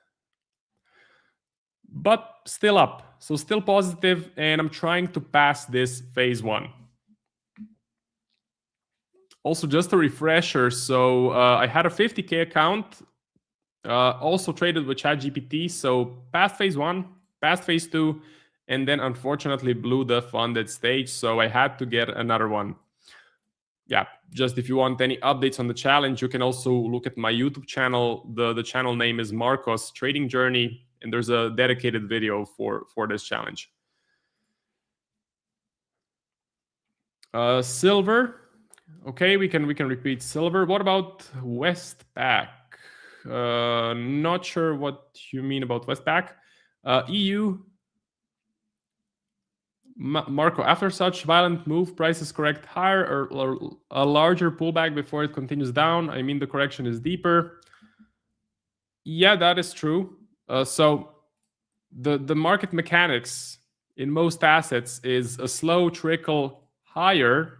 [SPEAKER 6] but still up. So still positive, and I'm trying to pass this phase one. Also, just a refresher. So I had a 50K account, also traded with ChatGPT. So passed phase one, passed phase two, and then unfortunately blew the funded stage. So I had to get another one. yeah, just if you want any updates on the challenge, you can also look at my YouTube channel. The channel name is Marcos Trading Journey, and there's a dedicated video for this challenge. Silver. Okay, we can repeat silver. What about Westpac? Not sure what you mean about Westpac. EU. Marco, after such violent move, prices correct higher or a larger pullback before it continues down? I mean, the correction is deeper. Yeah, that is true. So the market mechanics in most assets is a slow trickle higher,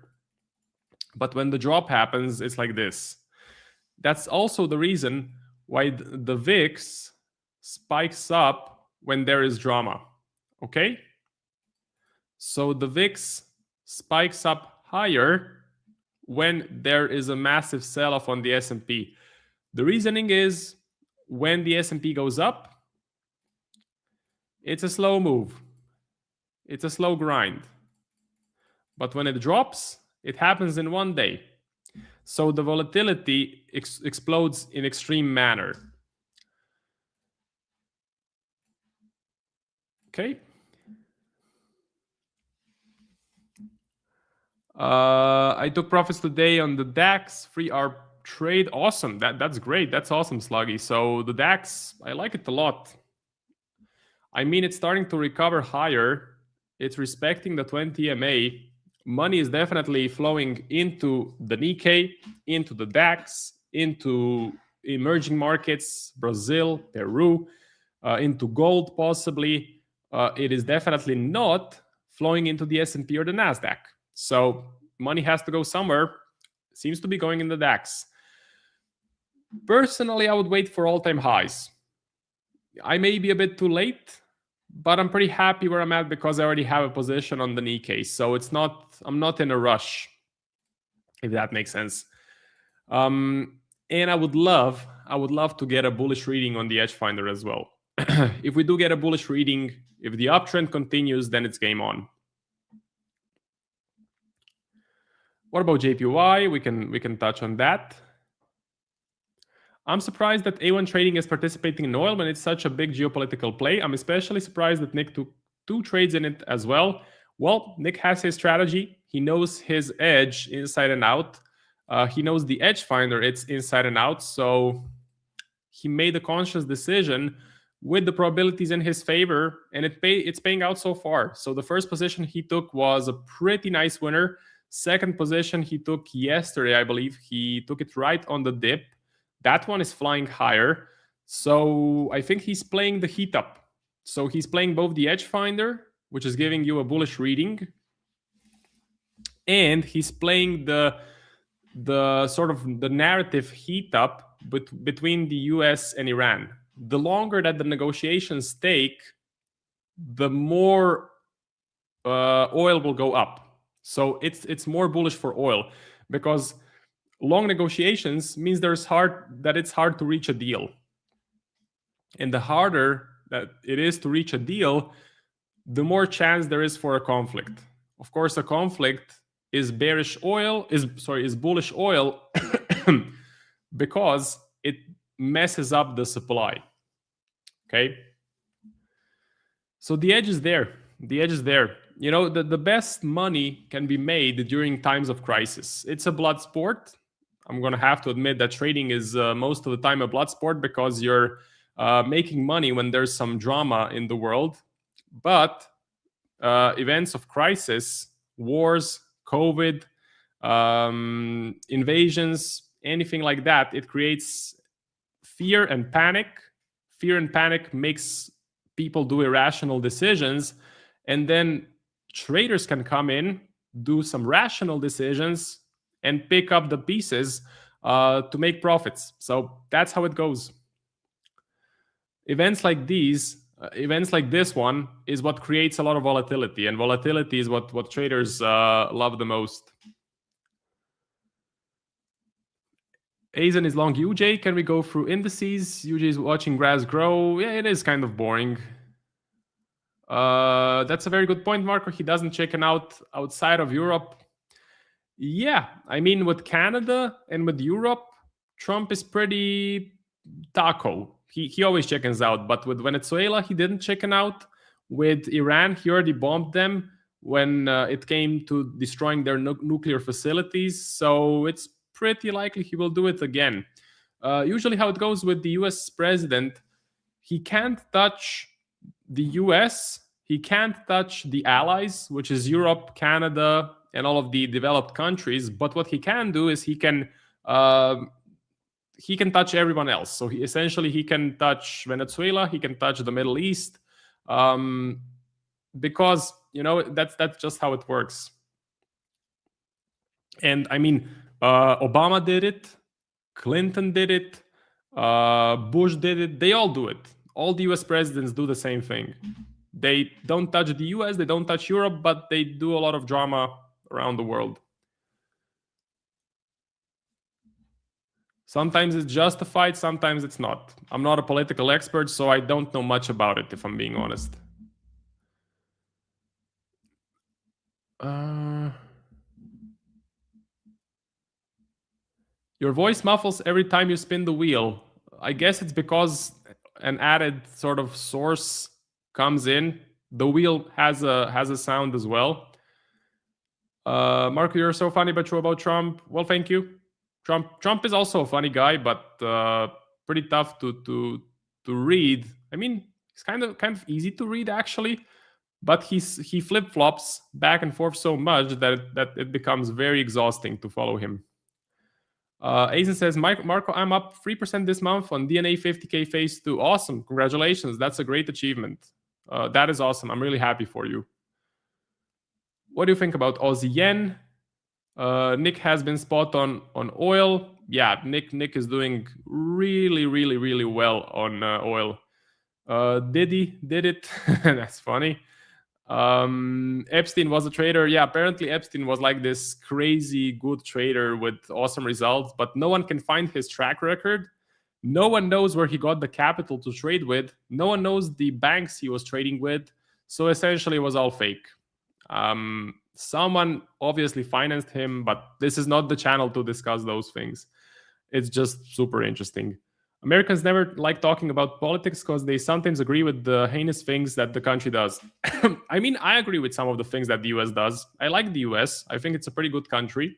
[SPEAKER 6] but when the drop happens, it's like this. That's also the reason why the VIX spikes up when there is drama. Okay? So the VIX spikes up higher when there is a massive sell-off on the S&P. The reasoning is when the S&P goes up, it's a slow move. It's a slow grind. But when it drops, it happens in one day. So the volatility explodes in extreme manner. Okay. I took profits today on the DAX, 3-hour trade. Awesome. That's great. That's awesome, Sluggy. So the DAX, I like it a lot. I mean, it's starting to recover higher. It's respecting the 20 MA. Money is definitely flowing into the Nikkei, into the DAX, into emerging markets, Brazil, Peru, into gold possibly. It is definitely not flowing into the S&P or the Nasdaq. So money has to go somewhere. Seems to be going in the DAX. Personally, I would wait for all-time highs. I may be a bit too late, but I'm pretty happy where I'm at because I already have a position on the Nikkei. So I'm not in a rush, if that makes sense. And I would love to get a bullish reading on the EdgeFinder as well. If we do get a bullish reading, if the uptrend continues, then it's game on. What about JPY? We can touch on that. I'm surprised that A1 Trading is participating in oil when it's such a big geopolitical play. I'm especially surprised that Nick took 2 trades in it as well. Well, Nick has his strategy. He knows his edge inside and out. He knows the EdgeFinder, it's inside and out. So he made a conscious decision with the probabilities in his favor, and it's paying out so far. So the first position he took was a pretty nice winner. Second position he took yesterday, I believe. He took it right on the dip. That one is flying higher. So I think he's playing the heat up. So he's playing both the EdgeFinder, which is giving you a bullish reading, and he's playing the sort of the narrative heat up between the US and Iran. The longer that the negotiations take, the more oil will go up. So it's more bullish for oil because long negotiations means it's hard to reach a deal. And the harder that it is to reach a deal, the more chance there is for a conflict. Of course, a conflict is bullish oil because it messes up the supply. Okay? So the edge is there. The edge is there. You know, the best money can be made during times of crisis. It's a blood sport. I'm going to have to admit that trading is most of the time a blood sport because you're making money when there's some drama in the world. But events of crisis, wars, COVID, invasions, anything like that, it creates fear and panic. Fear and panic makes people do irrational decisions. And then traders can come in, do some rational decisions, and pick up the pieces to make profits. So that's how it goes. Events like these, events like this one, is what creates a lot of volatility, and volatility is what traders love the most. Aizen is long UJ. Can we go through indices? UJ is watching grass grow. Yeah, it is kind of boring. That's a very good point, Marco. He doesn't check out outside of Europe. Yeah, I mean, with Canada and with Europe, Trump is pretty taco. He always chickens out. But with Venezuela, he didn't chicken out. With Iran, he already bombed them when it came to destroying their nuclear facilities. So it's pretty likely he will do it again. Usually how it goes with the US president, he can't touch the US, he can't touch the allies, which is Europe, Canada, and all of the developed countries. But what he can do is he can touch everyone else. So he can touch Venezuela, he can touch the Middle East, because that's just how it works. And I mean, Obama did it, Clinton did it, Bush did it. They all do it. All the US presidents do the same thing. They don't touch the US, they don't touch Europe, but they do a lot of drama around the world. Sometimes it's justified, sometimes it's not. I'm not a political expert, so I don't know much about it, if I'm being honest. Your voice muffles every time you spin the wheel. I guess it's because an added sort of source comes in. The wheel has a sound as well. Marco, you're so funny but true about Trump. Well, thank you. Trump is also a funny guy, but pretty tough to read. I mean, he's kind of easy to read actually, but he flip-flops back and forth so much that it becomes very exhausting to follow him. Aizen says, Marco, I'm up 3% this month on DNA 50K phase 2. Awesome. Congratulations. That's a great achievement. That is awesome. I'm really happy for you. What do you think about Aussie yen? Nick has been spot on oil. Yeah, Nick is doing really, really, really well on oil. Diddy did it. That's funny. Epstein was a trader. Yeah, apparently Epstein was like this crazy good trader with awesome results, but no one can find his track record. No one knows where he got the capital to trade with. No one knows the banks he was trading with. So essentially it was all fake. Someone obviously financed him, but this is not the channel to discuss those things. It's just super interesting. Americans never like talking about politics because they sometimes agree with the heinous things that the country does. I mean, I agree with some of the things that the US does. I like the US. I think it's a pretty good country.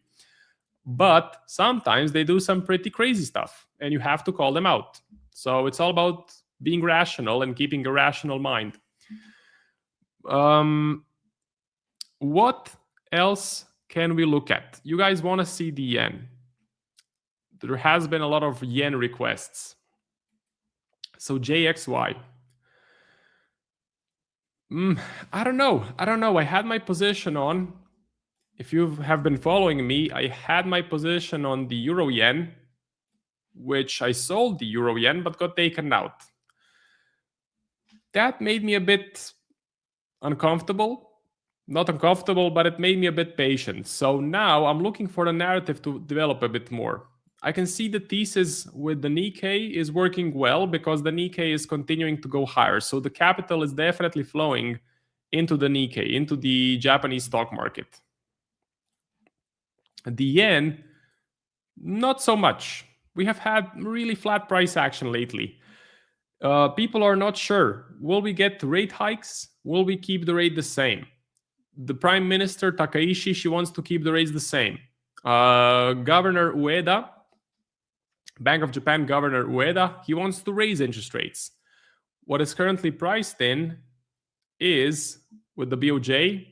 [SPEAKER 6] But sometimes they do some pretty crazy stuff, and you have to call them out. So it's all about being rational and keeping a rational mind. What else can we look at? You guys want to see the yen. There has been a lot of yen requests. So JXY. I don't know. I had my position on, if you have been following me, I had my position on the euro yen, which I sold the euro yen, but got taken out. That made me a bit uncomfortable. Not uncomfortable, but it made me a bit patient. So now I'm looking for the narrative to develop a bit more. I can see the thesis with the Nikkei is working well because the Nikkei is continuing to go higher. So the capital is definitely flowing into the Nikkei, into the Japanese stock market. The yen, not so much. We have had really flat price action lately. People are not sure. Will we get rate hikes? Will we keep the rate the same? The Prime Minister Takaishi, she wants to keep the rates the same. Governor Ueda, Bank of Japan Governor Ueda, he wants to raise interest rates. What is currently priced in is, with the BOJ,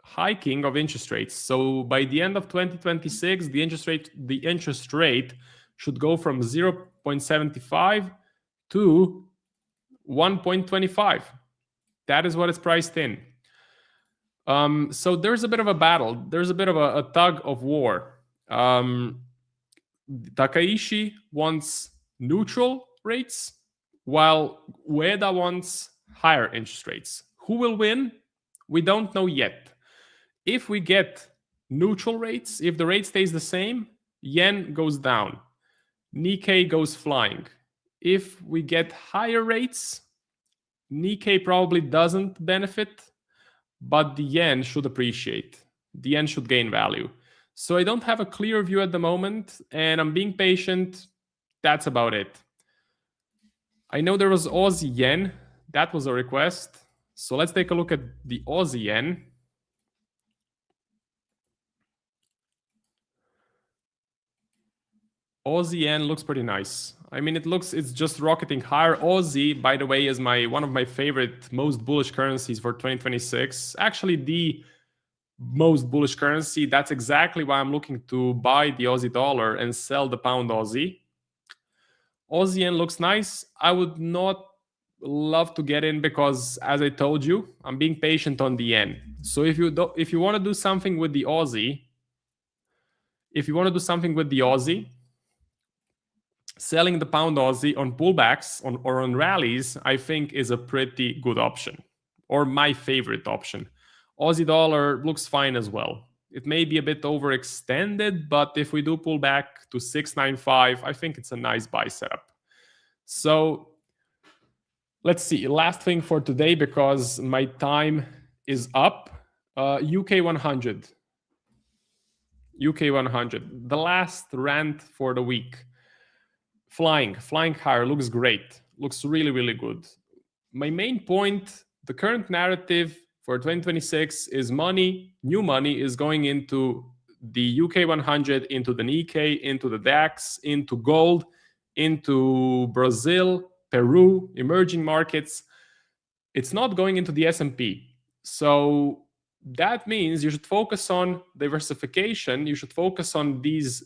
[SPEAKER 6] hiking of interest rates. So by the end of 2026, the interest rate should go from 0.75 to 1.25. That is what is priced in. So there's a bit of a battle. There's a bit of a tug of war. Takaishi wants neutral rates, while Ueda wants higher interest rates. Who will win? We don't know yet. If we get neutral rates, if the rate stays the same, yen goes down. Nikkei goes flying. If we get higher rates, Nikkei probably doesn't benefit, but the yen should appreciate. The yen should gain value. So I don't have a clear view at the moment, and I'm being patient. That's about it. I know there was Aussie yen. That was a request. So let's take a look at the Aussie yen. Aussie yen looks pretty nice. I mean, it's just rocketing higher. Aussie, by the way, is one of my favorite, most bullish currencies for 2026. Actually, the most bullish currency. That's exactly why I'm looking to buy the Aussie dollar and sell the pound Aussie. Aussie yen looks nice. I would not love to get in because, as I told you, I'm being patient on the yen. So if you want to do something with the Aussie, selling the pound Aussie on pullbacks or on rallies, I think is a pretty good option, or my favorite option. Aussie dollar looks fine as well. It may be a bit overextended, but if we do pull back to 695, I think it's a nice buy setup. So let's see. Last thing for today, because my time is up. UK 100. UK 100. The last rant for the week. Flying higher, looks great, looks really, really good. My main point, the current narrative for 2026 is new money is going into the UK 100, into the Nikkei, into the DAX, into gold, into Brazil, Peru, emerging markets. It's not going into the S&P. So that means you should focus on diversification. You should focus on these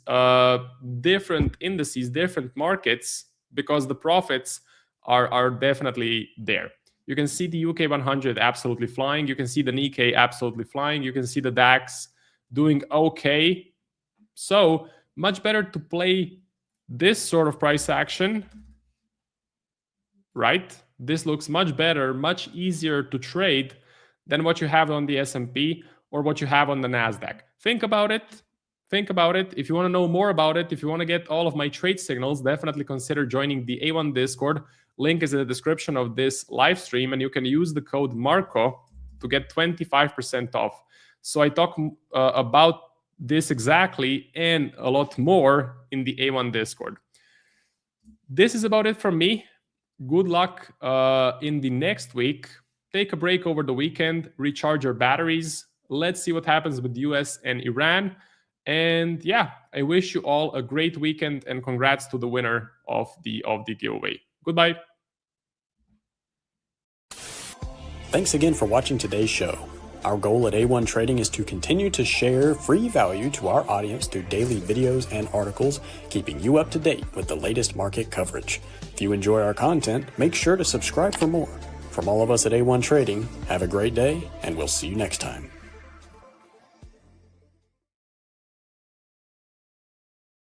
[SPEAKER 6] different indices, different markets, because the profits are definitely there. You can see the UK 100 absolutely flying. You can see the Nikkei absolutely flying. You can see the DAX doing okay. So much better to play this sort of price action, right? This looks much better, much easier to trade than what you have on the S&P or what you have on the Nasdaq. Think about it. If you want to know more about it, if you want to get all of my trade signals, definitely consider joining the A1 Discord. Link is in the description of this live stream, and you can use the code Marco to get 25% off. So I talk about this exactly and a lot more in the A1 Discord. This is about it from me. Good luck in the next week. Take a break over the weekend, recharge your batteries. Let's see what happens with the US and Iran. And yeah, I wish you all a great weekend, and congrats to the winner of the giveaway. Goodbye.
[SPEAKER 7] Thanks again for watching today's show. Our goal at A1 Trading is to continue to share free value to our audience through daily videos and articles, keeping you up to date with the latest market coverage. If you enjoy our content, make sure to subscribe for more. From all of us at A1 Trading, have a great day, and we'll see you next time.